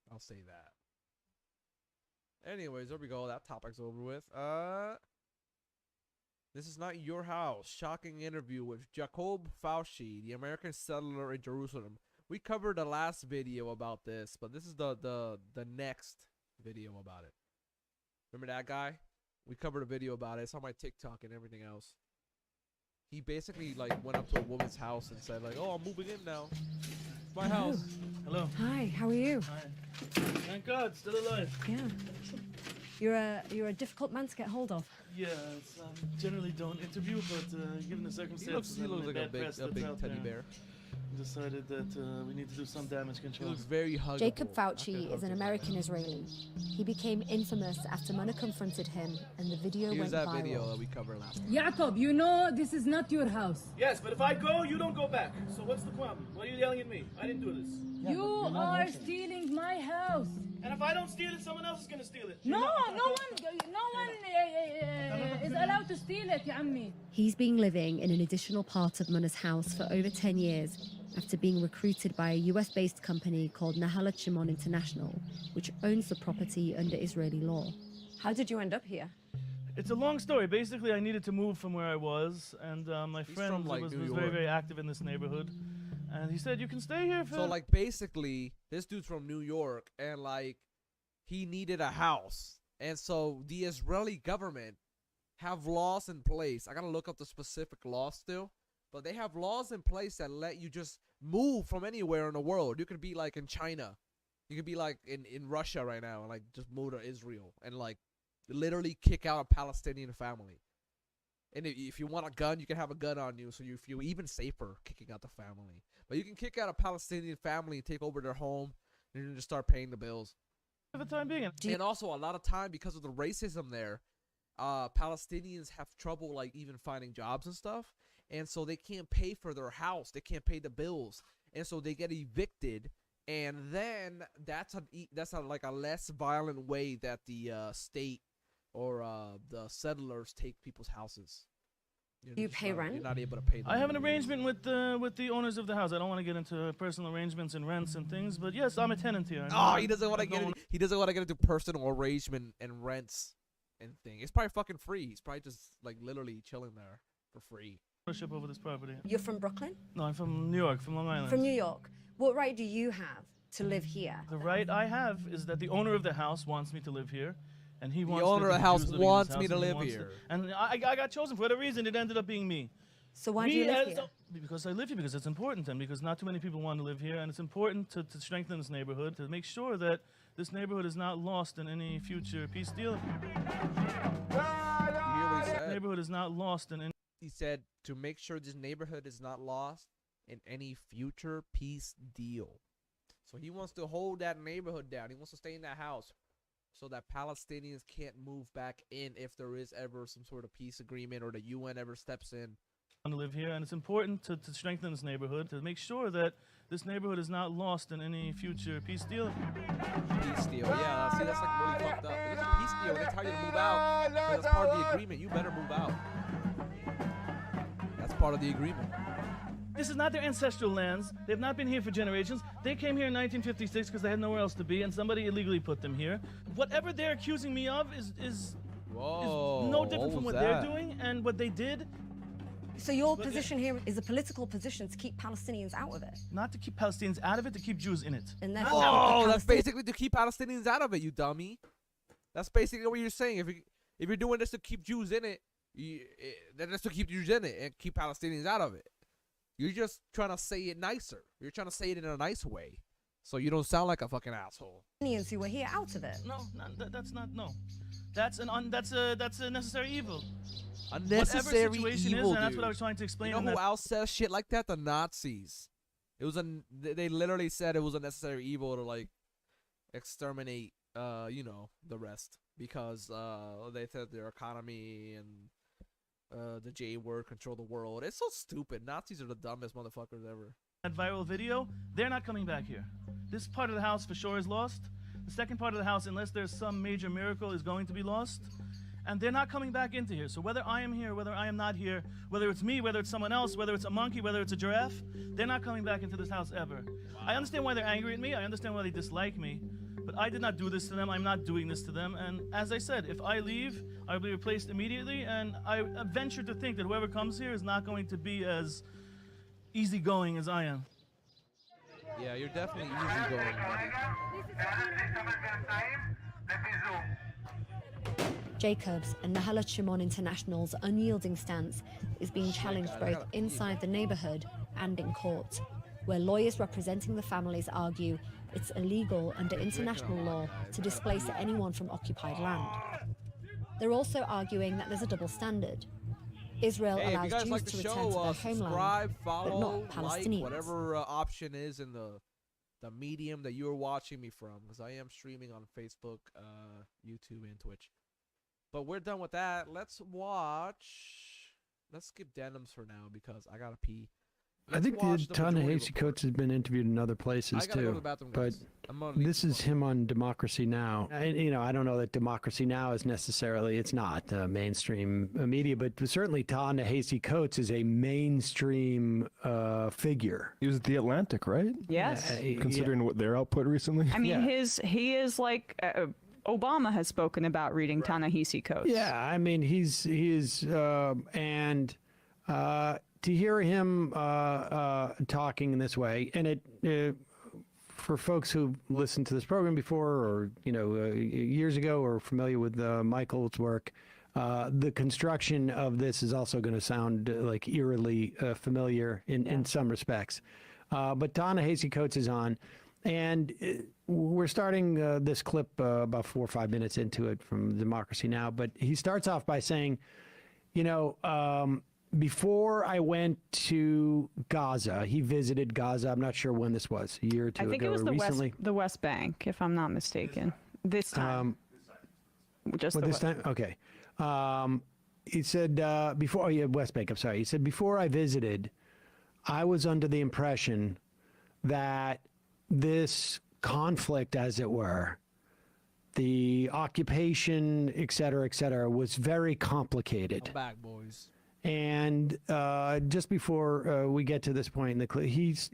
[SPEAKER 7] I'll say that. Anyways, there we go. That topic's over with. This is not your house. Shocking interview with Jacob Fauci, the American settler in Jerusalem. We covered the last video about this, but this is the next video about it. Remember that guy? We covered a video about it. It's on my TikTok and everything else. He basically like went up to a woman's house and said like, "Oh, I'm moving in now. It's my house."
[SPEAKER 13] Hello.
[SPEAKER 23] Hi, how are you?
[SPEAKER 13] Hi. Thank God, still alive.
[SPEAKER 23] Yeah. You're a difficult man to get hold of.
[SPEAKER 13] Yeah, generally don't interview, but given the circumstances,
[SPEAKER 7] he looks like a big teddy bear.
[SPEAKER 13] Decided that we need to do some damage control.
[SPEAKER 7] He looks very huggable.
[SPEAKER 21] Jacob Fauci is an American Israeli. He became infamous after Mona confronted him, and the video went
[SPEAKER 7] Here's that
[SPEAKER 21] viral.
[SPEAKER 7] video that we covered last time.
[SPEAKER 23] Jacob, you know this is not your house.
[SPEAKER 13] Yes, but if I go, you don't go back. So what's the problem? Why are you yelling at me? I didn't do this.
[SPEAKER 23] You are stealing my house.
[SPEAKER 13] And if I don't steal it, someone else is gonna steal it.
[SPEAKER 23] No one is allowed to steal it, ya ammi.
[SPEAKER 21] He's been living in an additional part of Mona's house for over 10 years after being recruited by a US-based company called Nahalat Shimon International, which owns the property under Israeli law. How did you end up here?
[SPEAKER 13] It's a long story. Basically, I needed to move from where I was, and my friend was very, very active in this neighborhood. And he said, you can stay here for...
[SPEAKER 7] So, like, basically, this dude's from New York, and, like, he needed a house. And so the Israeli government have laws in place. I gotta look up the specific laws still. But they have laws in place that let you just move from anywhere in the world. You could be, like, in China. You could be, like, in Russia right now and, like, just move to Israel. And, like, literally kick out a Palestinian family. And if you want a gun, you can have a gun on you, so you feel even safer kicking out the family. But you can kick out a Palestinian family and take over their home, and you just start paying the bills.
[SPEAKER 13] For the time being.
[SPEAKER 7] And also, a lot of time, because of the racism there, Palestinians have trouble, like, even finding jobs and stuff. And so they can't pay for their house. They can't pay the bills. And so they get evicted. And then that's like a less violent way that the state or the settlers take people's houses.
[SPEAKER 21] You pay rent?
[SPEAKER 7] You're not able to pay them.
[SPEAKER 13] I have an arrangement with the owners of the house. I don't want to get into personal arrangements and rents and things, but yes, I'm a tenant here.
[SPEAKER 7] Oh, he doesn't want to get he doesn't want to get into personal arrangement and rents and thing. It's probably fucking free. He's probably just like literally chilling there for free.
[SPEAKER 13] Ownership over this property.
[SPEAKER 21] You're from Brooklyn?
[SPEAKER 13] No, I'm from New York, from Long Island.
[SPEAKER 21] From New York. What right do you have to live here?
[SPEAKER 13] The right I have is that the owner of the house wants me to live here. And he wants
[SPEAKER 7] the owner of the house wants me to live here.
[SPEAKER 13] And I got chosen. For whatever reason, it ended up being me.
[SPEAKER 21] So why do you live here?
[SPEAKER 13] Because I live here, because it's important, and because not too many people want to live here. And it's important to strengthen this neighborhood, to make sure that this neighborhood is not lost in any future peace deal. Neighborhood is not lost in any...
[SPEAKER 7] He said to make sure this neighborhood is not lost in any future peace deal. So he wants to hold that neighborhood down. He wants to stay in that house so that Palestinians can't move back in if there is ever some sort of peace agreement or the UN ever steps in.
[SPEAKER 13] To live here, and it's important to strengthen this neighborhood, to make sure that this neighborhood is not lost in any future peace deal.
[SPEAKER 7] Peace deal, yeah. See, that's like really fucked up. There's a peace deal. They tell you to move out. Because that's part of the agreement. You better move out. That's part of the agreement.
[SPEAKER 13] This is not their ancestral lands. They've not been here for generations. They came here in 1956 because they had nowhere else to be, and somebody illegally put them here. Whatever they're accusing me of is no different from what they're doing, and what they did.
[SPEAKER 1] So your position here is a political position to keep Palestinians out of it?
[SPEAKER 13] Not to keep Palestinians out of it, to keep Jews in it.
[SPEAKER 1] And
[SPEAKER 7] oh, that's basically to keep Palestinians out of it, you dummy. That's basically what you're saying. If you're doing this to keep Jews in it, then that's to keep Jews in it and keep Palestinians out of it. You're just trying to say it nicer. You're trying to say it in a nice way, so you don't sound like a fucking asshole.
[SPEAKER 1] Palestinians who were here out of it.
[SPEAKER 13] No, that's not. No, that's a necessary evil.
[SPEAKER 7] Unnecessary
[SPEAKER 13] Whatever situation
[SPEAKER 7] evil,
[SPEAKER 13] is, and that's
[SPEAKER 7] dude.
[SPEAKER 13] what I was trying to explain.
[SPEAKER 7] You know who else says shit like that? The Nazis. It was they literally said it was a necessary evil to like exterminate, the rest because they said their economy and the J word control the world. It's so stupid. Nazis are the dumbest motherfuckers ever.
[SPEAKER 13] That viral video, they're not coming back here. This part of the house for sure is lost. The second part of the house, unless there's some major miracle, is going to be lost. And they're not coming back into here. So whether I am here, whether I am not here, whether it's me, whether it's someone else, whether it's a monkey, whether it's a giraffe, they're not coming back into this house ever. I understand why they're angry at me. I understand why they dislike me. But I did not do this to them. I'm not doing this to them. And as I said, if I leave, I'll be replaced immediately. And I venture to think that whoever comes here is not going to be as easygoing as I am.
[SPEAKER 7] Yeah, you're definitely easygoing, buddy.
[SPEAKER 21] Jacobs and Nahalat Shimon International's unyielding stance is being challenged both inside the neighborhood and in court, where lawyers representing the families argue it's illegal under international law to displace anyone from occupied land. They're also arguing that there's a double standard. Israel allows Jews to return to their homeland, but not Palestinians.
[SPEAKER 7] Whatever option is in the medium that you're watching me from, because I am streaming on Facebook, YouTube, and Twitch. But we're done with that. Let's skip Denims for now because I gotta pee.
[SPEAKER 2] I think Ta-Nehisi Coates has been interviewed in other places too.
[SPEAKER 7] Go to the bathroom,
[SPEAKER 2] but this is him on Democracy Now. I don't know that Democracy Now is necessarily, it's not mainstream media, but certainly Ta-Nehisi Coates is a mainstream figure.
[SPEAKER 18] He was at The Atlantic, right?
[SPEAKER 22] Yes.
[SPEAKER 18] Considering what their output recently.
[SPEAKER 22] I mean, he is like Obama has spoken about reading Ta-Nehisi Coates.
[SPEAKER 2] Yeah, I mean, he is, and to hear him talking in this way, and it for folks who've listened to this program before, or years ago, or familiar with Michael's work, the construction of this is also going to sound like eerily familiar in some respects. But Ta-Nehisi Coates is on, and we're starting this clip about 4 or 5 minutes into it from Democracy Now. But he starts off by saying, before I went to Gaza, he visited Gaza. I'm not sure when this was, a year or two ago.
[SPEAKER 22] I think it was
[SPEAKER 2] recently.
[SPEAKER 22] the West Bank, if I'm not mistaken. This time.
[SPEAKER 2] This time? Okay. He said, West Bank, I'm sorry. He said, before I visited, I was under the impression that this conflict, as it were, the occupation, et cetera, was very complicated.
[SPEAKER 7] I'm back, boys.
[SPEAKER 2] And just before we get to this point in the clip, he's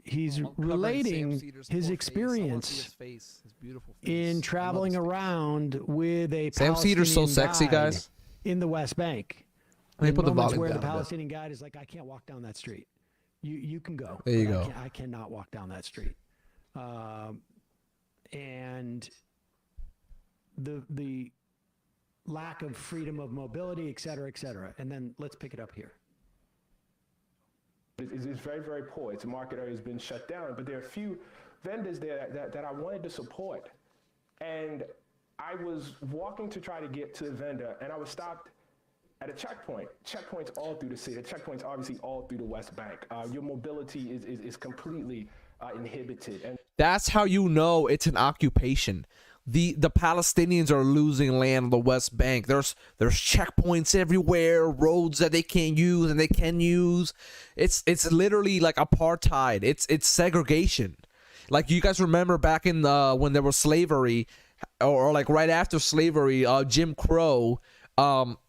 [SPEAKER 2] relating his experience
[SPEAKER 7] his beautiful face.
[SPEAKER 2] in traveling around with a
[SPEAKER 7] Sam Cedar's so sexy, guys.
[SPEAKER 2] In the West Bank.
[SPEAKER 7] Let me put the volume
[SPEAKER 2] where
[SPEAKER 7] down
[SPEAKER 2] the Palestinian guide is like, I can't walk down that street. You can go.
[SPEAKER 7] There you go.
[SPEAKER 2] I cannot walk down that street. And the lack of freedom of mobility, et cetera, and then let's pick it up here.
[SPEAKER 24] It's very, very poor. Its market area has been shut down, but there are a few vendors there that I wanted to support. And I was walking to try to get to the vendor, and I was stopped at a checkpoint. Checkpoints all through the city. Checkpoints obviously all through the West Bank. Your mobility is completely inhibited. And
[SPEAKER 7] that's how you know it's an occupation. the Palestinians are losing land on the West Bank. There's checkpoints everywhere, roads that they can't use and they can use. It's literally like apartheid. It's segregation. Like, you guys remember back in when there was slavery, or like right after slavery, Jim Crow,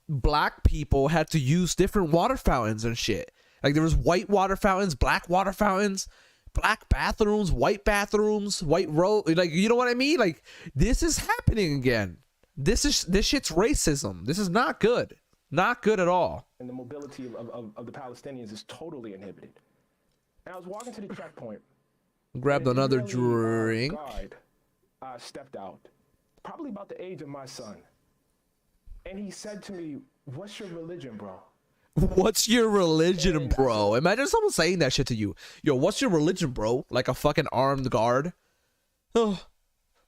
[SPEAKER 7] black people had to use different water fountains and shit. Like, there was white water fountains, black water fountains, black bathrooms, white road. Like, you know what I mean? Like, this is happening again. This shit's racism. This is not good. Not good at all.
[SPEAKER 24] And the mobility of the Palestinians is totally inhibited. And I was walking to the checkpoint.
[SPEAKER 7] Grabbed another drink.
[SPEAKER 24] Guard stepped out, probably about the age of my son. And he said to me, "What's your religion, bro?"
[SPEAKER 7] What's your religion, bro? Imagine someone saying that shit to you. Yo, what's your religion, bro? Like a fucking armed guard. Oh,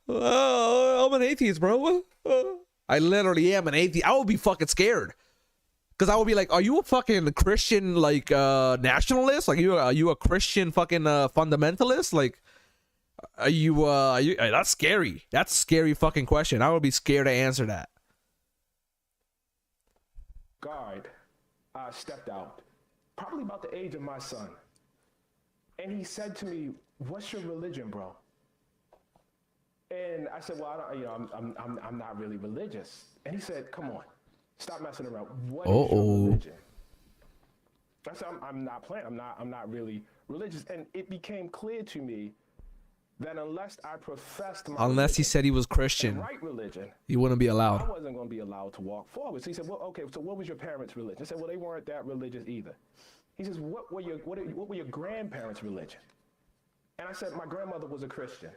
[SPEAKER 7] I'm an atheist, bro. I literally am an atheist. I would be fucking scared. Because I would be like, are you a fucking Christian, like, nationalist? Like, are you a Christian fucking fundamentalist? Like, are you, that's scary. That's a scary fucking question. I would be scared to answer that.
[SPEAKER 24] Guard stepped out, probably about the age of my son. And he said to me, "What's your religion, bro?" And I said, "Well, I don't, I'm not really religious." And he said, "Come on, stop messing around. What is your religion?" I said, I'm not playing. I'm not really religious. And it became clear to me that unless I professed my
[SPEAKER 7] Unless he said he was Christian,
[SPEAKER 24] right religion,
[SPEAKER 7] he wouldn't be allowed.
[SPEAKER 24] I wasn't going to be allowed to walk forward. So he said, "Well, okay, so what was your parents' religion?" I said, "Well, they weren't that religious either." He says, what were your grandparents' religion?" And I said, "My grandmother was a Christian."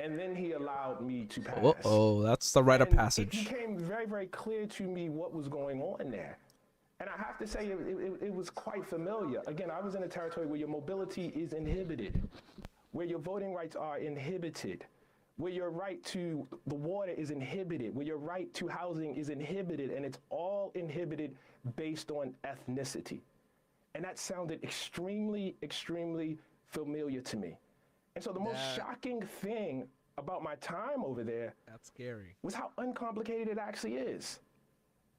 [SPEAKER 24] And then he allowed me to pass.
[SPEAKER 7] That's the rite of
[SPEAKER 24] And
[SPEAKER 7] passage.
[SPEAKER 24] it became very, very clear to me what was going on there. And I have to say, it was quite familiar. Again, I was in a territory where your mobility is inhibited, where your voting rights are inhibited, where your right to the water is inhibited, where your right to housing is inhibited, and it's all inhibited based on ethnicity. And that sounded extremely, extremely familiar to me. And so the most shocking thing about my time over there
[SPEAKER 7] That's scary.
[SPEAKER 24] was how uncomplicated it actually is.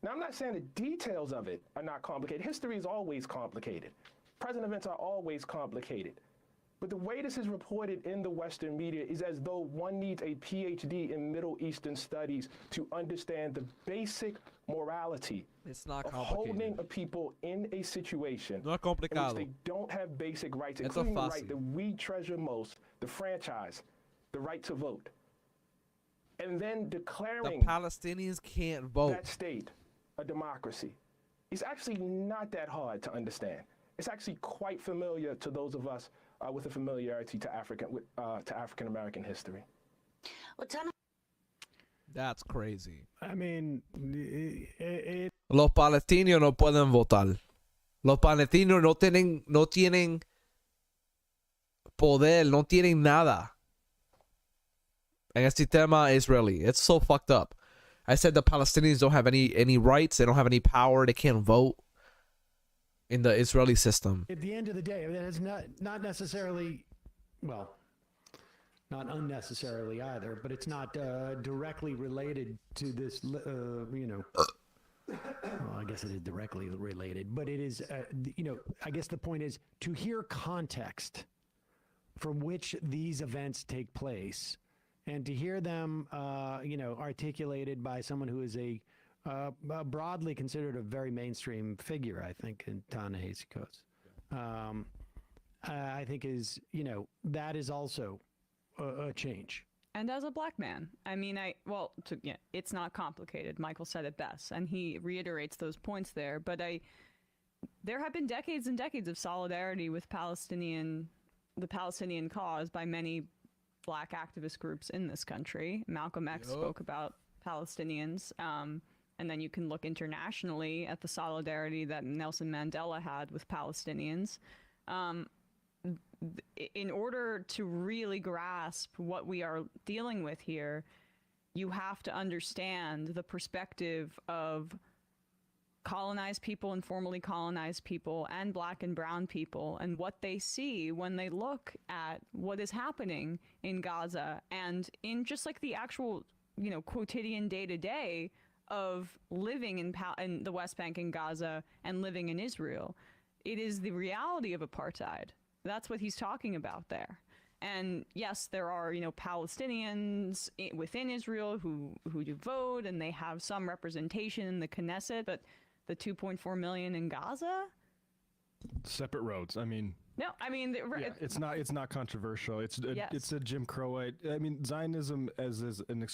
[SPEAKER 24] Now, I'm not saying the details of it are not complicated. History is always complicated. Present events are always complicated. But the way this is reported in the Western media is as though one needs a PhD in Middle Eastern studies to understand the basic morality of holding a people in a situation in which they don't have basic rights, including the right that we treasure most, the franchise, the right to vote. And then declaring
[SPEAKER 7] the Palestinians can't vote.
[SPEAKER 24] That state a democracy. It's actually not that hard to understand. It's actually quite familiar to those of us with a familiarity to African American history.
[SPEAKER 7] That's crazy.
[SPEAKER 2] I mean,
[SPEAKER 7] Los palestinos no pueden votar. Los palestinos no tienen poder, no tienen nada en el sistema israelí. It's so fucked up. I said the Palestinians don't have any rights. They don't have any power. They can't vote in the Israeli system.
[SPEAKER 2] At the end of the day, that is not necessarily, well, not unnecessarily either, but it's not directly related to this, well, I guess it is directly related, but it is, I guess the point is to hear context from which these events take place and to hear them, articulated by someone who is a broadly considered a very mainstream figure, I think, in Ta-Nehisi Coates. I think is, that is also a change.
[SPEAKER 22] And as a black man, I mean, it's not complicated. Michael said it best, and he reiterates those points there. But there have been decades and decades of solidarity with the Palestinian cause by many black activist groups in this country. Malcolm X spoke about Palestinians. And then you can look internationally at the solidarity that Nelson Mandela had with Palestinians. In order to really grasp what we are dealing with here, you have to understand the perspective of colonized people and formerly colonized people and black and brown people, and what they see when they look at what is happening in Gaza and in just like the actual, you know, quotidian day-to-day of living in the West Bank and Gaza and living in Israel. It is the reality of apartheid. That's what he's talking about there. And yes, there are, you know, Palestinians within Israel who do vote, and they have some representation in the Knesset, but the 2.4 million in Gaza?
[SPEAKER 18] Separate roads. I mean,
[SPEAKER 22] no, I mean,
[SPEAKER 18] it's not controversial. It's a Jim Crowite. I mean, Zionism as an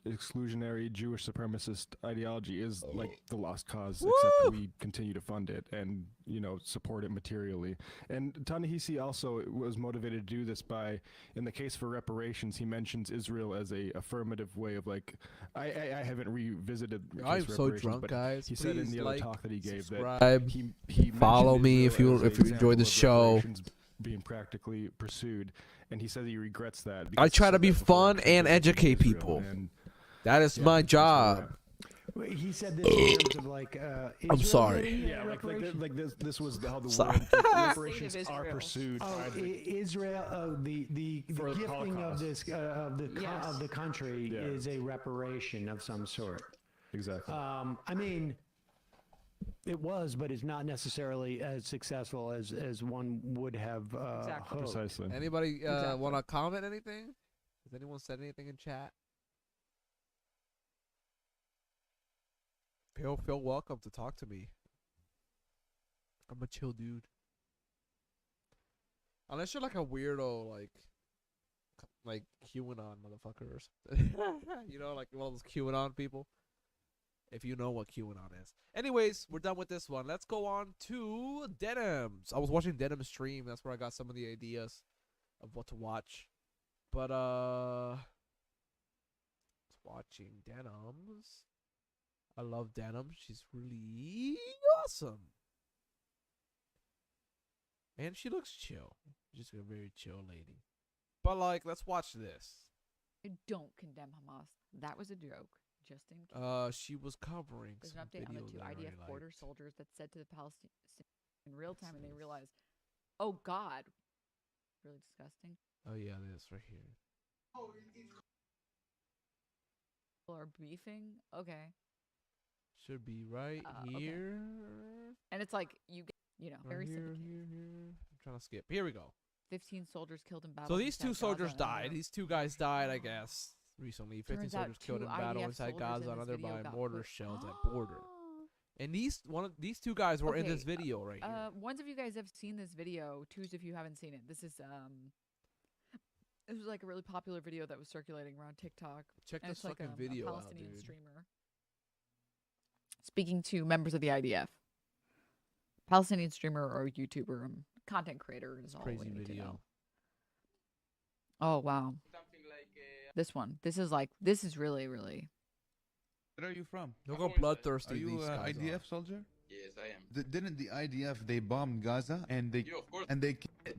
[SPEAKER 18] exclusionary Jewish supremacist ideology is like the lost cause, except we continue to fund it and, you know, support it materially. And Ta-Nehisi also was motivated to do this by, in the case for reparations, he mentions Israel as a affirmative way of like, I haven't revisited.
[SPEAKER 7] I'm so drunk,
[SPEAKER 18] but
[SPEAKER 7] guys.
[SPEAKER 18] He
[SPEAKER 7] Please
[SPEAKER 18] said in the other
[SPEAKER 7] like,
[SPEAKER 18] talk that he gave
[SPEAKER 7] subscribe,
[SPEAKER 18] that he
[SPEAKER 7] follow me if you
[SPEAKER 18] Israel as an
[SPEAKER 7] enjoy the
[SPEAKER 18] example of
[SPEAKER 7] show.
[SPEAKER 18] reparations being practically pursued, and he said he regrets that.
[SPEAKER 7] I try
[SPEAKER 18] he
[SPEAKER 7] to
[SPEAKER 18] said
[SPEAKER 7] be
[SPEAKER 18] that before
[SPEAKER 7] fun and
[SPEAKER 18] Israel,
[SPEAKER 7] educate people.
[SPEAKER 18] and
[SPEAKER 7] That is my job.
[SPEAKER 2] He said this in terms of like.
[SPEAKER 7] I'm sorry.
[SPEAKER 2] Yeah,
[SPEAKER 18] like this was how the
[SPEAKER 7] Sorry.
[SPEAKER 18] world reparations are pursued.
[SPEAKER 2] Oh, Israel. The gifting of this of the country is a reparation of some sort.
[SPEAKER 18] Exactly.
[SPEAKER 2] I mean, it was, but it's not necessarily as successful as one would have hoped.
[SPEAKER 18] Precisely.
[SPEAKER 7] Anybody want to comment anything? Has anyone said anything in chat? Feel welcome to talk to me. I'm a chill dude. Unless you're like a weirdo, like QAnon motherfucker or something. You know, like one of those QAnon people. If you know what QAnon is. Anyways, we're done with this one. Let's go on to Denims. I was watching Denim's stream. That's where I got some of the ideas of what to watch. But watching Denims. I love Denim. She's really awesome. And she looks chill. Just a very chill lady. But like, let's watch this.
[SPEAKER 3] Don't condemn Hamas. That was a joke. Just in case.
[SPEAKER 7] She was covering
[SPEAKER 3] There's
[SPEAKER 7] some
[SPEAKER 3] an update on the
[SPEAKER 7] videos
[SPEAKER 3] two
[SPEAKER 7] that I
[SPEAKER 3] IDF
[SPEAKER 7] really
[SPEAKER 3] border
[SPEAKER 7] liked.
[SPEAKER 3] soldiers that said to the Palestinians in real time, and they realized, oh God, really disgusting.
[SPEAKER 7] Oh yeah, this right here.
[SPEAKER 3] People are beefing. Okay.
[SPEAKER 7] Should be right here.
[SPEAKER 3] And it's like you get, you know, very
[SPEAKER 7] here. I'm trying to skip. Here we go.
[SPEAKER 3] 15 soldiers killed in battle.
[SPEAKER 7] So these two
[SPEAKER 3] inside
[SPEAKER 7] soldiers
[SPEAKER 3] Gaza,
[SPEAKER 7] died. These two guys died, I guess, recently. 15
[SPEAKER 3] Turns out
[SPEAKER 7] soldiers killed
[SPEAKER 3] two
[SPEAKER 7] in battle
[SPEAKER 3] IDF
[SPEAKER 7] inside
[SPEAKER 3] soldiers
[SPEAKER 7] Gaza,
[SPEAKER 3] in this
[SPEAKER 7] another
[SPEAKER 3] video
[SPEAKER 7] by
[SPEAKER 3] got
[SPEAKER 7] mortar
[SPEAKER 3] put-
[SPEAKER 7] shells at border. And these two guys were in this video right here.
[SPEAKER 3] Ones of you guys have seen this video. Twos if you haven't seen it. This was like a really popular video that was circulating around TikTok.
[SPEAKER 7] Check
[SPEAKER 3] And
[SPEAKER 7] this
[SPEAKER 3] it's like
[SPEAKER 7] fucking
[SPEAKER 3] a
[SPEAKER 7] video out,
[SPEAKER 3] Palestinian
[SPEAKER 7] dude.
[SPEAKER 3] streamer speaking to members of the IDF. Palestinian streamer or YouTuber, content creator is all we
[SPEAKER 7] Crazy
[SPEAKER 3] need to
[SPEAKER 7] video.
[SPEAKER 3] know. Oh wow. This one. This is really, really.
[SPEAKER 4] Where are you from?
[SPEAKER 7] Look how bloodthirsty
[SPEAKER 4] Are you
[SPEAKER 7] these guys
[SPEAKER 4] IDF
[SPEAKER 7] are.
[SPEAKER 4] soldier?
[SPEAKER 6] Yes, I am.
[SPEAKER 4] Didn't the IDF they bombed Gaza and they
[SPEAKER 6] Yeah, of course.
[SPEAKER 4] they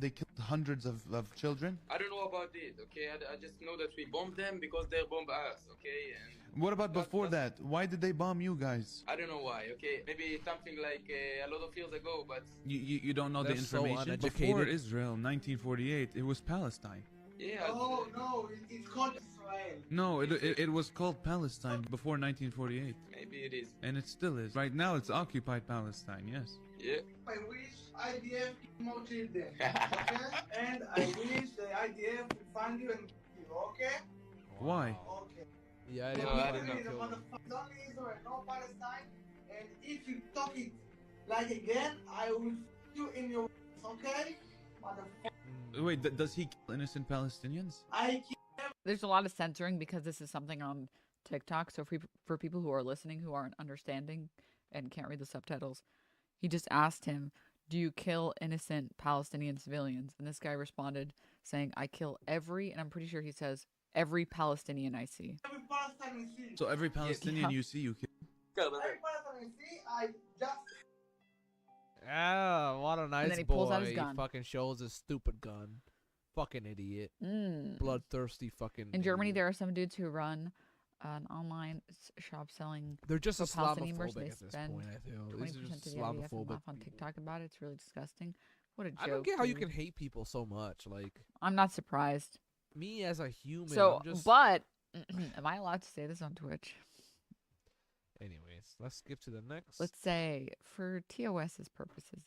[SPEAKER 4] killed hundreds of children?
[SPEAKER 6] I don't know about it, okay? I just know that we bombed them because they bombed us, okay? And
[SPEAKER 4] What about before that? Why did they bomb you guys?
[SPEAKER 6] I don't know why, okay? Maybe something like a lot of years ago, but
[SPEAKER 4] You don't know
[SPEAKER 7] They're
[SPEAKER 4] the
[SPEAKER 7] so
[SPEAKER 4] information.
[SPEAKER 7] uneducated.
[SPEAKER 4] Before Israel, 1948, it was Palestine.
[SPEAKER 6] yeah.
[SPEAKER 10] No, it's called Israel.
[SPEAKER 4] No, it was called Palestine before 1948.
[SPEAKER 6] Maybe it is.
[SPEAKER 4] And it still is. Right now, it's occupied Palestine. Yes.
[SPEAKER 6] Yeah.
[SPEAKER 10] I wish IDF kill more children, okay? And I wish the IDF will find you and kill you, okay?
[SPEAKER 4] Why?
[SPEAKER 10] Okay.
[SPEAKER 7] Yeah,
[SPEAKER 6] No, I did not
[SPEAKER 10] The
[SPEAKER 6] kill them.
[SPEAKER 10] motherfuckers only Israel, no Palestine. And if you talk it like again, I will f you in your okay? Motherfucker.
[SPEAKER 4] Wait, does he kill innocent Palestinians?
[SPEAKER 10] I kill
[SPEAKER 3] There's a lot of censoring because this is something on TikTok. So for people who are listening who aren't understanding and can't read the subtitles, he just asked him, "Do you kill innocent Palestinian civilians?" And this guy responded saying, "I kill every," and I'm pretty sure he says, "every Palestinian I see."
[SPEAKER 10] every Palestinian see.
[SPEAKER 4] So every Palestinian you see, you kill.
[SPEAKER 10] Every Palestinian see, I just
[SPEAKER 7] Ah, what a nice
[SPEAKER 3] then he
[SPEAKER 7] boy.
[SPEAKER 3] pulls out his
[SPEAKER 7] He
[SPEAKER 3] gun.
[SPEAKER 7] fucking shows his stupid gun. Fucking idiot.
[SPEAKER 3] Mm.
[SPEAKER 7] Bloodthirsty fucking
[SPEAKER 3] In Germany,
[SPEAKER 7] idiot.
[SPEAKER 3] there are some dudes who run an online shop selling.
[SPEAKER 7] They're just
[SPEAKER 3] Palestinian
[SPEAKER 7] Islamophobic
[SPEAKER 3] mercenaries
[SPEAKER 7] at this
[SPEAKER 3] spend
[SPEAKER 7] point, I feel. These are
[SPEAKER 3] 20%
[SPEAKER 7] just
[SPEAKER 3] to the IDF and
[SPEAKER 7] Islamophobic
[SPEAKER 3] laugh on TikTok about it. It's really disgusting. What a joke.
[SPEAKER 7] I don't get how you
[SPEAKER 3] dude.
[SPEAKER 7] can hate people so much. Like,
[SPEAKER 3] I'm not surprised.
[SPEAKER 7] me as a human,
[SPEAKER 3] So,
[SPEAKER 7] I'm just...
[SPEAKER 3] but am I allowed to say this on Twitch?
[SPEAKER 7] Anyways, let's skip to the next.
[SPEAKER 3] Let's say for TOS's purposes.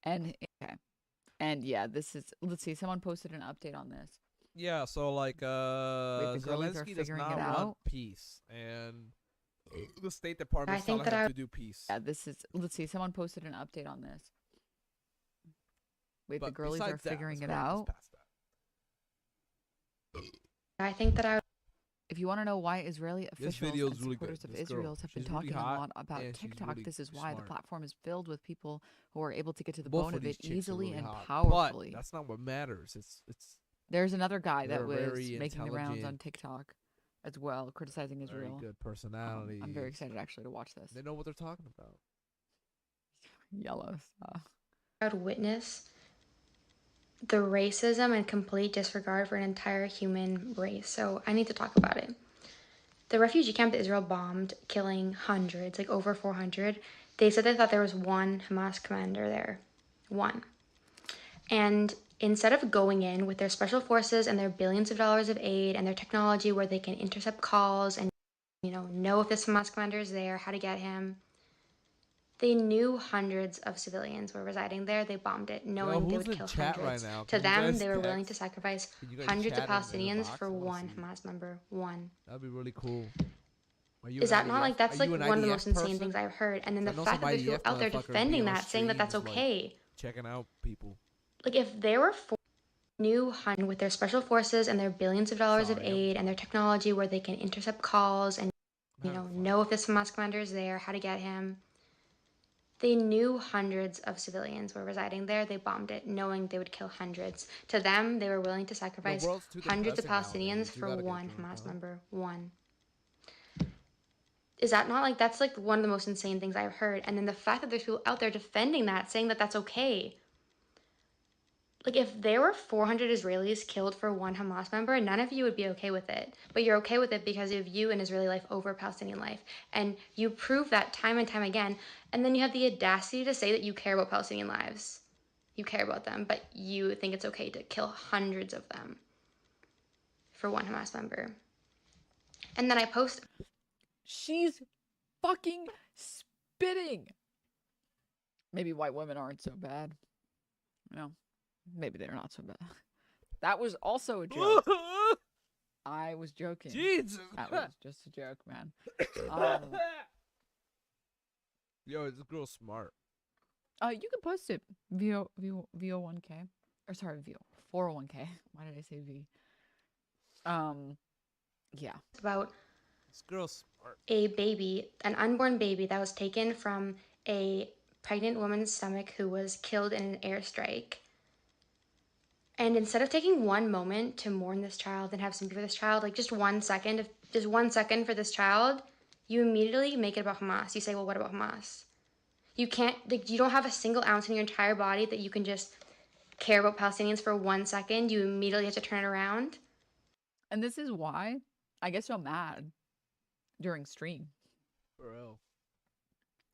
[SPEAKER 3] And okay. And yeah, this is, let's see, someone posted an update on this.
[SPEAKER 7] Yeah, so like
[SPEAKER 3] the girlies are
[SPEAKER 7] Zelensky does
[SPEAKER 3] figuring
[SPEAKER 7] not
[SPEAKER 3] it
[SPEAKER 7] want
[SPEAKER 3] out.
[SPEAKER 7] peace, and the State Department is
[SPEAKER 1] I think
[SPEAKER 7] telling
[SPEAKER 1] that
[SPEAKER 7] him
[SPEAKER 1] I-
[SPEAKER 7] to do peace.
[SPEAKER 3] Yeah, this is, let's see, someone posted an update on this. Wait, the
[SPEAKER 7] But
[SPEAKER 3] girlies are
[SPEAKER 7] besides that,
[SPEAKER 3] figuring
[SPEAKER 7] let's
[SPEAKER 3] it
[SPEAKER 7] go on,
[SPEAKER 3] out.
[SPEAKER 7] let's pass that.
[SPEAKER 1] I think that I
[SPEAKER 3] If you want to know why Israeli
[SPEAKER 7] This
[SPEAKER 3] officials
[SPEAKER 7] video
[SPEAKER 3] and
[SPEAKER 7] is really good.
[SPEAKER 3] supporters of
[SPEAKER 7] This girl,
[SPEAKER 3] Israel have been
[SPEAKER 7] she's really
[SPEAKER 3] talking a
[SPEAKER 7] hot,
[SPEAKER 3] lot about
[SPEAKER 7] and she's
[SPEAKER 3] TikTok,
[SPEAKER 7] really
[SPEAKER 3] this is why the
[SPEAKER 7] smart.
[SPEAKER 3] platform is filled with people who are able to get to the
[SPEAKER 7] Both
[SPEAKER 3] bone
[SPEAKER 7] of
[SPEAKER 3] of
[SPEAKER 7] these
[SPEAKER 3] it
[SPEAKER 7] chicks are
[SPEAKER 3] easily
[SPEAKER 7] really
[SPEAKER 3] and
[SPEAKER 7] hot.
[SPEAKER 3] powerfully.
[SPEAKER 7] But that's not what matters. It's
[SPEAKER 3] There's another guy
[SPEAKER 7] they're
[SPEAKER 3] that was
[SPEAKER 7] very
[SPEAKER 3] making the rounds on
[SPEAKER 7] intelligent,
[SPEAKER 3] TikTok as well, criticizing
[SPEAKER 7] very
[SPEAKER 3] Israel.
[SPEAKER 7] good personality.
[SPEAKER 3] I'm very excited actually to watch this.
[SPEAKER 7] They know what they're talking about.
[SPEAKER 3] Yellow stuff.
[SPEAKER 1] would witness the racism and complete disregard for an entire human race. So I need to talk about it. The refugee camp that Israel bombed, killing hundreds, like over 400, they said they thought there was one Hamas commander there. One. And instead of going in with their special forces and their billions of dollars of aid and their technology where they can intercept calls and, know if this Hamas commander is there, how to get him, they knew hundreds of civilians were residing there. They bombed it, knowing they
[SPEAKER 7] who's
[SPEAKER 1] would
[SPEAKER 7] in
[SPEAKER 1] kill
[SPEAKER 7] chat right
[SPEAKER 1] hundreds.
[SPEAKER 7] now?
[SPEAKER 1] To
[SPEAKER 7] Can you
[SPEAKER 1] them,
[SPEAKER 7] guys
[SPEAKER 1] they were willing
[SPEAKER 7] text?
[SPEAKER 1] to sacrifice
[SPEAKER 7] Can you guys
[SPEAKER 1] hundreds of
[SPEAKER 7] chat in the
[SPEAKER 1] Palestinians
[SPEAKER 7] box?
[SPEAKER 1] for
[SPEAKER 7] I wanna
[SPEAKER 1] one
[SPEAKER 7] see.
[SPEAKER 1] Hamas member. One.
[SPEAKER 7] That'd be really cool. Are you
[SPEAKER 1] Is
[SPEAKER 7] an
[SPEAKER 1] that not
[SPEAKER 7] IDF
[SPEAKER 1] like, that's
[SPEAKER 7] are
[SPEAKER 1] like
[SPEAKER 7] you an
[SPEAKER 1] one of the
[SPEAKER 7] IDF
[SPEAKER 1] most insane
[SPEAKER 7] person?
[SPEAKER 1] things I've heard. And then
[SPEAKER 7] I
[SPEAKER 1] the
[SPEAKER 7] know
[SPEAKER 1] fact
[SPEAKER 7] some
[SPEAKER 1] that there's people
[SPEAKER 7] IDF
[SPEAKER 1] out there
[SPEAKER 7] motherfuckers be
[SPEAKER 1] defending
[SPEAKER 7] on
[SPEAKER 1] that, saying that that's
[SPEAKER 7] streams, like,
[SPEAKER 1] okay.
[SPEAKER 7] checking out people.
[SPEAKER 1] Like if there were new hun with their special forces and their billions of dollars of
[SPEAKER 7] Sorry, I'm
[SPEAKER 1] aid and their technology where they can intercept calls and know if this Hamas commander is there, how to get him. They knew hundreds of civilians were residing there. They bombed it, knowing they would kill hundreds. To them, they were willing to sacrifice
[SPEAKER 7] world's too
[SPEAKER 1] hundreds of
[SPEAKER 7] depressing
[SPEAKER 1] Palestinians
[SPEAKER 7] nowadays. You
[SPEAKER 1] for
[SPEAKER 7] gotta get
[SPEAKER 1] one
[SPEAKER 7] drunk,
[SPEAKER 1] Hamas
[SPEAKER 7] huh?
[SPEAKER 1] member. One. Is that not like, that's like one of the most insane things I've heard. And then the fact that there's people out there defending that, saying that that's okay. Like if there were 400 Israelis killed for one Hamas member, none of you would be okay with it. But you're okay with it because you view an Israeli life over Palestinian life. And you prove that time and time again. And then you have the audacity to say that you care about Palestinian lives. You care about them, but you think it's okay to kill hundreds of them for one Hamas member. And then I post...
[SPEAKER 3] She's fucking spitting. Maybe white women aren't so bad. Maybe they're not so bad. That was also a joke. I was joking.
[SPEAKER 7] Jesus.
[SPEAKER 3] That was just a joke, man.
[SPEAKER 7] Yo, this girl's smart.
[SPEAKER 3] You can post it VO1K. Or sorry, VO401K. Why did I say V? Yeah.
[SPEAKER 1] About
[SPEAKER 7] This girl's smart.
[SPEAKER 1] a baby, an unborn baby that was taken from a pregnant woman's stomach who was killed in an airstrike. And instead of taking one moment to mourn this child and have sympathy for this child, like just 1 second, just 1 second for this child, you immediately make it about Hamas. You say, well, what about Hamas? You can't, like, you don't have a single ounce in your entire body that you can just care about Palestinians for 1 second. You immediately have to turn it around.
[SPEAKER 3] And this is why I get so mad during stream.
[SPEAKER 7] For real.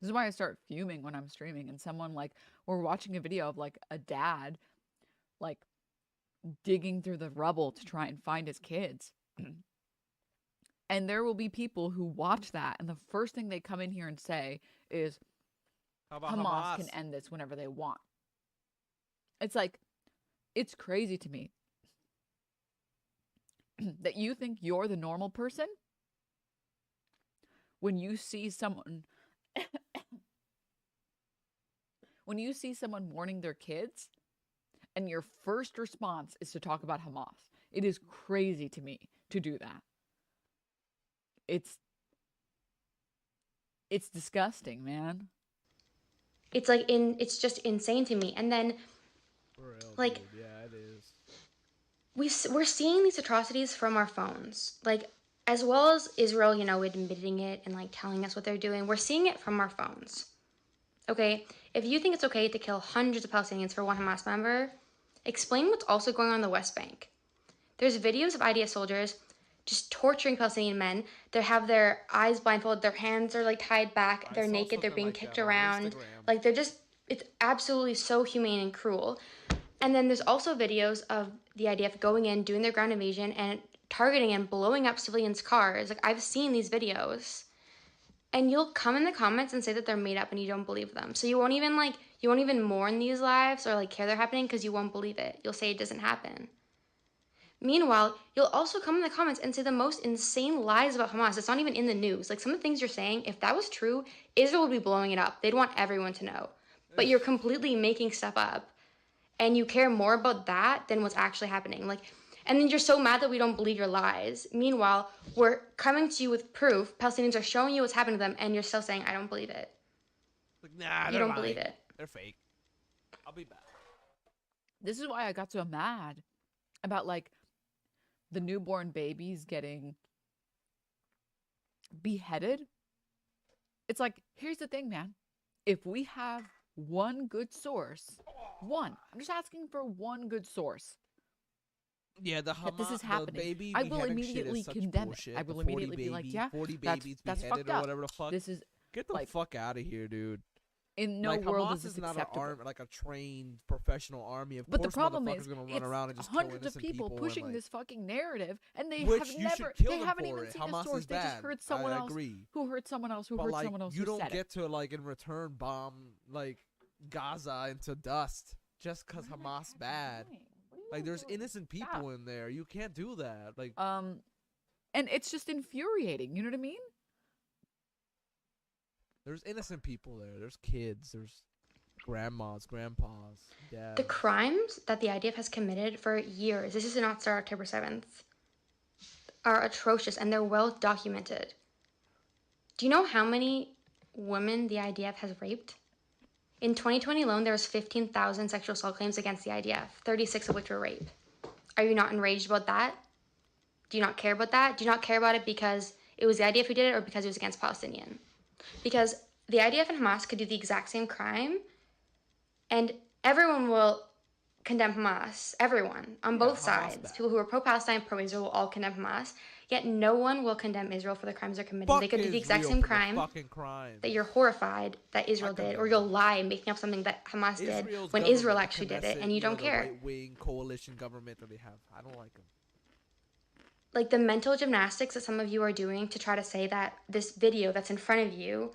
[SPEAKER 3] This is why I start fuming when I'm streaming and someone like, we're watching a video of like a dad, like digging through the rubble to try and find his kids. And there will be people who watch that and the first thing they come in here and say is,
[SPEAKER 7] How about
[SPEAKER 3] Hamas
[SPEAKER 7] Hamas?
[SPEAKER 3] can end this whenever they want. It's like, it's crazy to me that you think you're the normal person when you see someone when you see someone mourning their kids and your first response is to talk about Hamas. It is crazy to me to do that. It's disgusting, man.
[SPEAKER 1] It's like it's just insane to me. And then
[SPEAKER 7] For real,
[SPEAKER 1] like
[SPEAKER 7] dude. Yeah, it is.
[SPEAKER 1] we're seeing these atrocities from our phones, like as well as Israel, admitting it and like telling us what they're doing. We're seeing it from our phones. Okay, if you think it's okay to kill hundreds of Palestinians for one Hamas member, explain what's also going on in the West Bank. There's videos of IDF soldiers just torturing Palestinian men. They have their eyes blindfolded, their hands are like tied back, they're naked, they're being kicked around. Like they're just, it's absolutely so humane and cruel. And then there's also videos of the IDF going in, doing their ground invasion, and targeting and blowing up civilians' cars. Like, I've seen these videos. And you'll come in the comments and say that they're made up and you don't believe them. So you won't even mourn these lives or like care they're happening because you won't believe it. You'll say it doesn't happen. Meanwhile, you'll also come in the comments and say the most insane lies about Hamas. It's not even in the news. Like, some of the things you're saying, if that was true, Israel would be blowing it up. They'd want everyone to know. But you're completely making stuff up. And you care more about that than what's actually happening. Like, and then you're so mad that we don't believe your lies. Meanwhile, we're coming to you with proof. Palestinians are showing you what's happened to them, and you're still saying, I don't believe it.
[SPEAKER 7] Like, nah,
[SPEAKER 1] you don't believe it.
[SPEAKER 7] They're fake. I'll be back.
[SPEAKER 3] This is why I got so mad about, like, the newborn babies getting beheaded. It's like, here's the thing, man. If we have one good source, I'm just asking for one good source.
[SPEAKER 7] Yeah, the
[SPEAKER 3] that this is happening.
[SPEAKER 7] Baby
[SPEAKER 3] I will
[SPEAKER 7] beheading
[SPEAKER 3] immediately
[SPEAKER 7] shit is
[SPEAKER 3] condemn
[SPEAKER 7] bullshit.
[SPEAKER 3] it. I will
[SPEAKER 7] The 40
[SPEAKER 3] immediately be like,
[SPEAKER 7] baby-
[SPEAKER 3] yeah,
[SPEAKER 7] 40
[SPEAKER 3] that's
[SPEAKER 7] babies
[SPEAKER 3] fucked
[SPEAKER 7] beheaded or
[SPEAKER 3] up.
[SPEAKER 7] whatever the fuck.
[SPEAKER 3] This is
[SPEAKER 7] Get the
[SPEAKER 3] like,
[SPEAKER 7] fuck out of here, dude.
[SPEAKER 3] In no
[SPEAKER 7] like,
[SPEAKER 3] world
[SPEAKER 7] Hamas
[SPEAKER 3] is this
[SPEAKER 7] not
[SPEAKER 3] acceptable.
[SPEAKER 7] an arm, like a trained professional army. Of
[SPEAKER 3] But the
[SPEAKER 7] course,
[SPEAKER 3] problem
[SPEAKER 7] motherfuckers
[SPEAKER 3] is,
[SPEAKER 7] gonna run
[SPEAKER 3] it's
[SPEAKER 7] around and just kill
[SPEAKER 3] hundreds of
[SPEAKER 7] innocent
[SPEAKER 3] people pushing
[SPEAKER 7] and, like,
[SPEAKER 3] this fucking narrative, and they
[SPEAKER 7] which
[SPEAKER 3] have
[SPEAKER 7] you should
[SPEAKER 3] never,
[SPEAKER 7] kill
[SPEAKER 3] they
[SPEAKER 7] them
[SPEAKER 3] haven't
[SPEAKER 7] for
[SPEAKER 3] even
[SPEAKER 7] it.
[SPEAKER 3] seen
[SPEAKER 7] Hamas
[SPEAKER 3] a source.
[SPEAKER 7] is
[SPEAKER 3] They just
[SPEAKER 7] bad.
[SPEAKER 3] heard someone
[SPEAKER 7] I
[SPEAKER 3] else
[SPEAKER 7] agree.
[SPEAKER 3] who heard someone else who
[SPEAKER 7] But
[SPEAKER 3] heard
[SPEAKER 7] like,
[SPEAKER 3] someone else
[SPEAKER 7] you
[SPEAKER 3] who
[SPEAKER 7] don't
[SPEAKER 3] said
[SPEAKER 7] get to like in return bomb like Gaza into dust just because Hamas bad. Like, there's innocent people in there. You can't do that. Like,
[SPEAKER 3] and it's just infuriating. You know what I mean?
[SPEAKER 7] there's innocent people there. There's kids. There's grandmas, grandpas, dads.
[SPEAKER 1] The crimes that the IDF has committed for years, this did not start October 7th, are atrocious and they're well documented. Do you know how many women the IDF has raped? In 2020 alone, there was 15,000 sexual assault claims against the IDF, 36 of which were rape. Are you not enraged about that? Do you not care about that? Do you not care about it because it was the IDF who did it or because it was against Palestinian? Because the IDF and Hamas could do the exact same crime and everyone will condemn Hamas. Everyone, on both sides. People who are pro-Palestine, pro-Israel will all condemn Hamas. Yet no one will condemn Israel for the crimes they're committing. They could do the exact same crime that you're horrified that Israel did, or you'll lie making up something that Hamas did when Israel actually did it, and you don't care.
[SPEAKER 7] Right-wing coalition government that they have. I don't like them.
[SPEAKER 1] Like, the mental gymnastics that some of you are doing to try to say that this video that's in front of you,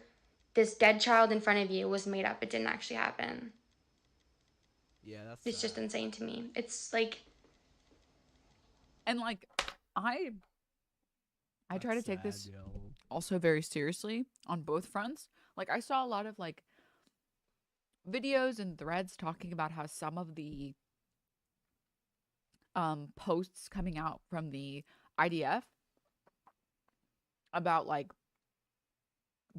[SPEAKER 1] this dead child in front of you, was made up. It didn't actually happen.
[SPEAKER 7] Yeah,
[SPEAKER 1] it's just insane to me. It's like,
[SPEAKER 3] and like, I try to take this also very seriously on both fronts. Like, I saw a lot of like videos and threads talking about how some of the posts coming out from the IDF about like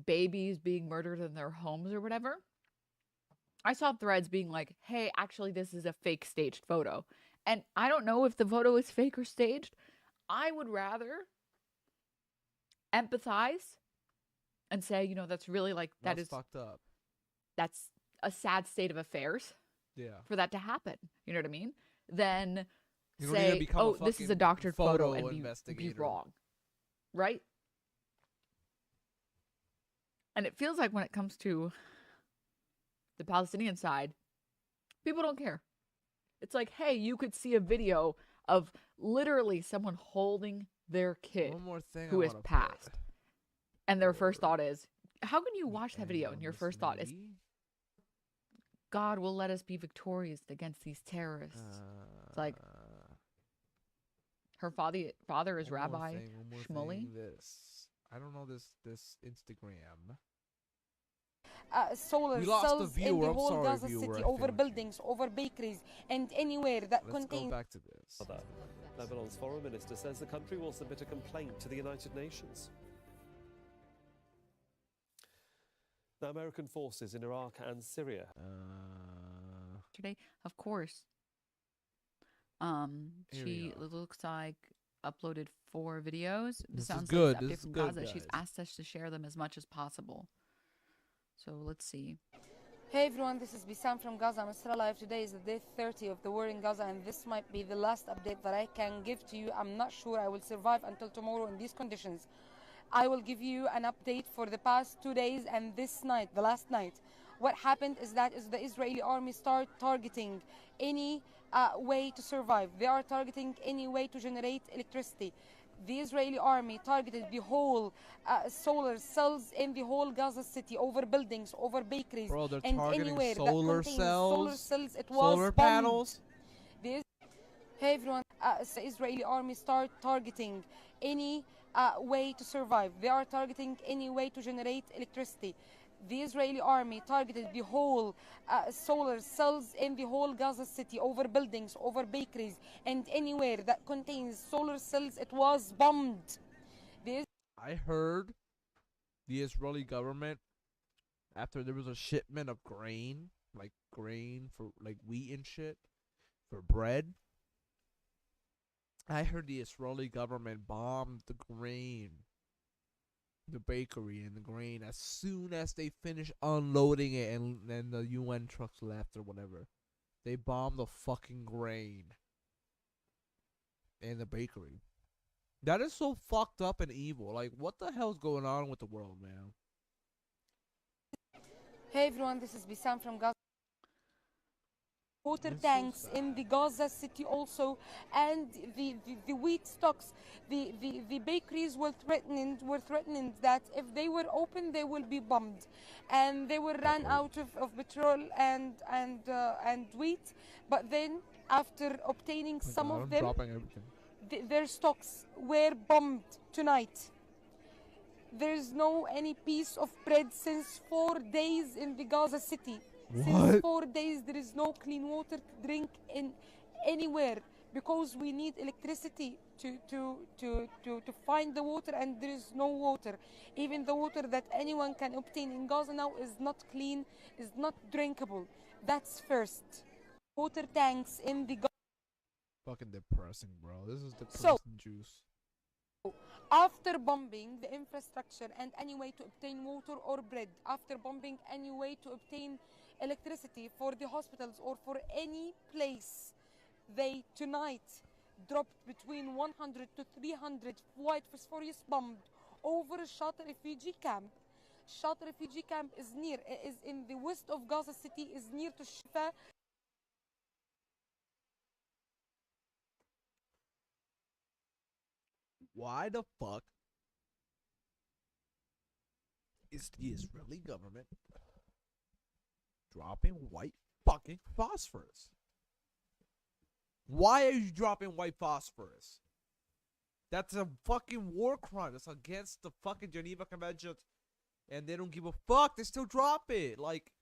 [SPEAKER 3] babies being murdered in their homes or whatever. I saw threads being like, hey, actually, this is a fake staged photo. And I don't know if the photo is fake or staged. I would rather empathize and say, you know, that's really like, that's
[SPEAKER 7] fucked up.
[SPEAKER 3] That's a sad state of affairs.
[SPEAKER 7] Yeah.
[SPEAKER 3] For that to happen. You know what I mean? Then
[SPEAKER 7] You don't
[SPEAKER 3] say,
[SPEAKER 7] need to become a
[SPEAKER 3] oh, this is a
[SPEAKER 7] fucking
[SPEAKER 3] doctored photo
[SPEAKER 7] photo
[SPEAKER 3] and be
[SPEAKER 7] investigator.
[SPEAKER 3] wrong. Right? And it feels like when it comes to the Palestinian side, people don't care. It's like, hey, you could see a video of literally someone holding their kid who is passed. And their first thought is, how can you watch that video and your first thought is, God will let us be victorious against these terrorists. It's like, her father is Rabbi Shmuley.
[SPEAKER 7] I don't know this Instagram.
[SPEAKER 8] Solar
[SPEAKER 7] We lost
[SPEAKER 8] cells
[SPEAKER 7] the viewer.
[SPEAKER 8] in the
[SPEAKER 7] I'm
[SPEAKER 8] whole
[SPEAKER 7] sorry,
[SPEAKER 8] Gaza
[SPEAKER 7] viewer,
[SPEAKER 8] city,
[SPEAKER 7] I
[SPEAKER 8] over
[SPEAKER 7] think.
[SPEAKER 8] buildings, over bakeries, and anywhere that
[SPEAKER 7] Let's
[SPEAKER 8] contains.
[SPEAKER 7] go back to this.
[SPEAKER 12] Lebanon's foreign minister says the country will submit a complaint to the United Nations. Now, American forces in Iraq and Syria.
[SPEAKER 3] Today, of course. She looks like uploaded 4 videos.
[SPEAKER 7] This is
[SPEAKER 3] sounds
[SPEAKER 7] good.
[SPEAKER 3] like an
[SPEAKER 7] This
[SPEAKER 3] update
[SPEAKER 7] is
[SPEAKER 3] from
[SPEAKER 7] good,
[SPEAKER 3] Gaza. She's
[SPEAKER 7] guys.
[SPEAKER 3] asked us to share them as much as possible. So let's see.
[SPEAKER 8] Hey everyone, this is Bissam from Gaza. I'm still alive. Today is the day 30 of the war in Gaza, and this might be the last update that I can give to you. I'm not sure I will survive until tomorrow in these conditions. I will give you an update for the past 2 days and this night, the last night. What happened is that the Israeli army start targeting any way to survive. They are targeting any way to generate electricity. The Israeli army targeted the whole solar cells in the whole Gaza city, over buildings, over bakeries,
[SPEAKER 7] Bro, they're
[SPEAKER 8] and
[SPEAKER 7] targeting
[SPEAKER 8] anywhere
[SPEAKER 7] solar
[SPEAKER 8] that contains solar
[SPEAKER 7] cells,
[SPEAKER 8] cells. It was
[SPEAKER 7] solar
[SPEAKER 8] bombed.
[SPEAKER 7] panels.
[SPEAKER 8] The Hey everyone, the Israeli army start targeting any way to survive. They are targeting any way to generate electricity. The Israeli army targeted the whole solar cells in the whole Gaza city, over buildings, over bakeries, and anywhere that contains solar cells. It was bombed.
[SPEAKER 7] I heard the Israeli government, after there was a shipment of grain, like grain for like wheat and shit, for bread, I heard the Israeli government bombed the grain, the bakery and the grain, as soon as they finished unloading it and then the UN trucks left or whatever. They bombed the fucking grain and the bakery. That is so fucked up and evil. Like, what the hell's going on with the world, man?
[SPEAKER 8] Hey everyone, this is Bissam from Gaza. Water tanks in the Gaza city also, and the wheat stocks. The bakeries were threatening that if they were open they will be bombed, and they were ran out of petrol and wheat. But then after obtaining some of them, their stocks were bombed tonight. There's no any piece of bread since 4 days in the Gaza city.
[SPEAKER 7] What?
[SPEAKER 8] Since 4 days there is no clean water to drink in anywhere, because we need electricity to find the water, and there is no water. Even the water that anyone can obtain in Gaza now is not clean, is not drinkable. That's first. Water tanks in the Gaza.
[SPEAKER 7] Fucking depressing, bro. This is depressing juice.
[SPEAKER 8] After bombing the infrastructure and any way to obtain water or bread, after bombing any way to obtain electricity for the hospitals or for any place, they tonight dropped between 100 to 300 white phosphorus bombs over Shata refugee camp. Shata refugee camp is in the west of Gaza city, is near to Shifa.
[SPEAKER 7] Why the fuck is the Israeli government dropping white fucking phosphorus? Why are you dropping white phosphorus? That's a fucking war crime. That's against the fucking Geneva Conventions. And they don't give a fuck. They still drop it. Like,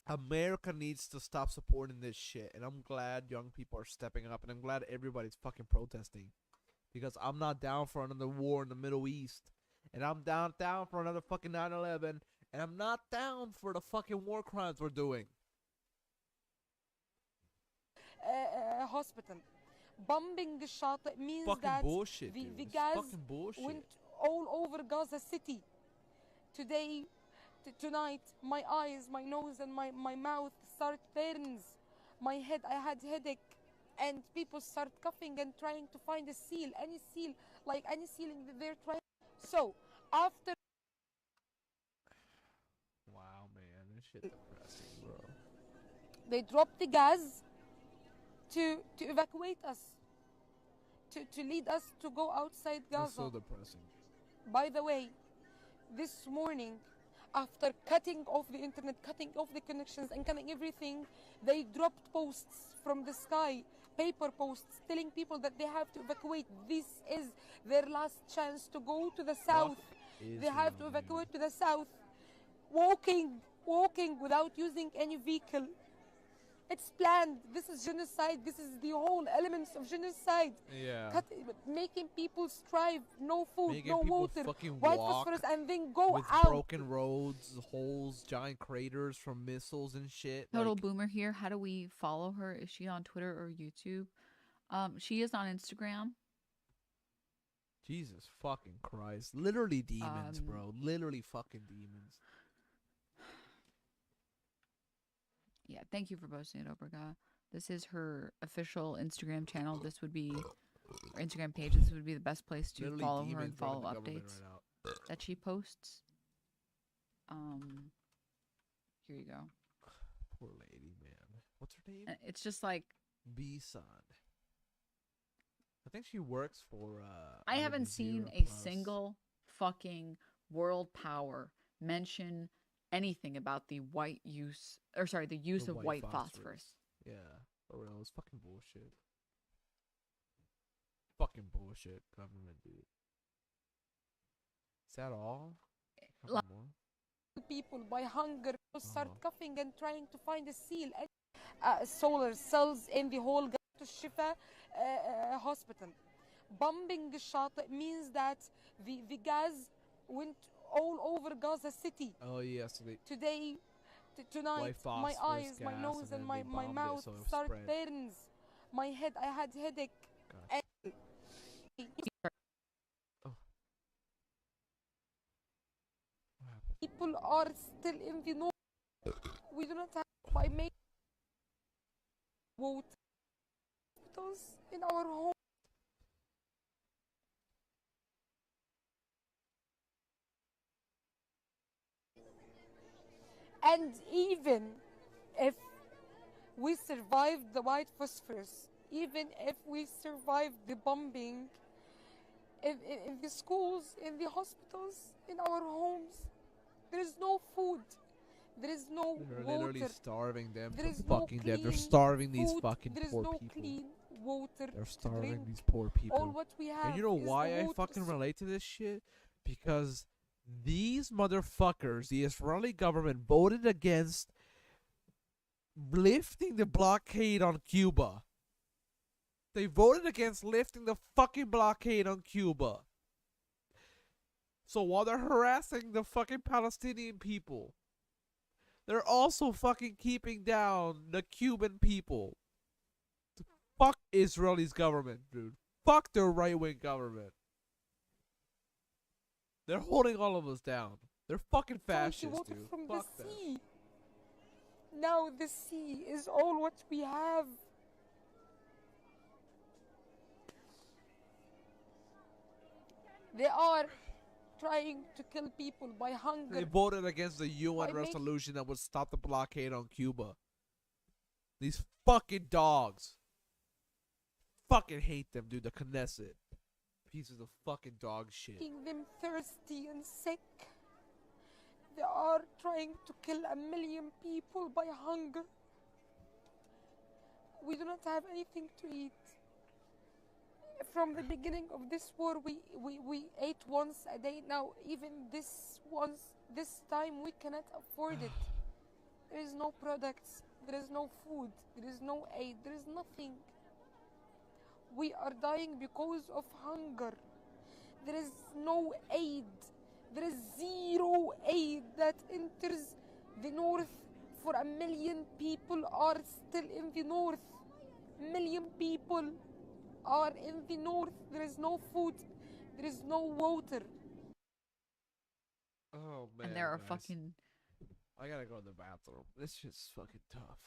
[SPEAKER 7] America needs to stop supporting this shit. And I'm glad young people are stepping up. And I'm glad everybody's fucking protesting. Because I'm not down for another war in the Middle East. And I'm down for another fucking 9/11. And I'm not down for the fucking war crimes we're doing.
[SPEAKER 8] Hospital. Bombing Shata means
[SPEAKER 7] fucking
[SPEAKER 8] that
[SPEAKER 7] bullshit,
[SPEAKER 8] the gas went all over Gaza city. Today, tonight, my eyes, my nose, and my mouth start burns. My head, I had headache. And people start coughing and trying to find a seal, any seal, like any ceiling that they're trying. So, after...
[SPEAKER 7] Wow, man, this shit depressing, bro.
[SPEAKER 8] They dropped the gas to evacuate us, to lead us to go outside Gaza.
[SPEAKER 7] That's so depressing.
[SPEAKER 8] By the way, this morning, after cutting off the internet, cutting off the connections, and cutting everything, they dropped posts from the sky, paper posts, telling people that they have to evacuate. This is their last chance to go to the south. They have to evacuate to the south, walking without using any vehicle. It's planned. This is genocide. This is the whole elements of genocide.
[SPEAKER 7] Yeah.
[SPEAKER 8] Making people strive, no food,
[SPEAKER 7] Making
[SPEAKER 8] no
[SPEAKER 7] people
[SPEAKER 8] water,
[SPEAKER 7] fucking
[SPEAKER 8] white
[SPEAKER 7] walk
[SPEAKER 8] phosphorus, and then go
[SPEAKER 7] with
[SPEAKER 8] out.
[SPEAKER 7] broken roads, holes, giant craters from missiles and shit.
[SPEAKER 3] Total Boomer here. How do we follow her? Is she on Twitter or YouTube? She is on Instagram.
[SPEAKER 7] Jesus fucking Christ. Literally demons, bro. Literally fucking demons.
[SPEAKER 3] Yeah, thank you for posting it, Oberga. This is her official Instagram channel. This would be her Instagram page. This would be the best place to
[SPEAKER 7] Literally
[SPEAKER 3] follow her
[SPEAKER 7] demons
[SPEAKER 3] and follow
[SPEAKER 7] running the government
[SPEAKER 3] updates
[SPEAKER 7] right
[SPEAKER 3] that she posts. Here you go.
[SPEAKER 7] Poor lady, man. What's her name?
[SPEAKER 3] It's just like
[SPEAKER 7] B-San. I think she works for
[SPEAKER 3] I
[SPEAKER 7] Al
[SPEAKER 3] haven't seen
[SPEAKER 7] Jazeera
[SPEAKER 3] a
[SPEAKER 7] Plus.
[SPEAKER 3] single fucking world power mention anything about the use of white phosphorus.
[SPEAKER 7] Yeah, for real, it's fucking bullshit. Fucking bullshit, government, dude. Is that all? Couple more?
[SPEAKER 8] People by hunger start coughing and trying to find a seal. Solar cells in the whole Shifa hospital. Bombing الشاطئ means that the gas went all over Gaza City.
[SPEAKER 7] Oh yeah, so they
[SPEAKER 8] Today, tonight, my eyes, my nose, and my mouth start burns. My head, I had headache. People are still in the north. We do not have by making water in our home. And even if we survived the white phosphorus, even if we survived the bombing in the schools, in the hospitals, in our homes, there is no food. There is no
[SPEAKER 7] They're
[SPEAKER 8] water.
[SPEAKER 7] literally starving them
[SPEAKER 8] There
[SPEAKER 7] to
[SPEAKER 8] is no
[SPEAKER 7] fucking death. They're
[SPEAKER 8] clean
[SPEAKER 7] starving these
[SPEAKER 8] food.
[SPEAKER 7] fucking
[SPEAKER 8] There is
[SPEAKER 7] poor
[SPEAKER 8] no
[SPEAKER 7] people.
[SPEAKER 8] clean water.
[SPEAKER 7] They're
[SPEAKER 8] to
[SPEAKER 7] starving
[SPEAKER 8] drink.
[SPEAKER 7] these poor people.
[SPEAKER 8] All what we have
[SPEAKER 7] And you know
[SPEAKER 8] is
[SPEAKER 7] why
[SPEAKER 8] the
[SPEAKER 7] I
[SPEAKER 8] water
[SPEAKER 7] fucking relate to this shit? Because these motherfuckers, the Israeli government, voted against lifting the blockade on Cuba. They voted against lifting the fucking blockade on Cuba. So while they're harassing the fucking Palestinian people, they're also fucking keeping down the Cuban people. Fuck Israel's government, dude. Fuck their right-wing government. They're holding all of us down. They're fucking fascists,
[SPEAKER 8] water
[SPEAKER 7] dude.
[SPEAKER 8] from
[SPEAKER 7] Fuck
[SPEAKER 8] the
[SPEAKER 7] them.
[SPEAKER 8] sea. Now the sea is all what we have. They are trying to kill people by hunger.
[SPEAKER 7] They voted against the UN
[SPEAKER 8] By
[SPEAKER 7] resolution that would stop the blockade on Cuba. These fucking dogs. Fucking hate them, dude. The Knesset. Pieces of fucking dog shit.
[SPEAKER 8] Making them thirsty and sick. They are trying to kill 1 million people by hunger. We do not have anything to eat. From the beginning of this war, we ate once a day. Now, even this time, we cannot afford it. There is no products. There is no food. There is no aid. There is nothing. We are dying because of hunger. There is no aid. There is zero aid that enters the north for 1 million people are still in the north. 1 million people are in the north. There is no food. There is no water.
[SPEAKER 7] Oh, man.
[SPEAKER 3] And there are
[SPEAKER 7] guys.
[SPEAKER 3] fucking...
[SPEAKER 7] I gotta go to the bathroom. This shit's fucking tough.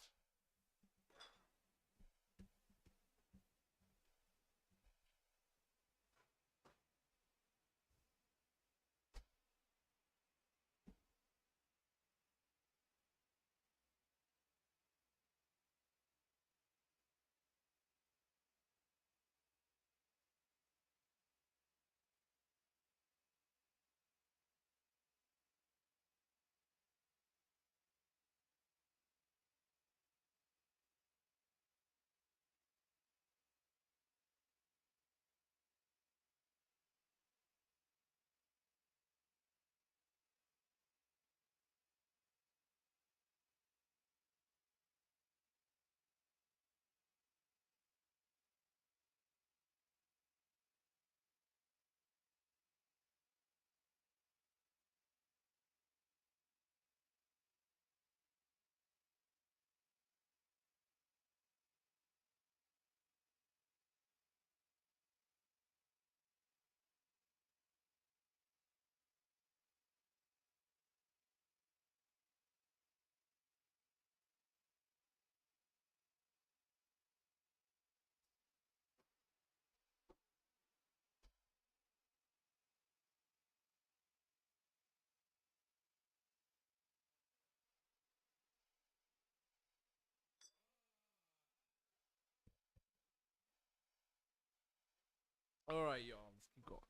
[SPEAKER 7] All right, y'all. Let's keep going.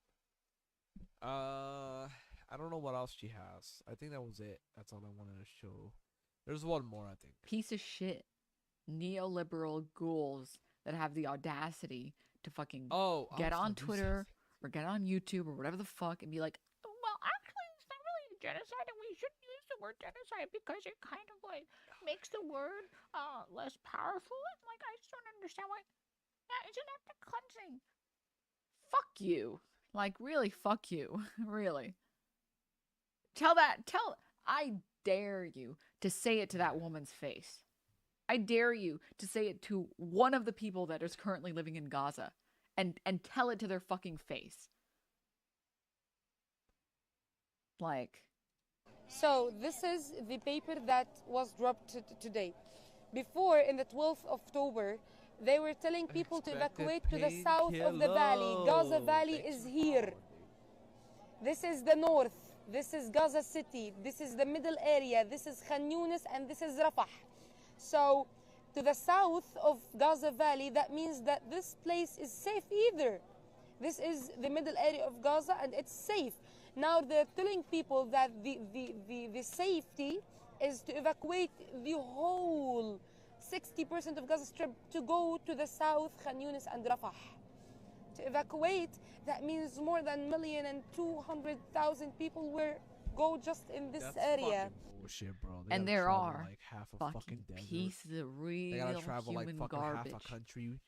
[SPEAKER 7] I don't know what else she has. I think that was it. That's all I wanted to show. There's one more, I think.
[SPEAKER 3] Piece of shit. Neoliberal ghouls that have the audacity to fucking get on Twitter or get on YouTube or whatever the fuck and be like, well, actually, it's not really a genocide and we shouldn't use the word genocide because it kind of like makes the word less powerful. And like, I just don't understand why. Yeah, it's an ethnic cleansing. Fuck you. Like, really, fuck you. Really. I dare you to say it to that woman's face. I dare you to say it to one of the people that is currently living in Gaza and tell it to their fucking face. Like.
[SPEAKER 8] So this is the paper that was dropped today. Before, in the 12th of October, they were telling people to evacuate to the south of the valley. Gaza Valley is here. This is the north. This is Gaza City. This is the middle area. This is Khan Yunis and this is Rafah. So to the south of Gaza Valley, that means that this place is safe either. This is the middle area of Gaza and it's safe. Now they're telling people that the safety is to evacuate the whole 60% of Gaza Strip to go to the south, Khan Yunis and Rafah. To evacuate, that means more than 1,200,000 people will go just in this area.
[SPEAKER 7] Bullshit, bro.
[SPEAKER 3] And there are
[SPEAKER 7] like half a fucking desert.
[SPEAKER 3] pieces of real
[SPEAKER 7] They gotta travel
[SPEAKER 3] human
[SPEAKER 7] like fucking
[SPEAKER 3] garbage
[SPEAKER 7] half a country.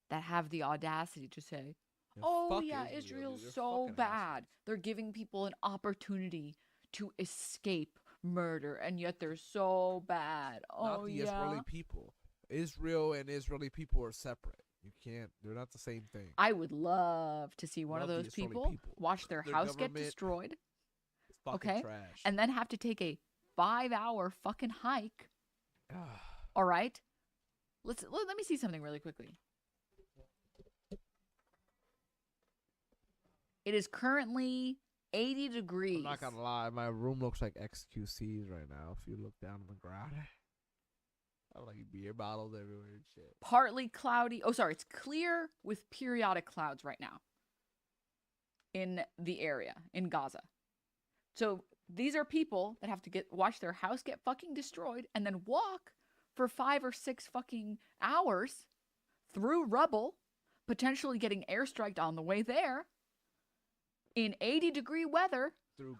[SPEAKER 3] that have the audacity to say,
[SPEAKER 7] Yeah,
[SPEAKER 3] oh
[SPEAKER 7] fuck
[SPEAKER 3] yeah,
[SPEAKER 7] Israel,
[SPEAKER 3] Israel's
[SPEAKER 7] dude. They're
[SPEAKER 3] so
[SPEAKER 7] fucking
[SPEAKER 3] bad. They're giving people an opportunity to escape murder, and yet they're so bad.
[SPEAKER 7] Not
[SPEAKER 3] Oh
[SPEAKER 7] the
[SPEAKER 3] yeah.
[SPEAKER 7] Israeli people. Israel and Israeli people are separate. You can't. They're not the same thing.
[SPEAKER 3] I would love to see one of
[SPEAKER 7] Love the
[SPEAKER 3] those
[SPEAKER 7] Israeli
[SPEAKER 3] people,
[SPEAKER 7] people.
[SPEAKER 3] watch their
[SPEAKER 7] Their
[SPEAKER 3] house get
[SPEAKER 7] government
[SPEAKER 3] destroyed.
[SPEAKER 7] is fucking
[SPEAKER 3] Okay,
[SPEAKER 7] trash.
[SPEAKER 3] and then have to take a 5-hour fucking hike. All right, let me see something really quickly. It is currently 80 degrees.
[SPEAKER 7] I'm not gonna lie, my room looks like XQC's right now. If you look down on the ground, I have like beer bottles everywhere and shit.
[SPEAKER 3] Partly cloudy. Oh, sorry, it's clear with periodic clouds right now in the area in Gaza. So these are people that have to watch their house get fucking destroyed and then walk for 5 or 6 fucking hours through rubble, potentially getting airstriked on the way there in 80-degree weather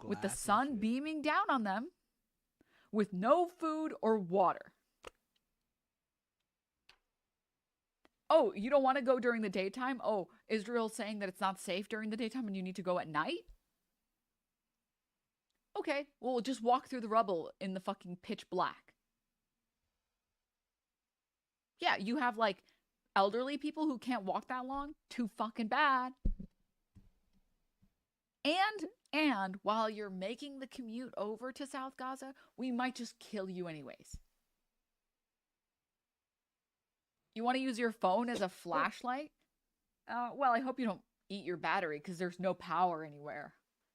[SPEAKER 3] with the sun beaming down on them with no food or water. Oh, you don't want to go during the daytime? Oh, Israel's saying that it's not safe during the daytime and you need to go at night? Okay, well, just walk through the rubble in the fucking pitch black. Yeah, you have like elderly people who can't walk that long. Too fucking bad. And while you're making the commute over to South Gaza, we might just kill you anyways. You want to use your phone as a flashlight? Well, I hope you don't eat your battery because there's no power anywhere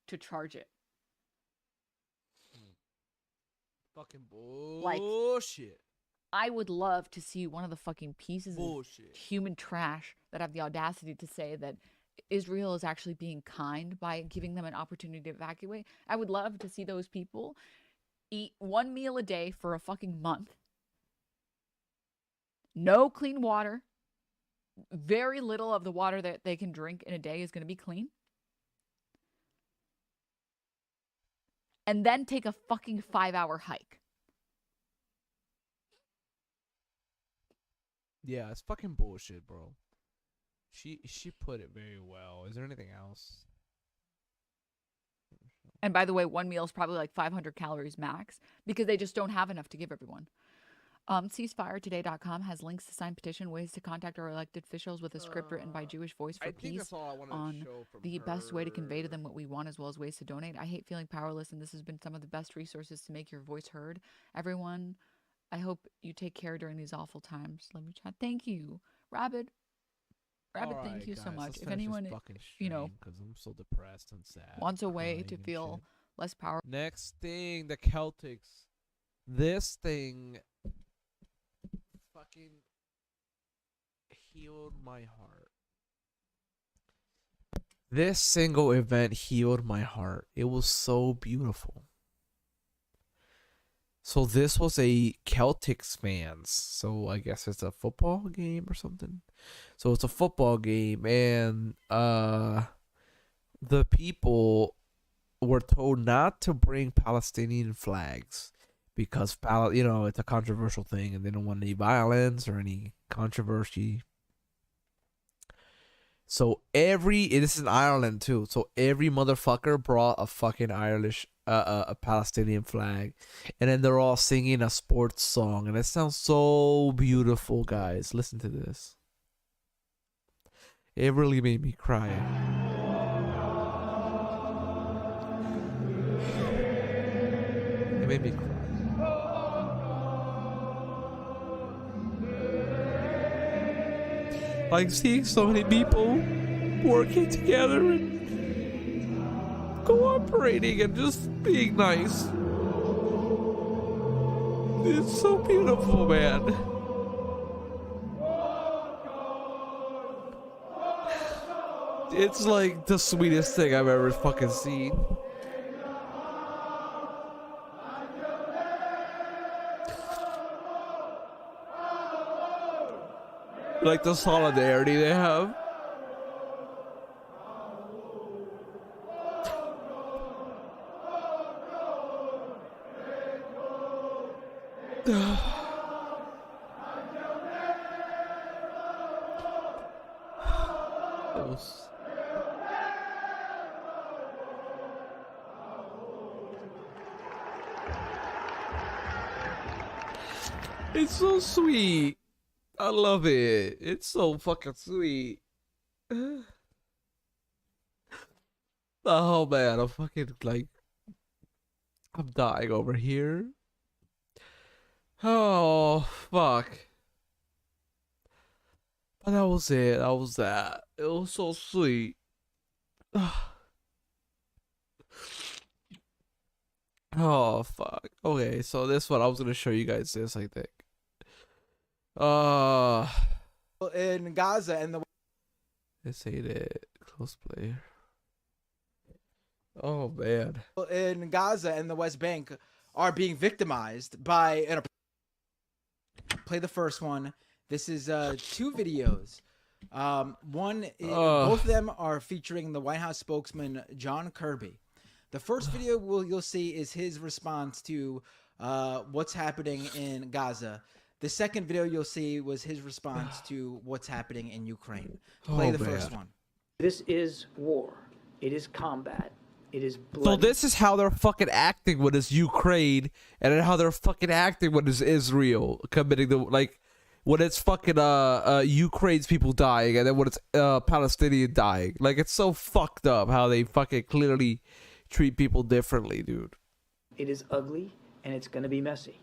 [SPEAKER 3] to charge it.
[SPEAKER 7] Fucking bullshit.
[SPEAKER 3] I would love to see one of the fucking pieces
[SPEAKER 7] Bullshit.
[SPEAKER 3] of human trash that have the audacity to say that Israel is actually being kind by giving them an opportunity to evacuate. I would love to see those people eat one meal a day for a fucking month. No clean water. Very little of the water that they can drink in a day is going to be clean. And then take a fucking 5-hour hike.
[SPEAKER 7] Yeah, it's fucking bullshit, bro. She put it very well. Is there anything else?
[SPEAKER 3] And by the way, one meal is probably like 500 calories max because they just don't have enough to give everyone. CeaseFireToday.com has links to sign petition, ways to contact our elected officials with a script written by Jewish Voice for Peace on the best way to convey to them what we want, as well as ways to donate. I hate feeling powerless, and this has been some of the best resources to make your voice heard. Everyone, I hope you take care during these awful times. Let me chat. Thank you, Rabbit. Rabbit, thank you so much. If anyone, you know,
[SPEAKER 7] because I'm so depressed and sad,
[SPEAKER 3] wants a way to feel less power.
[SPEAKER 7] Next thing, the Celtics. This thing fucking healed my heart. This single event healed my heart. It was so beautiful. So this was a Celtics fans. So I guess it's a football game or something. So it's a football game, and the people were told not to bring Palestinian flags because it's a controversial thing, and they don't want any violence or any controversy. So this is in Ireland too. So every motherfucker brought a fucking a Palestinian flag, and then they're all singing a sports song, and it sounds so beautiful, guys. Listen to this. It really made me cry. It made me cry. Like seeing so many people working together and cooperating and just being nice. It's so beautiful, man. It's like the sweetest thing I've ever fucking seen. Like the solidarity they have. It's so sweet. I love it. It's so fucking sweet. Oh man, I'm fucking I'm dying over here. Oh fuck. But that was it. That was that. It was so sweet. Oh fuck. Okay, so this one I was gonna show you guys this, I think.
[SPEAKER 9] In Gaza and the
[SPEAKER 7] This ain't it. Close play. Oh man.
[SPEAKER 9] In Gaza and the West Bank are being victimized by play the first one. This is 2 videos. Both of them are featuring the White House spokesman John Kirby. The first video you'll see is his response to what's happening in Gaza. The second video you'll see was his response to what's happening in Ukraine. Play the first one.
[SPEAKER 14] This is war. It is combat. It is blood.
[SPEAKER 7] So this is how they're fucking acting when it's Ukraine, and then how they're fucking acting when it's Israel committing when it's fucking Ukraine's people dying, and then when it's Palestinian dying. Like, it's so fucked up how they fucking clearly treat people differently, dude.
[SPEAKER 14] It is ugly, and it's going to be messy.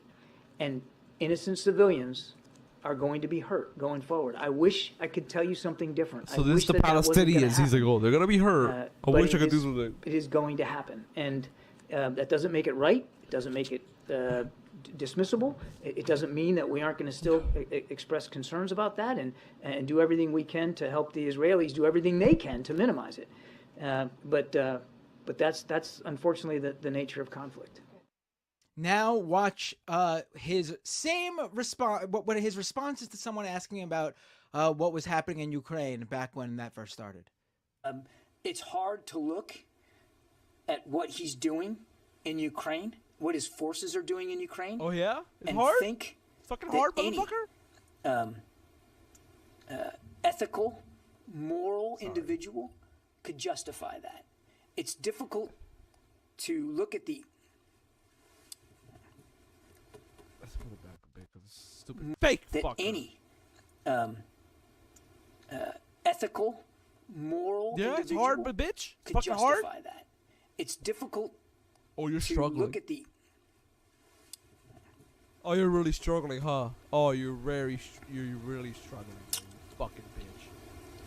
[SPEAKER 14] And innocent civilians are going to be hurt going forward. I wish I could tell you something different.
[SPEAKER 7] So this is the Palestinians. He's like, oh, they're going to be hurt. I wish I could do something.
[SPEAKER 14] It is going to happen. And that doesn't make it right. It doesn't make it dismissible. It doesn't mean that we aren't going to still express concerns about that and do everything we can to help the Israelis do everything they can to minimize it. But that's unfortunately the nature of conflict.
[SPEAKER 9] Now watch his same response. What his responses to someone asking about what was happening in Ukraine back when that first started.
[SPEAKER 14] It's hard to look at what he's doing in Ukraine, what his forces are doing in Ukraine.
[SPEAKER 7] Oh yeah, it's
[SPEAKER 14] and
[SPEAKER 7] hard.
[SPEAKER 14] Think
[SPEAKER 7] it's fucking hard, motherfucker.
[SPEAKER 14] Ethical, moral individual could justify that. It's difficult to look at the.
[SPEAKER 7] Let's put it back a bit because it's stupid. Fake
[SPEAKER 14] that
[SPEAKER 7] fucker.
[SPEAKER 14] Any ethical, moral
[SPEAKER 7] it's
[SPEAKER 14] individual
[SPEAKER 7] hard, but bitch, it's
[SPEAKER 14] could
[SPEAKER 7] fucking
[SPEAKER 14] justify
[SPEAKER 7] hard.
[SPEAKER 14] that. It's difficult.
[SPEAKER 7] Oh, you're
[SPEAKER 14] to
[SPEAKER 7] struggling.
[SPEAKER 14] Look at the.
[SPEAKER 7] Oh, you're really struggling, huh? Oh, you're really struggling, you fucking bitch.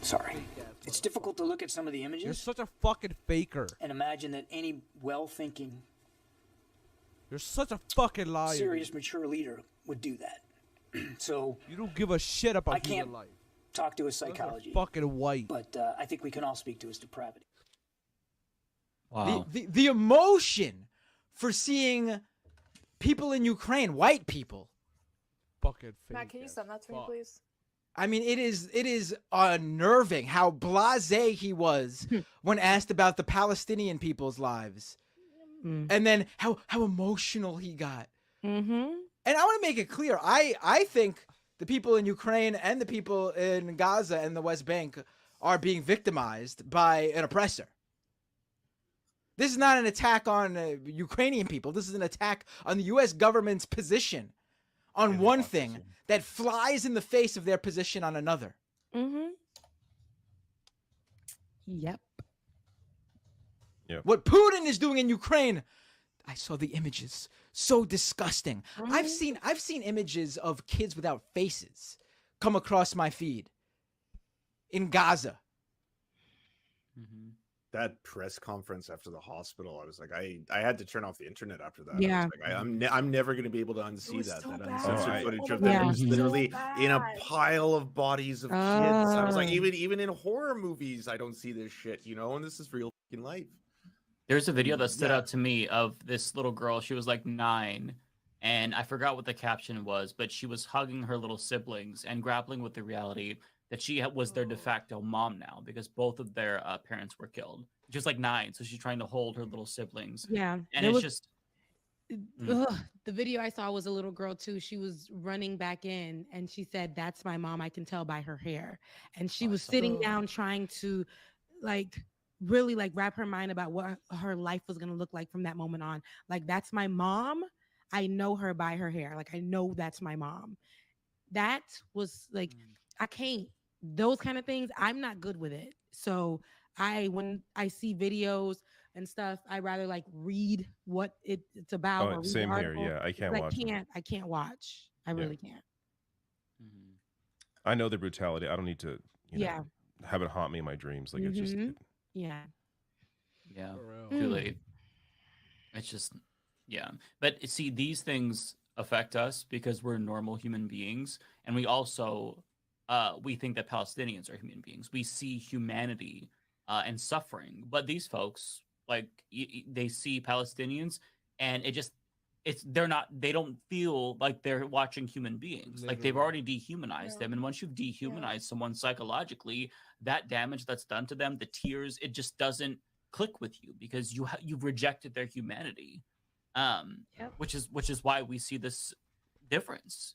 [SPEAKER 14] Sorry. It's difficult to look at some of the images.
[SPEAKER 7] You're such a fucking faker.
[SPEAKER 14] And imagine that any well-thinking.
[SPEAKER 7] You're such a fucking liar.
[SPEAKER 14] Serious, mature leader would do that. So
[SPEAKER 7] you don't give a shit about human life.
[SPEAKER 14] talk to his psychology.
[SPEAKER 7] Fucking white.
[SPEAKER 14] But I think we can all speak to his depravity.
[SPEAKER 3] Wow.
[SPEAKER 9] The emotion for seeing people in Ukraine, white people.
[SPEAKER 7] Fucking
[SPEAKER 11] Matt, can you send that to me, please?
[SPEAKER 9] I mean, it is unnerving how blasé he was when asked about the Palestinian people's lives, and then how emotional he got.
[SPEAKER 15] Mm-hmm.
[SPEAKER 9] And I want to make it clear, I think the people in Ukraine and the people in Gaza and the West Bank are being victimized by an oppressor. This is not an attack on Ukrainian people. This is an attack on the U.S. government's position on one thing that flies in the face of their position on another.
[SPEAKER 15] Mm-hmm. Yep.
[SPEAKER 9] What Putin is doing in Ukraine, I saw the images. So disgusting. I've seen images of kids without faces come across my feed in Gaza.
[SPEAKER 16] That press conference after the hospital, I was like, I had to turn off the internet after that.
[SPEAKER 15] Yeah.
[SPEAKER 16] I was like, I'm never going to be able to unsee that.
[SPEAKER 11] so
[SPEAKER 16] That
[SPEAKER 11] bad.
[SPEAKER 16] uncensored footage of
[SPEAKER 15] Yeah.
[SPEAKER 16] them just literally
[SPEAKER 11] So
[SPEAKER 16] in a
[SPEAKER 11] bad.
[SPEAKER 16] pile of bodies of kids. I was like, even in horror movies, I don't see this shit, and this is real fucking life.
[SPEAKER 17] There's a video that stood out to me of this little girl. She was like 9, and I forgot what the caption was, but she was hugging her little siblings and grappling with the reality that she was their de facto mom now because both of their parents were killed. She was like 9, so she's trying to hold her little siblings.
[SPEAKER 15] Yeah.
[SPEAKER 17] And it's just...
[SPEAKER 15] Ugh, the video I saw was a little girl too. She was running back in and she said, "That's my mom. I can tell by her hair." And she was sitting down trying to really wrap her mind about what her life was going to look like from that moment on. Like, that's my mom. I know her by her hair. Like, I know that's my mom. That was I can't, those kind of things. I'm not good with it. So when I see videos and stuff, I rather read what it's about. Or read
[SPEAKER 25] same
[SPEAKER 15] the
[SPEAKER 25] here.
[SPEAKER 15] article.
[SPEAKER 25] Yeah, I can't watch.
[SPEAKER 15] I can't watch. I really can't.
[SPEAKER 25] I know the brutality. I don't need to.
[SPEAKER 15] Yeah.
[SPEAKER 25] Have it haunt me in my dreams. Like it's just.
[SPEAKER 15] Yeah.
[SPEAKER 17] Yeah. Too late. It's just, yeah. But see, these things affect us because we're normal human beings, and we also we think that Palestinians are human beings. We see humanity and suffering, but these folks they see Palestinians, and they don't feel like they're watching human beings. Like they've already dehumanized them, and once you've dehumanized someone psychologically, that damage that's done to them, the tears, it just doesn't click with you because you've rejected their humanity. Which is why we see this difference,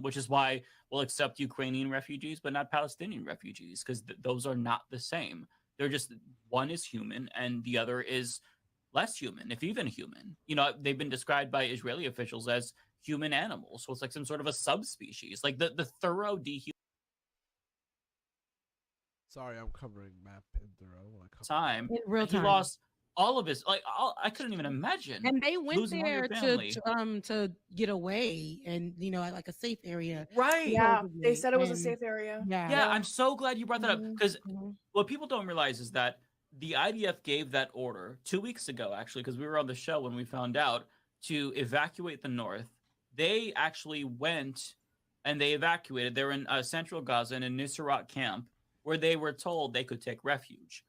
[SPEAKER 17] which is why we'll accept Ukrainian refugees but not Palestinian refugees, because those are not the same. They're just, one is human and the other is less human, if even human. They've been described by Israeli officials as human animals, so it's like some sort of a subspecies, like the thorough dehumanization.
[SPEAKER 7] Sorry, I'm covering Matt Pinthero.
[SPEAKER 17] Time
[SPEAKER 15] in real time.
[SPEAKER 17] He lost all of his, I couldn't even imagine.
[SPEAKER 15] And they went
[SPEAKER 17] losing all your
[SPEAKER 15] there
[SPEAKER 17] family.
[SPEAKER 15] to get away and at a safe area.
[SPEAKER 17] Right.
[SPEAKER 11] Yeah, they said it was a safe area.
[SPEAKER 17] Yeah, I'm so glad you brought that up, because what people don't realize is that the IDF gave that order 2 weeks ago, actually, because we were on the show when we found out, to evacuate the north. They actually went and they evacuated. They're in central Gaza in a Nuseirat camp where they were told they could take refuge,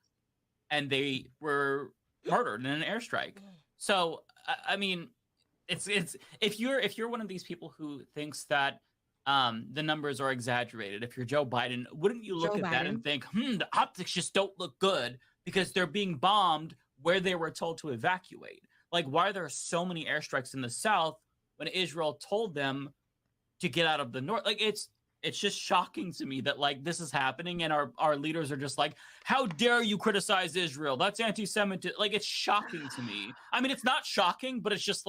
[SPEAKER 17] and they were murdered in an airstrike. So I mean, it's if you're one of these people who thinks that the numbers are exaggerated, if you're Joe Biden, wouldn't you look at that and think, the optics just don't look good because they're being bombed where they were told to evacuate? Like, why are there so many airstrikes in the south when Israel told them to get out of the north? Like, it's just shocking to me that this is happening, and our leaders are just like, how dare you criticize Israel? That's anti-Semitic. It's shocking to me. I mean, it's not shocking, but it's just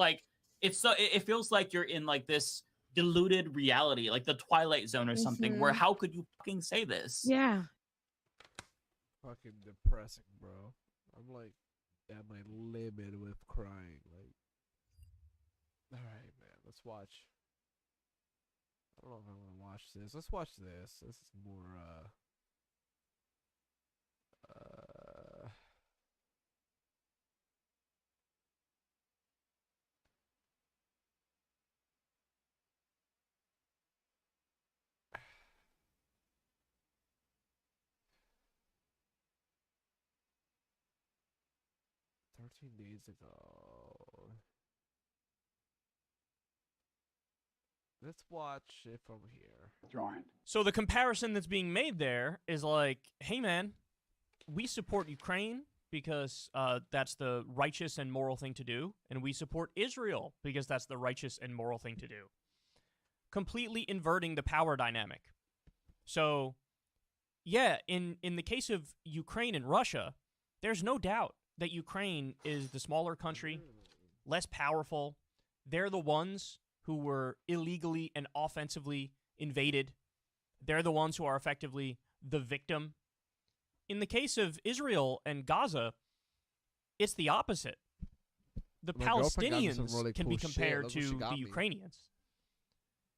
[SPEAKER 17] it feels like you're in this diluted reality, like the Twilight Zone or something, where how could you fucking say this?
[SPEAKER 15] Yeah.
[SPEAKER 7] Fucking depressing, bro. I'm at my limit with crying. All right, man, let's watch. I don't know if I want to watch this. Let's watch this. This is more 14 days ago. Let's watch it from here.
[SPEAKER 5] So the comparison that's being made there is like, hey man, we support Ukraine because that's the righteous and moral thing to do, and we support Israel because that's the righteous and moral thing to do. Completely inverting the power dynamic. So, yeah, in the case of Ukraine and Russia, there's no doubt that Ukraine is the smaller country, less powerful. They're the ones who were illegally and offensively invaded. They're the ones who are effectively the victim. In the case of Israel and Gaza, it's the opposite. The
[SPEAKER 7] My girlfriend got me some
[SPEAKER 5] Palestinians
[SPEAKER 7] really
[SPEAKER 5] can
[SPEAKER 7] cool
[SPEAKER 5] be
[SPEAKER 7] shit.
[SPEAKER 5] compared
[SPEAKER 7] Look what she
[SPEAKER 5] to
[SPEAKER 7] got
[SPEAKER 5] the
[SPEAKER 7] me.
[SPEAKER 5] Ukrainians.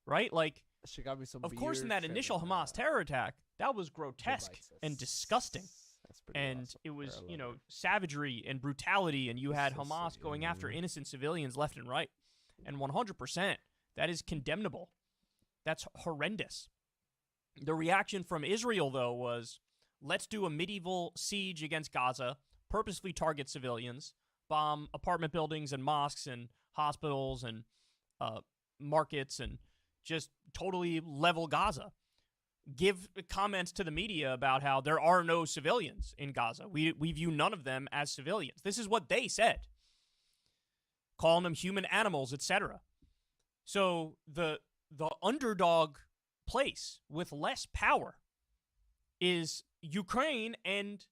[SPEAKER 5] Right? Like,
[SPEAKER 7] She got me some
[SPEAKER 5] of course, in
[SPEAKER 7] beer
[SPEAKER 5] that initial
[SPEAKER 7] and,
[SPEAKER 5] Hamas terror attack, that was grotesque
[SPEAKER 7] devices.
[SPEAKER 5] and disgusting.
[SPEAKER 7] pretty
[SPEAKER 5] And
[SPEAKER 7] awesome.
[SPEAKER 5] it was,
[SPEAKER 7] I
[SPEAKER 5] you
[SPEAKER 7] love
[SPEAKER 5] know, savagery and brutality, and you had
[SPEAKER 7] so
[SPEAKER 5] Hamas
[SPEAKER 7] sweet,
[SPEAKER 5] going
[SPEAKER 7] you
[SPEAKER 5] after
[SPEAKER 7] know?
[SPEAKER 5] innocent civilians left and right. And 100%, that is condemnable. That's horrendous. The reaction from Israel, though, was, let's do a medieval siege against Gaza, purposefully target civilians, bomb apartment buildings and mosques and hospitals and markets, and just totally level Gaza. Give comments to the media about how there are no civilians in Gaza. We view none of them as civilians. This is what they said. Calling them human animals, etc. So the underdog place with less power is Ukraine, and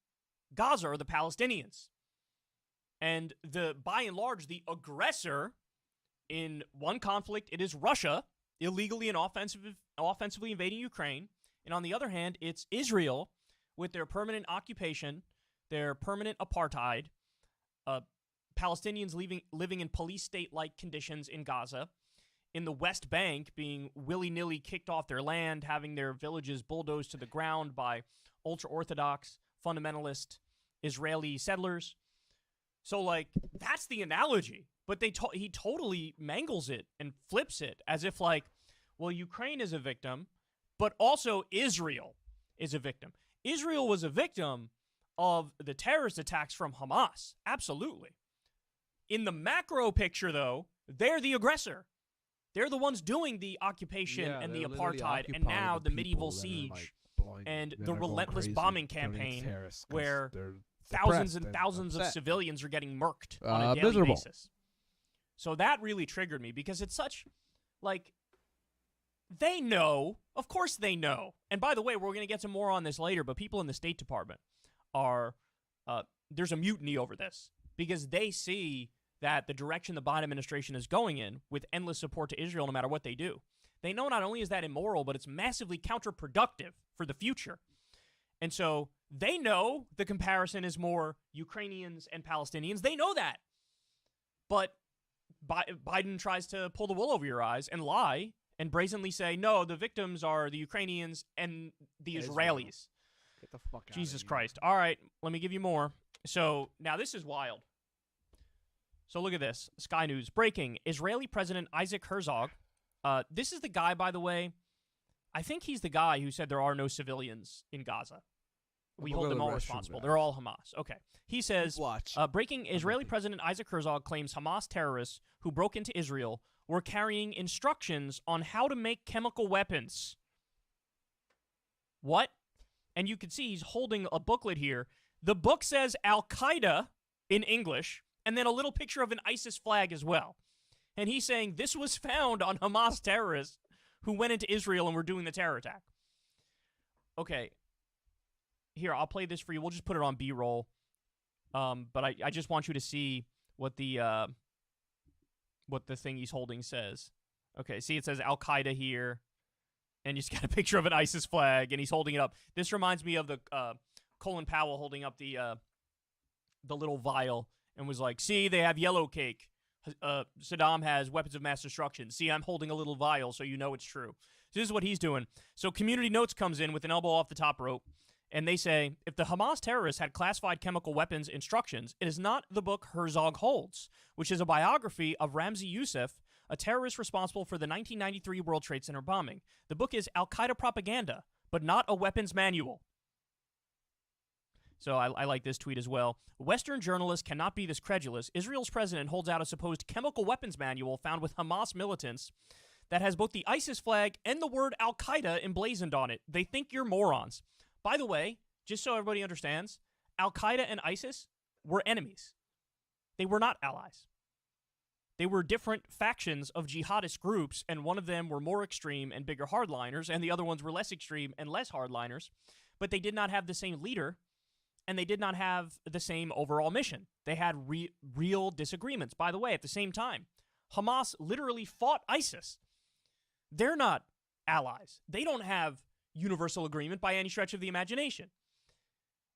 [SPEAKER 5] Gaza are the Palestinians. And by and large, the aggressor in one conflict, it is Russia, illegally and offensively invading Ukraine. And on the other hand, it's Israel with their permanent occupation, their permanent apartheid, Palestinians living in police state-like conditions in Gaza, in the West Bank being willy-nilly kicked off their land, having their villages bulldozed to the ground by ultra-Orthodox, fundamentalist Israeli settlers. So, like, that's the analogy. But he totally mangles it and flips it as if, like, well, Ukraine is a victim, but also Israel is a victim. Israel was a victim of the terrorist attacks from Hamas. Absolutely. In the macro picture, though, they're the aggressor. They're the ones doing the occupation
[SPEAKER 7] Yeah,
[SPEAKER 5] and the
[SPEAKER 7] they're literally
[SPEAKER 5] apartheid, and
[SPEAKER 7] occupying
[SPEAKER 5] now
[SPEAKER 7] the
[SPEAKER 5] the medieval
[SPEAKER 7] people that are, like,
[SPEAKER 5] siege
[SPEAKER 7] blowing-
[SPEAKER 5] and
[SPEAKER 7] that
[SPEAKER 5] the
[SPEAKER 7] are going
[SPEAKER 5] relentless
[SPEAKER 7] crazy,
[SPEAKER 5] bombing
[SPEAKER 7] turning
[SPEAKER 5] campaign
[SPEAKER 7] terrorists 'cause
[SPEAKER 5] where
[SPEAKER 7] they're
[SPEAKER 5] thousands
[SPEAKER 7] depressed
[SPEAKER 5] and
[SPEAKER 7] and
[SPEAKER 5] thousands of
[SPEAKER 7] upset.
[SPEAKER 5] civilians are getting murked on a daily
[SPEAKER 7] miserable.
[SPEAKER 5] basis. So that really triggered me because it's such, like, they know. Of course they know. And by the way, we're going to get some more on this later, but people in the State Department are, there's a mutiny over this because they see that the direction the Biden administration is going in with endless support to Israel no matter what they do. They know not only is that immoral, but it's massively counterproductive for the future. And so they know the comparison is more Ukrainians and Palestinians. They know that. But Biden tries to pull the wool over your eyes and lie and brazenly say, no, the victims are the Ukrainians and the Israelis.
[SPEAKER 7] Get the fuck out
[SPEAKER 5] Jesus
[SPEAKER 7] of
[SPEAKER 5] Christ. All right, let me give you more. So now this is wild. So look at this. Sky News. Breaking. Israeli President Isaac Herzog. This is the guy, by the way. I think he's the guy who said there are no civilians in Gaza. We hold them all responsible. They're all Hamas. Okay. He says, breaking. Israeli President Isaac Herzog claims Hamas terrorists who broke into Israel were carrying instructions on how to make chemical weapons. What? And you can see he's holding a booklet here. The book says Al-Qaeda in English, and then a little picture of an ISIS flag as well. And he's saying this was found on Hamas terrorists who went into Israel and were doing the terror attack. Okay. Here, I'll play this for you. We'll just put it on B-roll. But I just want you to see what the thing he's holding says. Okay, see it says Al-Qaeda here. And he's got a picture of an ISIS flag, and he's holding it up. This reminds me of the Colin Powell holding up the little vial and was like, see, they have yellow cake. Saddam has weapons of mass destruction. See, I'm holding a little vial, so you know it's true. So this is what he's doing. So Community Notes comes in with an elbow off the top rope, and they say, if the Hamas terrorists had classified chemical weapons instructions, it is not the book Herzog holds, which is a biography of Ramzi Youssef, a terrorist responsible for the 1993 World Trade Center bombing. The book is Al-Qaeda propaganda, but not a weapons manual. So I like this tweet as well. Western journalists cannot be this credulous. Israel's president holds out a supposed chemical weapons manual found with Hamas militants that has both the ISIS flag and the word Al-Qaeda emblazoned on it. They think you're morons. By the way, just so everybody understands, Al-Qaeda and ISIS were enemies. They were not allies. They were different factions of jihadist groups, and one of them were more extreme and bigger hardliners, and the other ones were less extreme and less hardliners, but they did not have the same leader, and they did not have the same overall mission. They had real disagreements. By the way, at the same time, Hamas literally fought ISIS. They're not allies. They don't have universal agreement by any stretch of the imagination.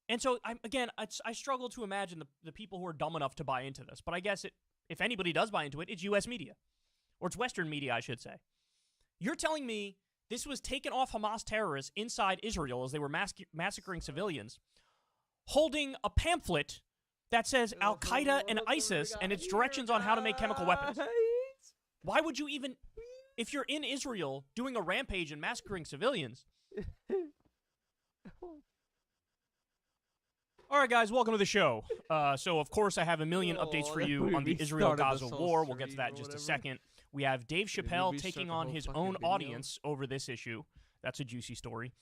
[SPEAKER 5] And so, I struggle to imagine the people who are dumb enough to buy into this. But I guess if anybody does buy into it, it's U.S. media. Or it's Western media, I should say. You're telling me this was taken off Hamas terrorists inside Israel as they were massacring civilians, holding a pamphlet that says Al-Qaeda and ISIS and its directions on how to make chemical weapons. Why would you even, if you're in Israel doing a rampage and massacring civilians? All right, guys, welcome to the show. So, of course, I have a million updates for you on the Israel-Gaza war. We'll get to that in just a second. We have Dave Chappelle taking on his own audience over this issue. That's a juicy story.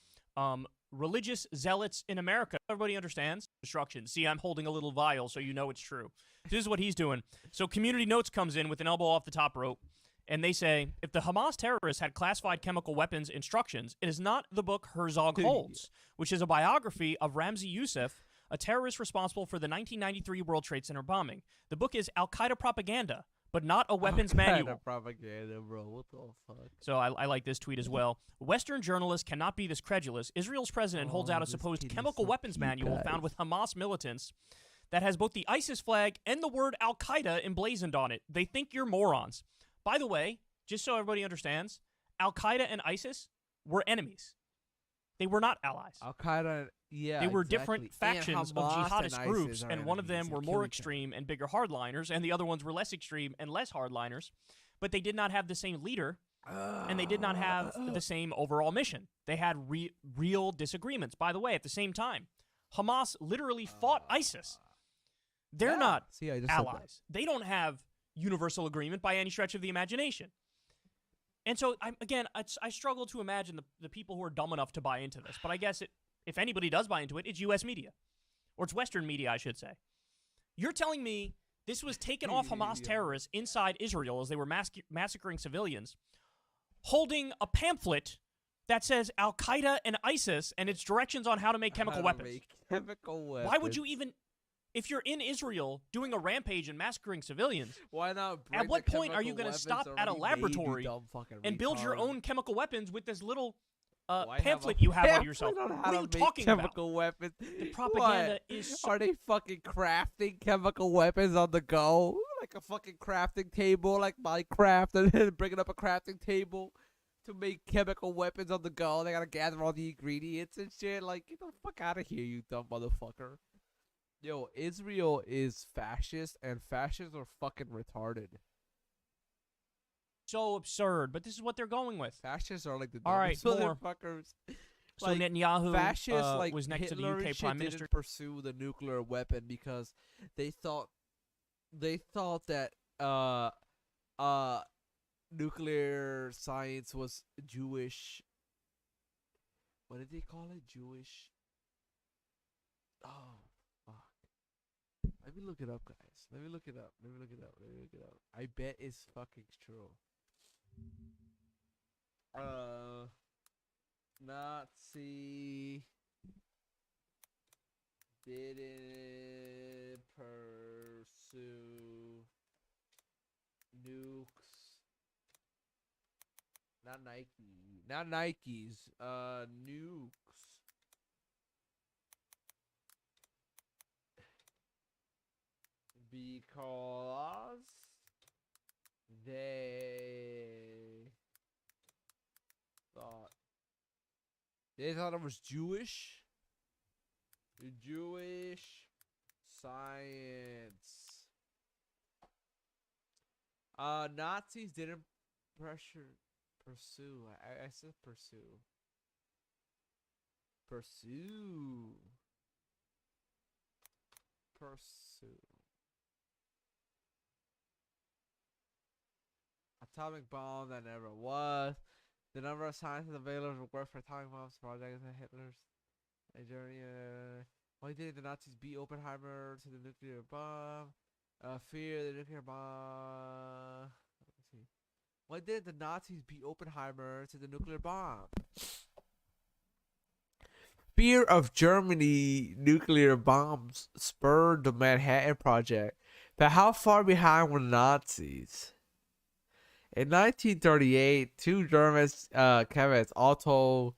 [SPEAKER 5] Religious zealots in America. Everybody understands? Destruction. See, I'm holding a little vial, so you know it's true. This is what he's doing. So Community Notes comes in with an elbow off the top rope, and they say, if the Hamas terrorists had classified chemical weapons instructions, it is not the book Herzog holds, which is a biography of Ramzi Youssef, a terrorist responsible for the 1993 World Trade Center bombing. The book is Al-Qaeda propaganda, but not a weapons manual.
[SPEAKER 7] Propaganda, bro. What the fuck?
[SPEAKER 5] So I like this tweet as well. Western journalists cannot be this credulous. Israel's president holds out a supposed chemical weapons manual found with Hamas militants that has both the ISIS flag and the word Al-Qaeda emblazoned on it. They think you're morons. By the way, just so everybody understands, Al-Qaeda and ISIS were enemies. They were not allies.
[SPEAKER 7] Al-Qaeda, yeah,
[SPEAKER 5] they were
[SPEAKER 7] exactly.
[SPEAKER 5] different factions of jihadist
[SPEAKER 7] and
[SPEAKER 5] groups,
[SPEAKER 7] ISIS
[SPEAKER 5] and one of them were more extreme and bigger hardliners, and the other ones were less extreme and less hardliners, but they did not have the same leader, and they did not have the same overall mission. They had real disagreements. By the way, at the same time, Hamas literally fought ISIS. They're not allies. They don't have universal agreement by any stretch of the imagination. And so, I struggle to imagine the people who are dumb enough to buy into this. But I guess if anybody does buy into it, it's U.S. media. Or it's Western media, I should say. You're telling me this was taken off Hamas terrorists inside Israel as they were massacring civilians, holding a pamphlet that says Al-Qaeda and ISIS and its directions on how to make chemical weapons. Why would you even... If you're in Israel doing a rampage and massacring civilians,
[SPEAKER 7] why not?
[SPEAKER 5] At what point are you going to stop at a laboratory and build your own chemical weapons with this little pamphlet you have on yourself? What are you talking
[SPEAKER 7] chemical
[SPEAKER 5] about?
[SPEAKER 7] Weapons.
[SPEAKER 5] The propaganda is.
[SPEAKER 7] Are they fucking crafting chemical weapons on the go? Like a fucking crafting table, like Minecraft, and then bringing up a crafting table to make chemical weapons on the go. They gotta gather all the ingredients and shit. Like, get the fuck out of here, you dumb motherfucker. Yo, Israel is fascist, and fascists are fucking retarded.
[SPEAKER 5] So absurd, but this is what they're going with.
[SPEAKER 7] Fascists are like the
[SPEAKER 5] dumbest
[SPEAKER 7] dumbest motherfuckers.
[SPEAKER 5] So Netanyahu
[SPEAKER 7] fascists, like
[SPEAKER 5] was next
[SPEAKER 7] Hitler
[SPEAKER 5] to the UK Prime Minister.
[SPEAKER 7] Didn't pursue the nuclear weapon because they thought that nuclear science was Jewish. What did they call it? Jewish. Oh. Let me look it up, guys. Let me look it up. I bet it's fucking true. Nazi didn't pursue nukes. Not Nikes. Nukes. Because they thought it was Jewish. Jewish science. Nazis didn't pursue. I said pursue. pursue. Atomic bomb that never was. The number of scientists available to work for atomic bombs projects and Hitler's journey. Why did the Nazis beat Oppenheimer to the nuclear bomb? Fear the nuclear bomb. Let's see. Why did the Nazis beat Oppenheimer to the nuclear bomb? Fear of Germany nuclear bombs spurred the Manhattan Project. But how far behind were the Nazis? In 1938, two German chemists, Otto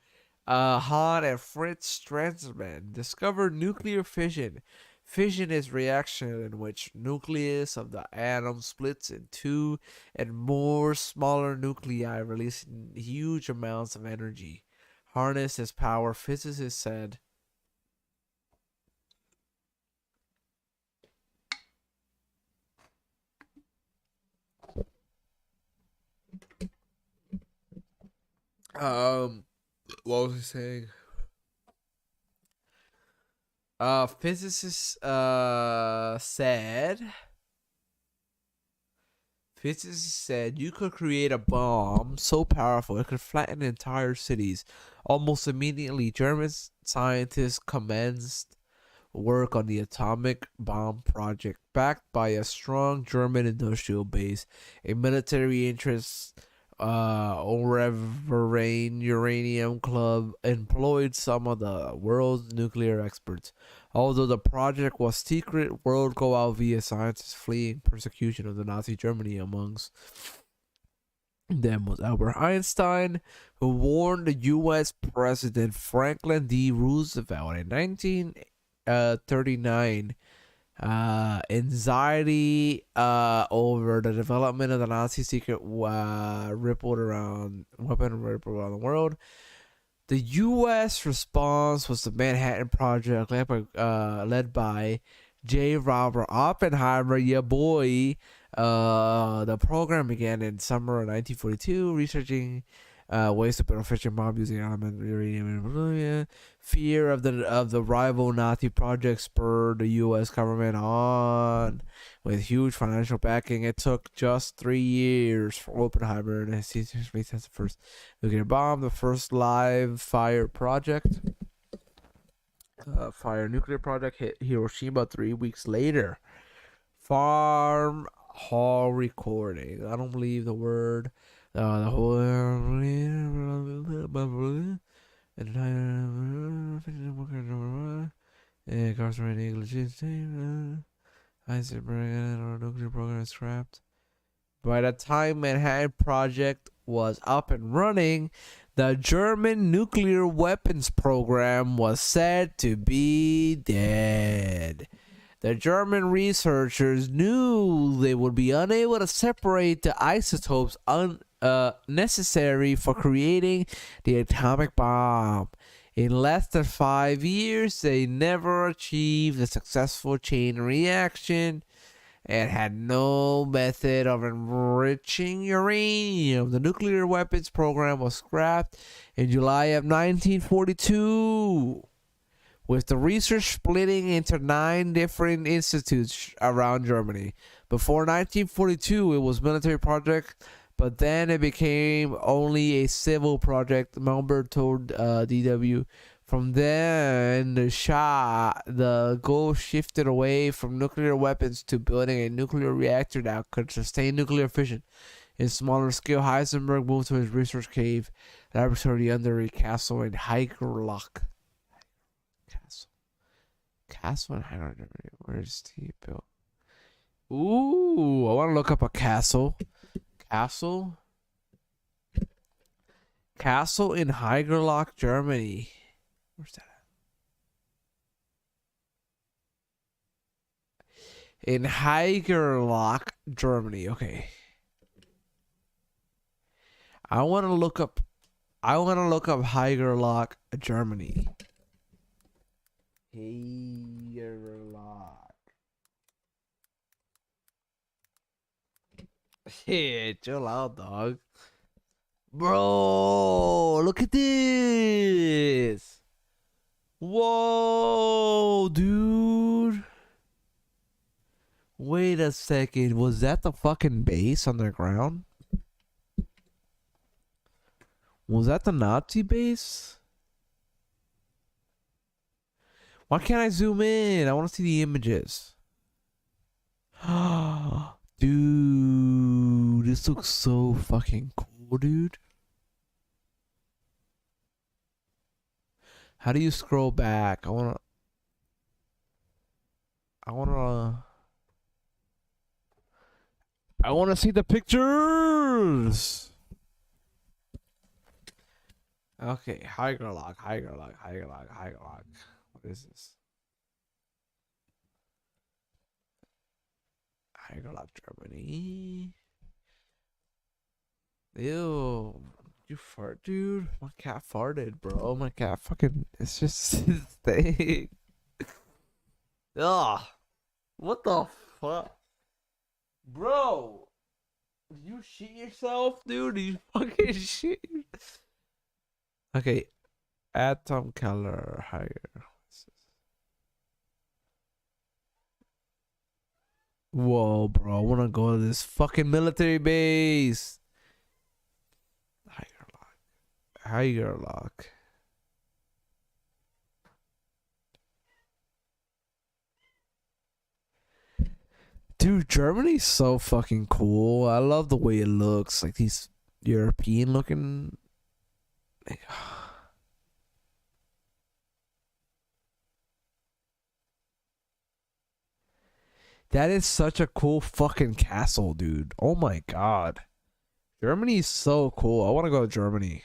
[SPEAKER 7] Hahn and Fritz Strassmann, discovered nuclear fission. Fission is reaction in which nucleus of the atom splits in two and more smaller nuclei, releasing huge amounts of energy. Harness its power, physicists said. What was he saying? Physicists said you could create a bomb so powerful it could flatten entire cities. Almost immediately, German scientists commenced work on the atomic bomb project, backed by a strong German industrial base, a military interest. Overrain Uranium Club employed some of the world's nuclear experts. Although the project was secret, word go out via scientists fleeing persecution of the Nazi Germany. Amongst them was Albert Einstein, who warned the U.S. President Franklin D. Roosevelt in 1939. Anxiety over the development of the Nazi secret weapon rippled around the world. The U.S. response was the Manhattan Project, led by J. Robert Oppenheimer, yeah boy. The program began in summer of 1942, researching ways to build a fission bomb using elemental uranium and plutonium. Fear of the rival Nazi project spurred the U.S. government on with huge financial backing. It took just 3 years for Oppenheimer to test the first nuclear bomb, the first live fire project. Fire nuclear project hit Hiroshima 3 weeks later. Farm hall recording. I don't believe the word. The whole incarcerated English Heisenberg nuclear program is scrapped. By the time Manhattan Project was up and running, the German nuclear weapons program was said to be dead. The German researchers knew they would be unable to separate the isotopes necessary for creating the atomic bomb. In less than 5 years, they never achieved a successful chain reaction and had no method of enriching uranium. The nuclear weapons program was scrapped in July of 1942. With the research splitting into 9 different institutes around Germany. Before 1942, it was a military project, but then it became only a civil project, Melbourne told DW. From then, the goal shifted away from nuclear weapons to building a nuclear reactor that could sustain nuclear fission. In smaller scale, Heisenberg moved to his research cave laboratory under a castle in Heigerloch. Castle in Heigerloch. Where's he built? Ooh, I want to look up a castle. Castle in Heigerloch, Germany. Where's that at? In Heigerloch, Germany. Okay. I want to look up Heigerloch, Germany. Heigerloch. Shit, chill out, dog. Bro, look at this. Whoa, dude. Wait a second. Was that the fucking base on the ground? Was that the Nazi base? Why can't I zoom in? I want to see the images. Dude, this looks so fucking cool, dude. How do you scroll back? I wanna see the pictures. Okay, Heigerlock. What is this? Heigerlock, Germany. Ew. You fart, dude? My cat farted, bro. My cat fucking... It's just his thing. Ugh. What the fuck? Bro. Did you shit yourself, dude? Did you fucking shit? Okay. Atom color higher. Whoa, bro. I want to go to this fucking military base. Heigerlock. Dude, Germany's so fucking cool. I love the way it looks. Like these European looking. That is such a cool fucking castle, dude. Oh my god. Germany's so cool. I want to go to Germany.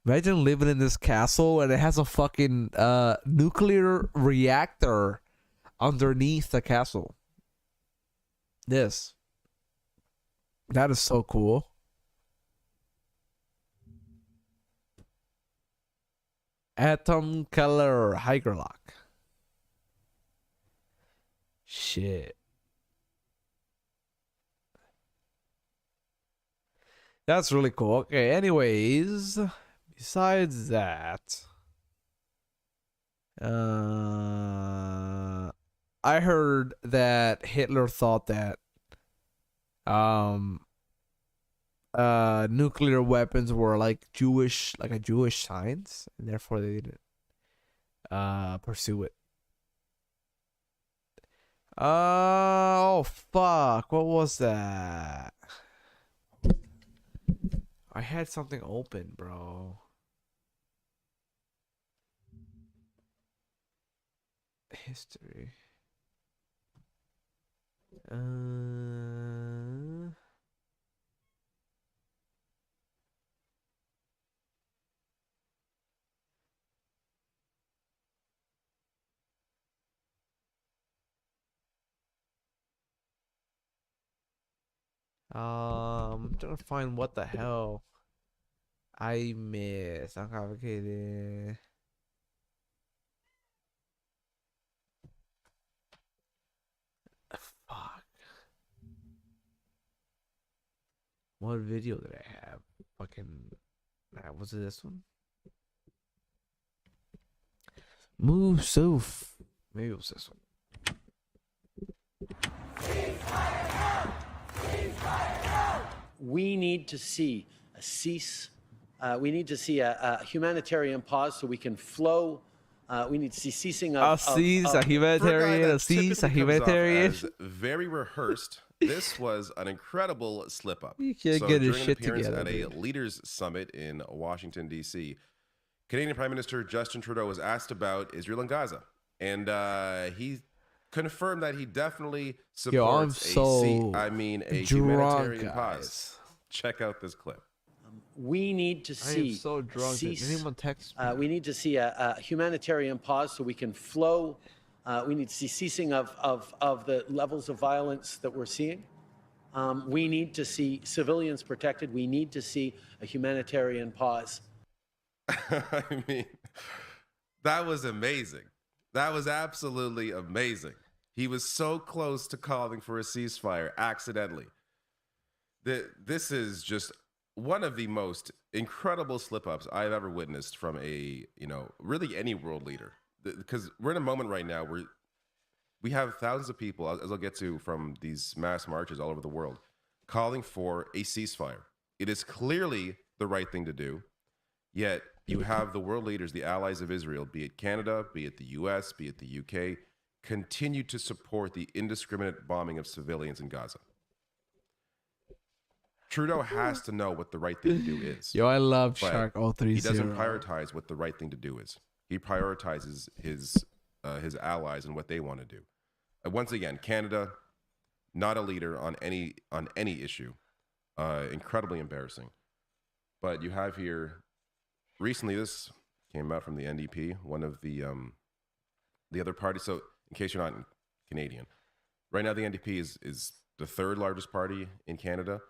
[SPEAKER 7] Imagine living in this castle and it has a fucking nuclear reactor underneath the castle. This. That is so cool. Atom color Heigerlock. Shit. That's really cool. Okay, anyways. Besides that, I heard that Hitler thought that nuclear weapons were like a Jewish science, and therefore they didn't pursue it. Oh fuck, what was that? I had something open, bro. History. I'm trying to find what the hell I missed. Uncomplicated. Fuck. What video did I have? Fucking. Was it this one? Move so. Maybe it was this one.
[SPEAKER 13] We need to see a cease. We need to see a humanitarian pause so we can flow. We need to see ceasing of.
[SPEAKER 7] A humanitarian. A humanitarian.
[SPEAKER 25] As very rehearsed. This was an incredible slip up.
[SPEAKER 7] You can't get his shit
[SPEAKER 25] during an appearance
[SPEAKER 7] together.
[SPEAKER 25] at a leaders summit in Washington D.C., Canadian Prime Minister Justin Trudeau was asked about Israel and Gaza, and he confirmed that he definitely supports a humanitarian pause. Check out this clip.
[SPEAKER 13] We need to see.
[SPEAKER 7] I am so drunk. Did anyone text me?
[SPEAKER 13] We need to see a humanitarian pause so we can flow. We need to see ceasing of the levels of violence that we're seeing. We need to see civilians protected. We need to see a humanitarian pause.
[SPEAKER 25] I mean, that was amazing. That was absolutely amazing. He was so close to calling for a ceasefire accidentally. This is just one of the most incredible slip-ups I've ever witnessed from really any world leader. because we're in a moment right now where we have thousands of people, as I'll get to, from these mass marches all over the world, calling for a ceasefire. It is clearly the right thing to do, yet you have the world leaders, the allies of Israel, be it Canada, be it the US, be it the UK, continue to support the indiscriminate bombing of civilians in Gaza. Trudeau has to know what the right thing to do is.
[SPEAKER 7] Yo, I love
[SPEAKER 25] but
[SPEAKER 7] Shark 030.
[SPEAKER 25] He doesn't prioritize what the right thing to do is. He prioritizes his allies and what they want to do. Once again, Canada, not a leader on any issue. Incredibly embarrassing. But you have here recently, this came out from the NDP, one of the other parties. So in case you're not Canadian, right now the NDP is the third largest party in Canada.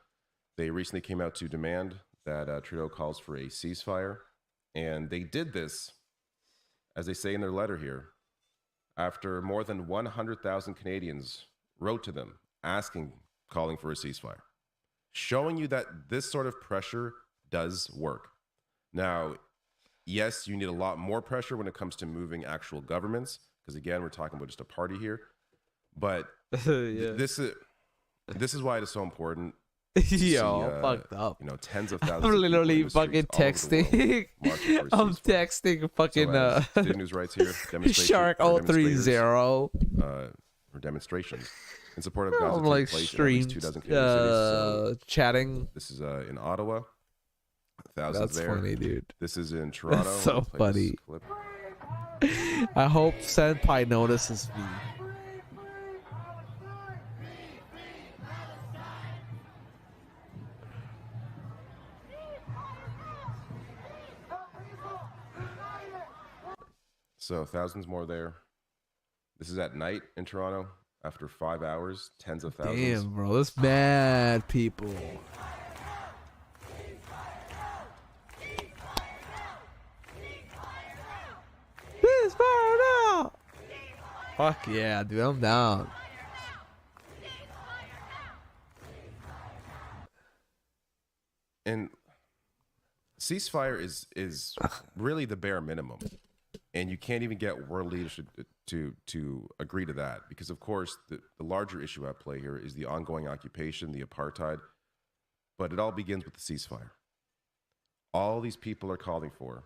[SPEAKER 25] They recently came out to demand that Trudeau calls for a ceasefire. And they did this, as they say in their letter here, after more than 100,000 Canadians wrote to them calling for a ceasefire, showing you that this sort of pressure does work. Now, yes, you need a lot more pressure when it comes to moving actual governments, because again, we're talking about just a party here. But this is why it is so important.
[SPEAKER 7] Yo, fucked up.
[SPEAKER 25] You know, tens of thousands.
[SPEAKER 7] I'm
[SPEAKER 25] of
[SPEAKER 7] literally
[SPEAKER 25] people in the
[SPEAKER 7] fucking
[SPEAKER 25] streets all over the world
[SPEAKER 7] texting.
[SPEAKER 25] marching for a
[SPEAKER 7] I'm
[SPEAKER 25] ceasefire.
[SPEAKER 7] texting fucking
[SPEAKER 25] So, Dig News writes here,
[SPEAKER 7] Shark 030.
[SPEAKER 25] Or demonstrations in support of Gaza
[SPEAKER 7] I'm
[SPEAKER 25] take
[SPEAKER 7] like
[SPEAKER 25] place in at least
[SPEAKER 7] streamed
[SPEAKER 25] 2 dozen Canadian cities. So
[SPEAKER 7] chatting.
[SPEAKER 25] this is in Ottawa. Thousands
[SPEAKER 7] That's
[SPEAKER 25] there.
[SPEAKER 7] funny, dude.
[SPEAKER 25] This is in Toronto.
[SPEAKER 7] That's so
[SPEAKER 25] I'll play this
[SPEAKER 7] funny.
[SPEAKER 25] clip.
[SPEAKER 7] I hope Senpai notices me.
[SPEAKER 25] So thousands more there. This is at night in Toronto. After 5 hours, tens of thousands.
[SPEAKER 7] Damn, bro, that's mad people. This fire now. Fuck yeah, dude, I'm down.
[SPEAKER 25] And ceasefire is really the bare minimum, and you can't even get world leadership to agree to that, because of course the larger issue at play here is the ongoing occupation, the apartheid, but it all begins with the ceasefire. All these people are calling for,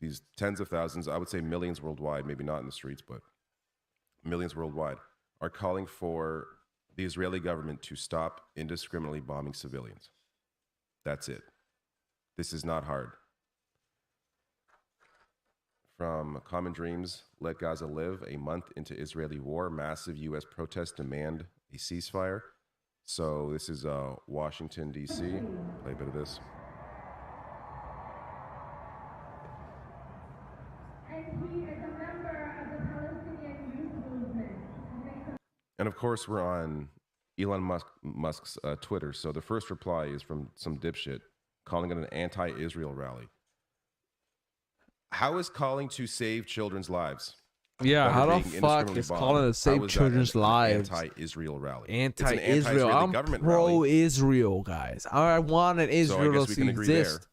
[SPEAKER 25] these tens of thousands, I would say millions worldwide, maybe not in the streets, but millions worldwide, are calling for the Israeli government to stop indiscriminately bombing civilians. That's it. This is not hard. From Common Dreams, Let Gaza Live, a month into Israeli war, massive U.S. protests demand a ceasefire. So this is Washington, D.C. Play a bit of this. And of course, we're on Elon Musk's Twitter. So the first reply is from some dipshit calling it an anti-Israel rally. How is calling to save children's lives?
[SPEAKER 7] Yeah, how the
[SPEAKER 25] being
[SPEAKER 7] fuck
[SPEAKER 25] indiscriminately
[SPEAKER 7] is
[SPEAKER 25] bombed?
[SPEAKER 7] calling to
[SPEAKER 25] How
[SPEAKER 7] save
[SPEAKER 25] is that
[SPEAKER 7] children's
[SPEAKER 25] an
[SPEAKER 7] lives?
[SPEAKER 25] Anti-Israel rally. It's an
[SPEAKER 7] Anti-Israel.
[SPEAKER 25] anti-Israeli
[SPEAKER 7] I'm
[SPEAKER 25] government rally.
[SPEAKER 7] pro-Israel, guys. I want an
[SPEAKER 25] So I
[SPEAKER 7] Israel
[SPEAKER 25] guess we
[SPEAKER 7] to
[SPEAKER 25] can agree there.
[SPEAKER 7] exist.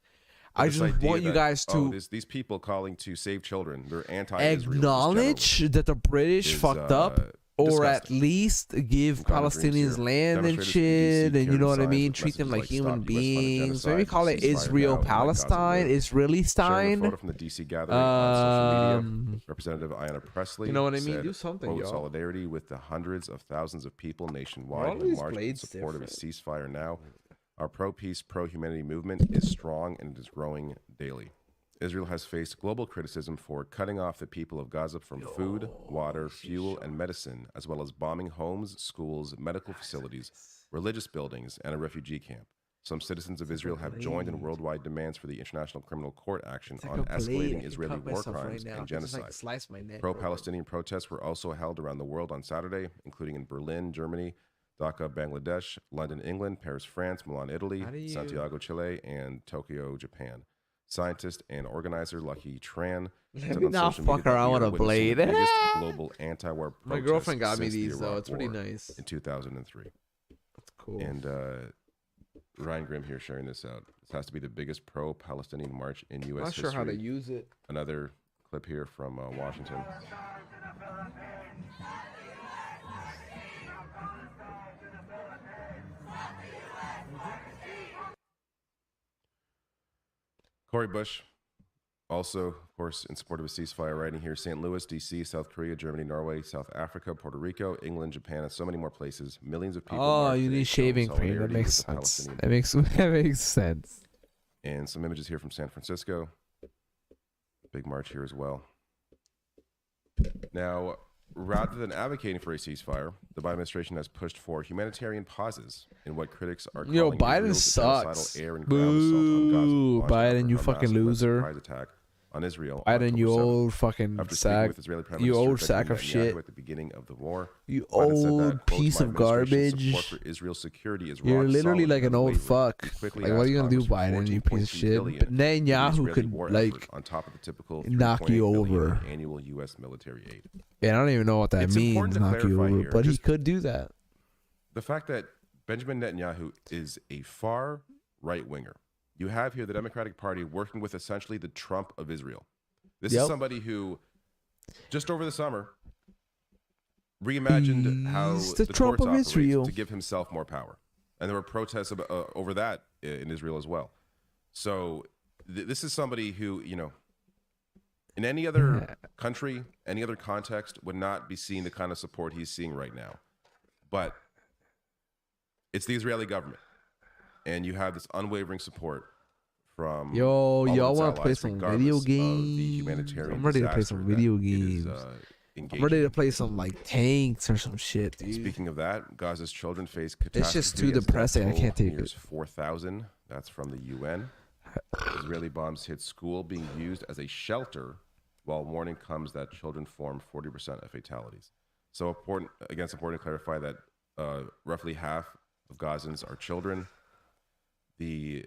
[SPEAKER 25] But
[SPEAKER 7] I
[SPEAKER 25] this
[SPEAKER 7] just
[SPEAKER 25] idea
[SPEAKER 7] want you
[SPEAKER 25] that,
[SPEAKER 7] guys to
[SPEAKER 25] these people calling to save children, they're anti-Israel.
[SPEAKER 7] acknowledge that the British fucked up, or at
[SPEAKER 25] disgusting.
[SPEAKER 7] least give
[SPEAKER 25] Common Dreams
[SPEAKER 7] Palestinians
[SPEAKER 25] here.
[SPEAKER 7] land and
[SPEAKER 25] Demonstrators from
[SPEAKER 7] shit,
[SPEAKER 25] DC
[SPEAKER 7] and you know what I
[SPEAKER 25] carried
[SPEAKER 7] mean,
[SPEAKER 25] signs
[SPEAKER 7] treat
[SPEAKER 25] with
[SPEAKER 7] them like
[SPEAKER 25] messages
[SPEAKER 7] human
[SPEAKER 25] "Stop US-funded
[SPEAKER 7] beings. Maybe
[SPEAKER 25] genocide,
[SPEAKER 7] call it
[SPEAKER 25] ceasefire
[SPEAKER 7] Israel
[SPEAKER 25] now, and let Gaza
[SPEAKER 7] Palestine,
[SPEAKER 25] live."
[SPEAKER 7] Israeli
[SPEAKER 25] Sharing a
[SPEAKER 7] Stein.
[SPEAKER 25] photo from the DC gathering on social media, Representative Ayanna Presley,
[SPEAKER 7] you know what I mean?
[SPEAKER 25] said,
[SPEAKER 7] Do something,
[SPEAKER 25] quote,
[SPEAKER 7] y'all.
[SPEAKER 25] solidarity with the hundreds of thousands of people
[SPEAKER 7] Are
[SPEAKER 25] nationwide
[SPEAKER 7] all
[SPEAKER 25] who
[SPEAKER 7] these
[SPEAKER 25] marched in
[SPEAKER 7] blades
[SPEAKER 25] support of a
[SPEAKER 7] different?
[SPEAKER 25] ceasefire now. Our pro-peace, pro-humanity movement is strong and it is growing daily. Israel has faced global criticism for cutting off the people of Gaza from food, water, fuel, and medicine, as well as bombing homes, schools, medical facilities, religious buildings, and a refugee camp. Some citizens of Israel have joined in worldwide demands for the International Criminal Court action
[SPEAKER 7] like
[SPEAKER 25] on
[SPEAKER 7] a blade. I
[SPEAKER 25] escalating
[SPEAKER 7] can
[SPEAKER 25] Israeli
[SPEAKER 7] cut
[SPEAKER 25] war
[SPEAKER 7] myself right
[SPEAKER 25] crimes
[SPEAKER 7] now.
[SPEAKER 25] and
[SPEAKER 7] I can just, like,
[SPEAKER 25] genocide.
[SPEAKER 7] slice my neck
[SPEAKER 25] Pro-Palestinian protests were also held around the world on Saturday, including in Berlin, Germany, Dhaka, Bangladesh, London, England, Paris, France, Milan, Italy,
[SPEAKER 7] How do you-
[SPEAKER 25] Santiago, Chile, and Tokyo, Japan. Scientist and organizer Lucky Tran
[SPEAKER 7] Let
[SPEAKER 25] said
[SPEAKER 7] me
[SPEAKER 25] on
[SPEAKER 7] not
[SPEAKER 25] social media
[SPEAKER 7] fuck
[SPEAKER 25] that
[SPEAKER 7] around
[SPEAKER 25] we
[SPEAKER 7] with
[SPEAKER 25] are
[SPEAKER 7] a
[SPEAKER 25] witnessing
[SPEAKER 7] blade.
[SPEAKER 25] the biggest global anti-war
[SPEAKER 7] My
[SPEAKER 25] protest
[SPEAKER 7] girlfriend got me
[SPEAKER 25] since the
[SPEAKER 7] these, though.
[SPEAKER 25] Iraq
[SPEAKER 7] It's pretty
[SPEAKER 25] War
[SPEAKER 7] nice.
[SPEAKER 25] in 2003.
[SPEAKER 7] That's cool.
[SPEAKER 25] And Ryan Grimm here sharing this out. This has to be the biggest pro-Palestinian march in U.S.
[SPEAKER 7] Not sure how to
[SPEAKER 25] history.
[SPEAKER 7] use it.
[SPEAKER 25] Another clip here from Washington. Cory Bush, also, of course, in support of a ceasefire, writing here: St. Louis, D.C., South Korea, Germany, Norway, South Africa, Puerto Rico, England, Japan, and so many more places. Millions of people.
[SPEAKER 7] Oh,
[SPEAKER 25] marched
[SPEAKER 7] you
[SPEAKER 25] today
[SPEAKER 7] need
[SPEAKER 25] showing
[SPEAKER 7] shaving cream. That
[SPEAKER 25] solidarity
[SPEAKER 7] makes
[SPEAKER 25] with the
[SPEAKER 7] sense.
[SPEAKER 25] Palestinian
[SPEAKER 7] That makes that makes sense.
[SPEAKER 25] And some images here from San Francisco. Big march here as well. Now, rather than advocating for a ceasefire, the Biden administration has pushed for humanitarian pauses in what critics are calling
[SPEAKER 7] Yo, Biden
[SPEAKER 25] Israel's
[SPEAKER 7] sucks.
[SPEAKER 25] genocidal air and ground assault on Gaza,
[SPEAKER 7] Boo,
[SPEAKER 25] launched
[SPEAKER 7] Biden,
[SPEAKER 25] after
[SPEAKER 7] you
[SPEAKER 25] Hamas
[SPEAKER 7] fucking
[SPEAKER 25] led a
[SPEAKER 7] loser.
[SPEAKER 25] surprise attack on Israel.
[SPEAKER 7] Biden, you
[SPEAKER 25] October 7th.
[SPEAKER 7] old fucking
[SPEAKER 25] After speaking
[SPEAKER 7] sack.
[SPEAKER 25] with Israeli Prime
[SPEAKER 7] You
[SPEAKER 25] Minister
[SPEAKER 7] old sack
[SPEAKER 25] Benjamin
[SPEAKER 7] of
[SPEAKER 25] Netanyahu
[SPEAKER 7] shit.
[SPEAKER 25] at the beginning of the war,
[SPEAKER 7] You
[SPEAKER 25] Biden said
[SPEAKER 7] old
[SPEAKER 25] that, quote,
[SPEAKER 7] piece
[SPEAKER 25] "My
[SPEAKER 7] of
[SPEAKER 25] administration's
[SPEAKER 7] garbage.
[SPEAKER 25] Support for Israel's security is
[SPEAKER 7] You're
[SPEAKER 25] rock
[SPEAKER 7] literally
[SPEAKER 25] solid
[SPEAKER 7] like
[SPEAKER 25] and
[SPEAKER 7] an old
[SPEAKER 25] unwavering."
[SPEAKER 7] fuck.
[SPEAKER 25] He quickly
[SPEAKER 7] Like, what are
[SPEAKER 25] asked
[SPEAKER 7] you gonna do,
[SPEAKER 25] Congress for
[SPEAKER 7] Biden? You piece of
[SPEAKER 25] 14.3
[SPEAKER 7] shit.
[SPEAKER 25] billion
[SPEAKER 7] But
[SPEAKER 25] for the
[SPEAKER 7] Netanyahu
[SPEAKER 25] Israeli
[SPEAKER 7] could
[SPEAKER 25] war
[SPEAKER 7] like
[SPEAKER 25] effort on top of the typical
[SPEAKER 7] knock you
[SPEAKER 25] 3.8 billion
[SPEAKER 7] over.
[SPEAKER 25] in annual U.S. military aid.
[SPEAKER 7] Yeah, I don't even know what that
[SPEAKER 25] It's important
[SPEAKER 7] means.
[SPEAKER 25] to
[SPEAKER 7] Knock you
[SPEAKER 25] clarify
[SPEAKER 7] over,
[SPEAKER 25] here,
[SPEAKER 7] but he
[SPEAKER 25] just
[SPEAKER 7] could do that.
[SPEAKER 25] the fact that Benjamin Netanyahu is a far right winger. You have here the Democratic Party working with essentially the Trump of Israel. This is somebody who, just over the summer, reimagined how
[SPEAKER 7] the Trump
[SPEAKER 25] courts
[SPEAKER 7] of
[SPEAKER 25] operate
[SPEAKER 7] Israel.
[SPEAKER 25] to give himself more power, and there were protests over that in Israel as well. So this is somebody who, you know, in any other country, any other context, would not be seeing the kind of support he's seeing right now. But it's the Israeli government, and you have this unwavering support from
[SPEAKER 7] Yo, y'all
[SPEAKER 25] want
[SPEAKER 7] to play some video games? I'm ready to play some video games. I'm ready to play some like tanks or some shit, dude.
[SPEAKER 25] Speaking of that, Gaza's children face catastrophe.
[SPEAKER 7] It's just too
[SPEAKER 25] as death
[SPEAKER 7] depressing. I
[SPEAKER 25] toll
[SPEAKER 7] can't take
[SPEAKER 25] nears
[SPEAKER 7] it.
[SPEAKER 25] 4,000. That's from the UN. Israeli bombs hit school being used as a shelter, while warning comes that children form 40% of fatalities. So important. Again, it's important to clarify that roughly half of Gazans are children. The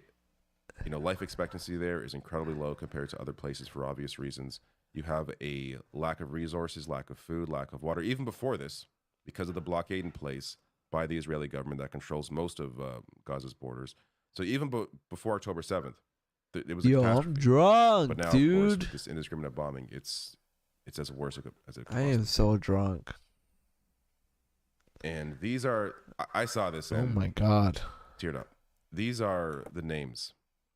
[SPEAKER 25] life expectancy there is incredibly low compared to other places for obvious reasons. You have a lack of resources, lack of food, lack of water. Even before this, because of the blockade in place by the Israeli government that controls most of Gaza's borders. So even before October 7th, it was a catastrophe.
[SPEAKER 7] I'm drunk,
[SPEAKER 25] but now,
[SPEAKER 7] dude.
[SPEAKER 25] of course, with this indiscriminate bombing, it's as worse as it could
[SPEAKER 7] I am so drunk.
[SPEAKER 25] And these are, I saw this.
[SPEAKER 7] Oh
[SPEAKER 25] and
[SPEAKER 7] my God.
[SPEAKER 25] Teared up. These are the names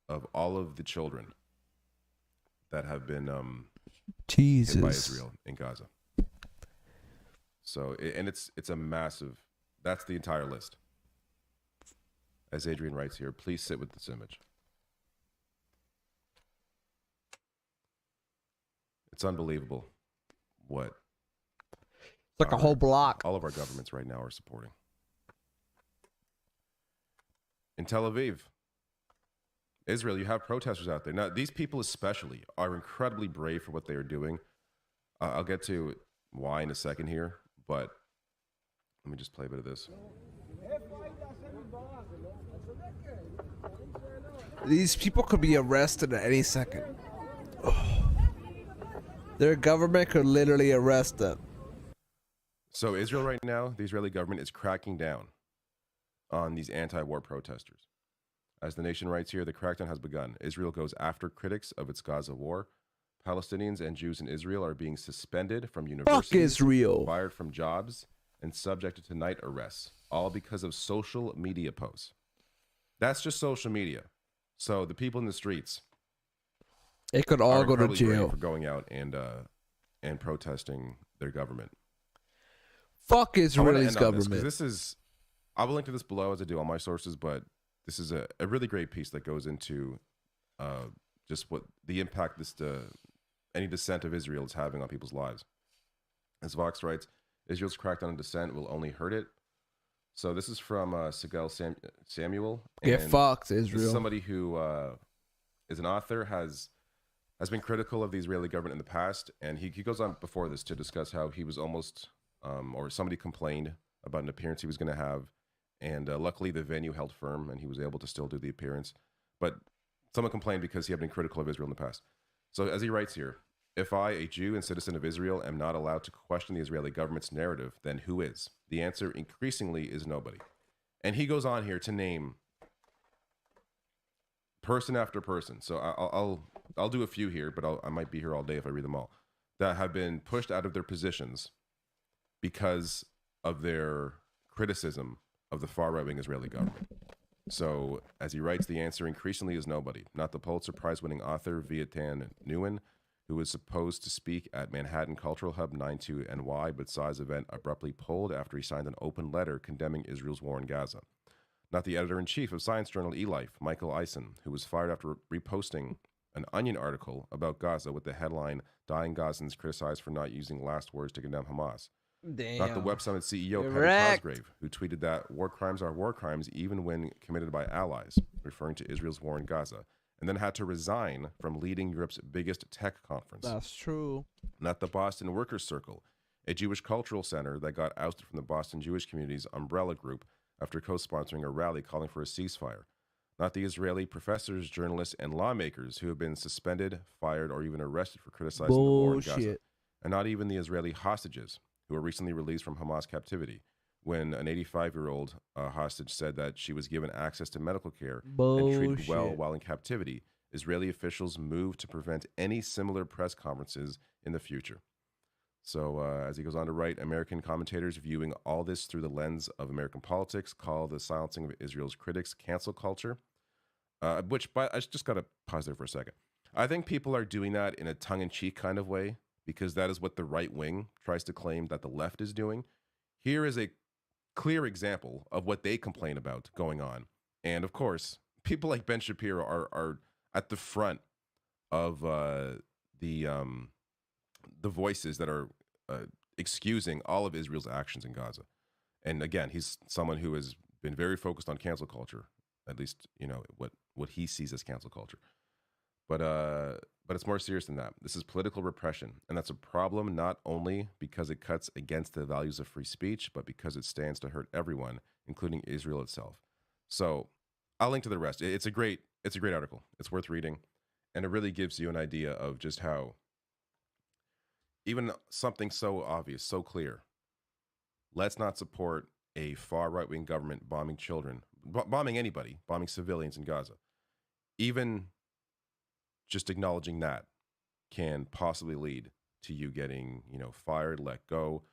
[SPEAKER 25] of all of the children that have been hit by Israel in Gaza. So, and it's a massive, that's the entire list. As Adrian writes here, please sit with this image. It's unbelievable what
[SPEAKER 7] It's like a whole block.
[SPEAKER 25] all of our governments right now are supporting. In Tel Aviv, Israel, you have protesters out there. Now, these people especially are incredibly brave for what they are doing. I'll get to why in a second here, but let me just play a bit of this.
[SPEAKER 7] These people could be arrested at any second. Their government could literally arrest them.
[SPEAKER 25] So Israel right now, the Israeli government is cracking down on these anti-war protesters. As the nation writes here, the crackdown has begun. Israel goes after critics of its Gaza war. Palestinians and Jews in Israel are being suspended from universities,
[SPEAKER 7] Israel.
[SPEAKER 25] fired from jobs, and subjected to night arrests, all because of social media posts. That's just social media. So the people in the streets,
[SPEAKER 7] They could all
[SPEAKER 25] are
[SPEAKER 7] go to
[SPEAKER 25] incredibly brave
[SPEAKER 7] jail.
[SPEAKER 25] for going out and protesting their government.
[SPEAKER 7] Fuck
[SPEAKER 25] I wanna
[SPEAKER 7] Israel's
[SPEAKER 25] end on this, 'cause
[SPEAKER 7] government.
[SPEAKER 25] this is, I will link to this below as I do all my sources, but this is a really great piece that goes into just what the impact any dissent of Israel is having on people's lives. As Vox writes, Israel's crackdown on dissent will only hurt it. So this is from Sigal Samuel.
[SPEAKER 7] Get
[SPEAKER 25] and
[SPEAKER 7] fucked,
[SPEAKER 25] this
[SPEAKER 7] Israel.
[SPEAKER 25] is somebody who is an author, has been critical of the Israeli government in the past, and he goes on before this to discuss how he was almost, or somebody complained about an appearance he was going to have, and luckily the venue held firm, and he was able to still do the appearance. But someone complained because he had been critical of Israel in the past. So as he writes here, if I, a Jew and citizen of Israel, am not allowed to question the Israeli government's narrative, then who is? The answer increasingly is nobody. And he goes on here to name person after person. So I'll do a few here, but I might be here all day if I read them all. that have been pushed out of their positions because of their criticism of the far-right-wing Israeli government. So, as he writes, the answer increasingly is nobody. Not the Pulitzer Prize-winning author Viatan Nguyen, who was supposed to speak at Manhattan Cultural Hub 92NY, but saw his event abruptly pulled after he signed an open letter condemning Israel's war in Gaza. Not the editor-in-chief of science journal eLife, Michael Eisen, who was fired after reposting an Onion article about Gaza with the headline, "Dying Gazans Criticized for Not Using Last Words to Condemn Hamas." Not the Web Summit CEO, Patty
[SPEAKER 7] Correct.
[SPEAKER 25] Cosgrave, who tweeted that war crimes are war crimes even when committed by allies, referring to Israel's war in Gaza, and then had to resign from leading Europe's biggest tech conference.
[SPEAKER 7] That's true.
[SPEAKER 25] Not the Boston Workers' Circle, a Jewish cultural center that got ousted from the Boston Jewish community's umbrella group after co-sponsoring a rally calling for a ceasefire. Not the Israeli professors, journalists, and lawmakers who have been suspended, fired, or even arrested for criticizing the war in Gaza.
[SPEAKER 7] Bullshit.
[SPEAKER 25] And not even the Israeli hostages who were recently released from Hamas captivity, when an 85-year-old hostage said that she was given access to medical care and treated well
[SPEAKER 7] Bullshit.
[SPEAKER 25] while in captivity. Israeli officials moved to prevent any similar press conferences in the future. So, as he goes on to write, American commentators viewing all this through the lens of American politics call the silencing of Israel's critics cancel culture, but I just got to pause there for a second. I think people are doing that in a tongue-in-cheek kind of way, because that is what the right wing tries to claim that the left is doing. Here is a clear example of what they complain about going on. And of course, people like Ben Shapiro are at the front of the voices that are excusing all of Israel's actions in Gaza. And again, he's someone who has been very focused on cancel culture, at least, you know, what he sees as cancel culture. But it's more serious than that. This is political repression, and that's a problem not only because it cuts against the values of free speech, but because it stands to hurt everyone, including Israel itself. So I'll link to the rest. It's a great article. It's worth reading, and it really gives you an idea of just how even something so obvious, so clear, let's not support a far right-wing government bombing children, bombing anybody, bombing civilians in Gaza. Even just acknowledging that can possibly lead to you getting, fired, let go,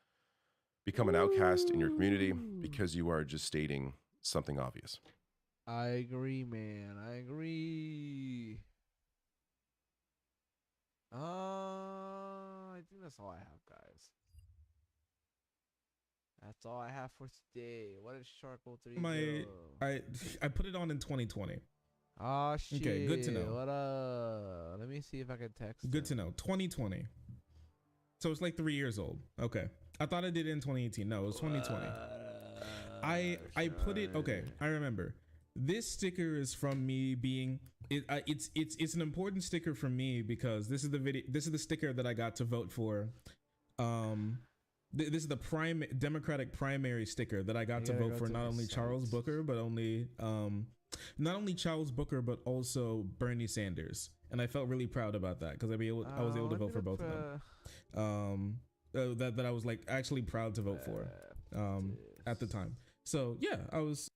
[SPEAKER 25] become an outcast in your community because you are just stating something obvious.
[SPEAKER 7] I agree, man. I agree. I think that's all I have, guys. That's all I have for today. What is Charcoal 3?
[SPEAKER 19] I put it on in 2020.
[SPEAKER 7] Oh shit.
[SPEAKER 19] Okay, good to know.
[SPEAKER 7] What up? Let me see if I can text.
[SPEAKER 19] Good to know. 2020. So it's like 3 years old. Okay. I thought I did it in 2018. No, it was 2020. I put it. Okay, I remember. This sticker is from me being. It's an important sticker for me because this is the video. This is the sticker that I got to vote for. This is the Democratic primary sticker that I got to vote for not only Charles Booker, but not only Charles Booker, but also Bernie Sanders. And I felt really proud about that because I was able to vote for both of them. That I was like actually proud to vote for at the time. So yeah, I was.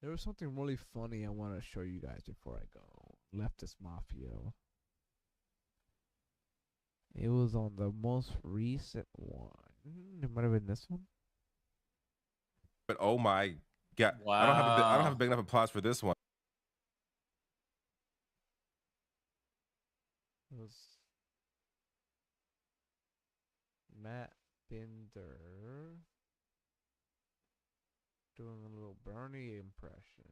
[SPEAKER 7] There was something really funny I want to show you guys before I go. Leftist Mafia. It was on the most recent one. It might have been this one.
[SPEAKER 25] But oh my God,
[SPEAKER 17] Wow.
[SPEAKER 25] I don't have a big enough applause for this one.
[SPEAKER 7] It was Matt Binder doing a little Bernie impression.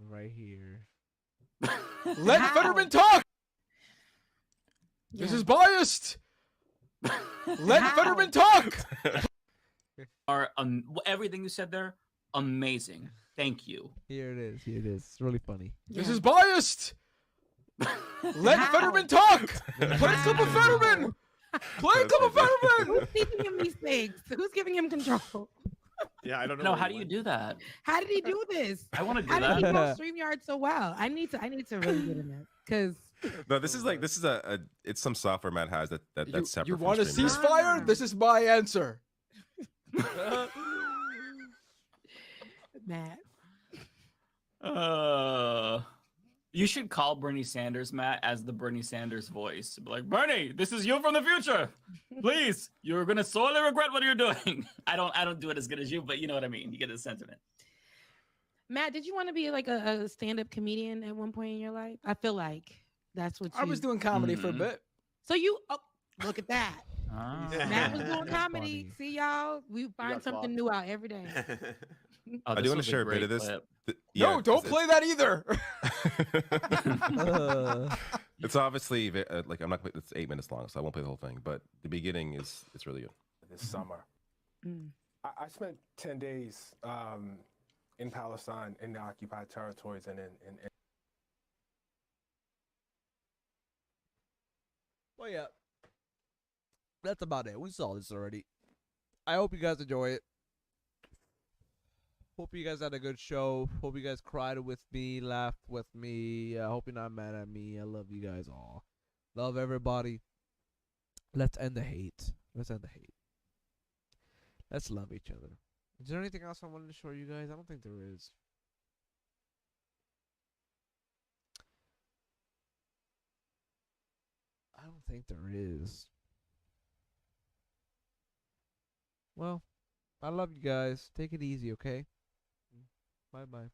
[SPEAKER 7] Right here.
[SPEAKER 9] Let Fetterman talk. This is biased. Let Fetterman talk.
[SPEAKER 17] Everything you said there, amazing. Thank you.
[SPEAKER 7] Here it is. Here it is. It's really funny.
[SPEAKER 9] This is biased. Let Fetterman talk. Play a clip of Fetterman. Play a clip of Fetterman.
[SPEAKER 15] Who's teaching him these things? Who's giving him control?
[SPEAKER 16] Yeah, I don't know.
[SPEAKER 17] No, how do you do that?
[SPEAKER 15] How did he do this?
[SPEAKER 17] I want to do
[SPEAKER 15] How
[SPEAKER 17] that.
[SPEAKER 15] did he know StreamYard so well? I need to really get in that because.
[SPEAKER 25] No, this is it's some software Matt has that's separate.
[SPEAKER 9] You
[SPEAKER 25] from
[SPEAKER 9] want a
[SPEAKER 25] StreamYard.
[SPEAKER 9] ceasefire? This is my answer.
[SPEAKER 15] Matt.
[SPEAKER 17] You should call Bernie Sanders, Matt, as the Bernie Sanders voice. Be like, Bernie, this is you from the future. Please, you're gonna sorely regret what you're doing. I don't do it as good as you, but you know what I mean. You get the sentiment.
[SPEAKER 15] Matt, did you want to be like a stand-up comedian at one point in your life? I feel like that's what
[SPEAKER 9] I was doing comedy for a bit.
[SPEAKER 15] So you look at that. Matt was doing
[SPEAKER 18] That's
[SPEAKER 15] comedy.
[SPEAKER 18] funny.
[SPEAKER 15] See y'all, we find
[SPEAKER 20] got
[SPEAKER 15] something
[SPEAKER 20] clocked.
[SPEAKER 15] new out every day.
[SPEAKER 25] I do want to share a bit of this.
[SPEAKER 9] No, don't play that either.
[SPEAKER 25] It's obviously like I'm not. It's 8 minutes long, so I won't play the whole thing. But the beginning it's really good.
[SPEAKER 18] This summer, I spent 10 days in Palestine, in the occupied territories, and in
[SPEAKER 7] Well, yeah. That's about it. We saw this already. I hope you guys enjoy it. Hope you guys had a good show. Hope you guys cried with me, laughed with me. I hope you're not mad at me. I love you guys all. Love everybody. Let's end the hate. Let's end the hate. Let's love each other. Is there anything else I wanted to show you guys? I don't think there is. I don't think there is. Well, I love you guys. Take it easy, okay? Bye-bye.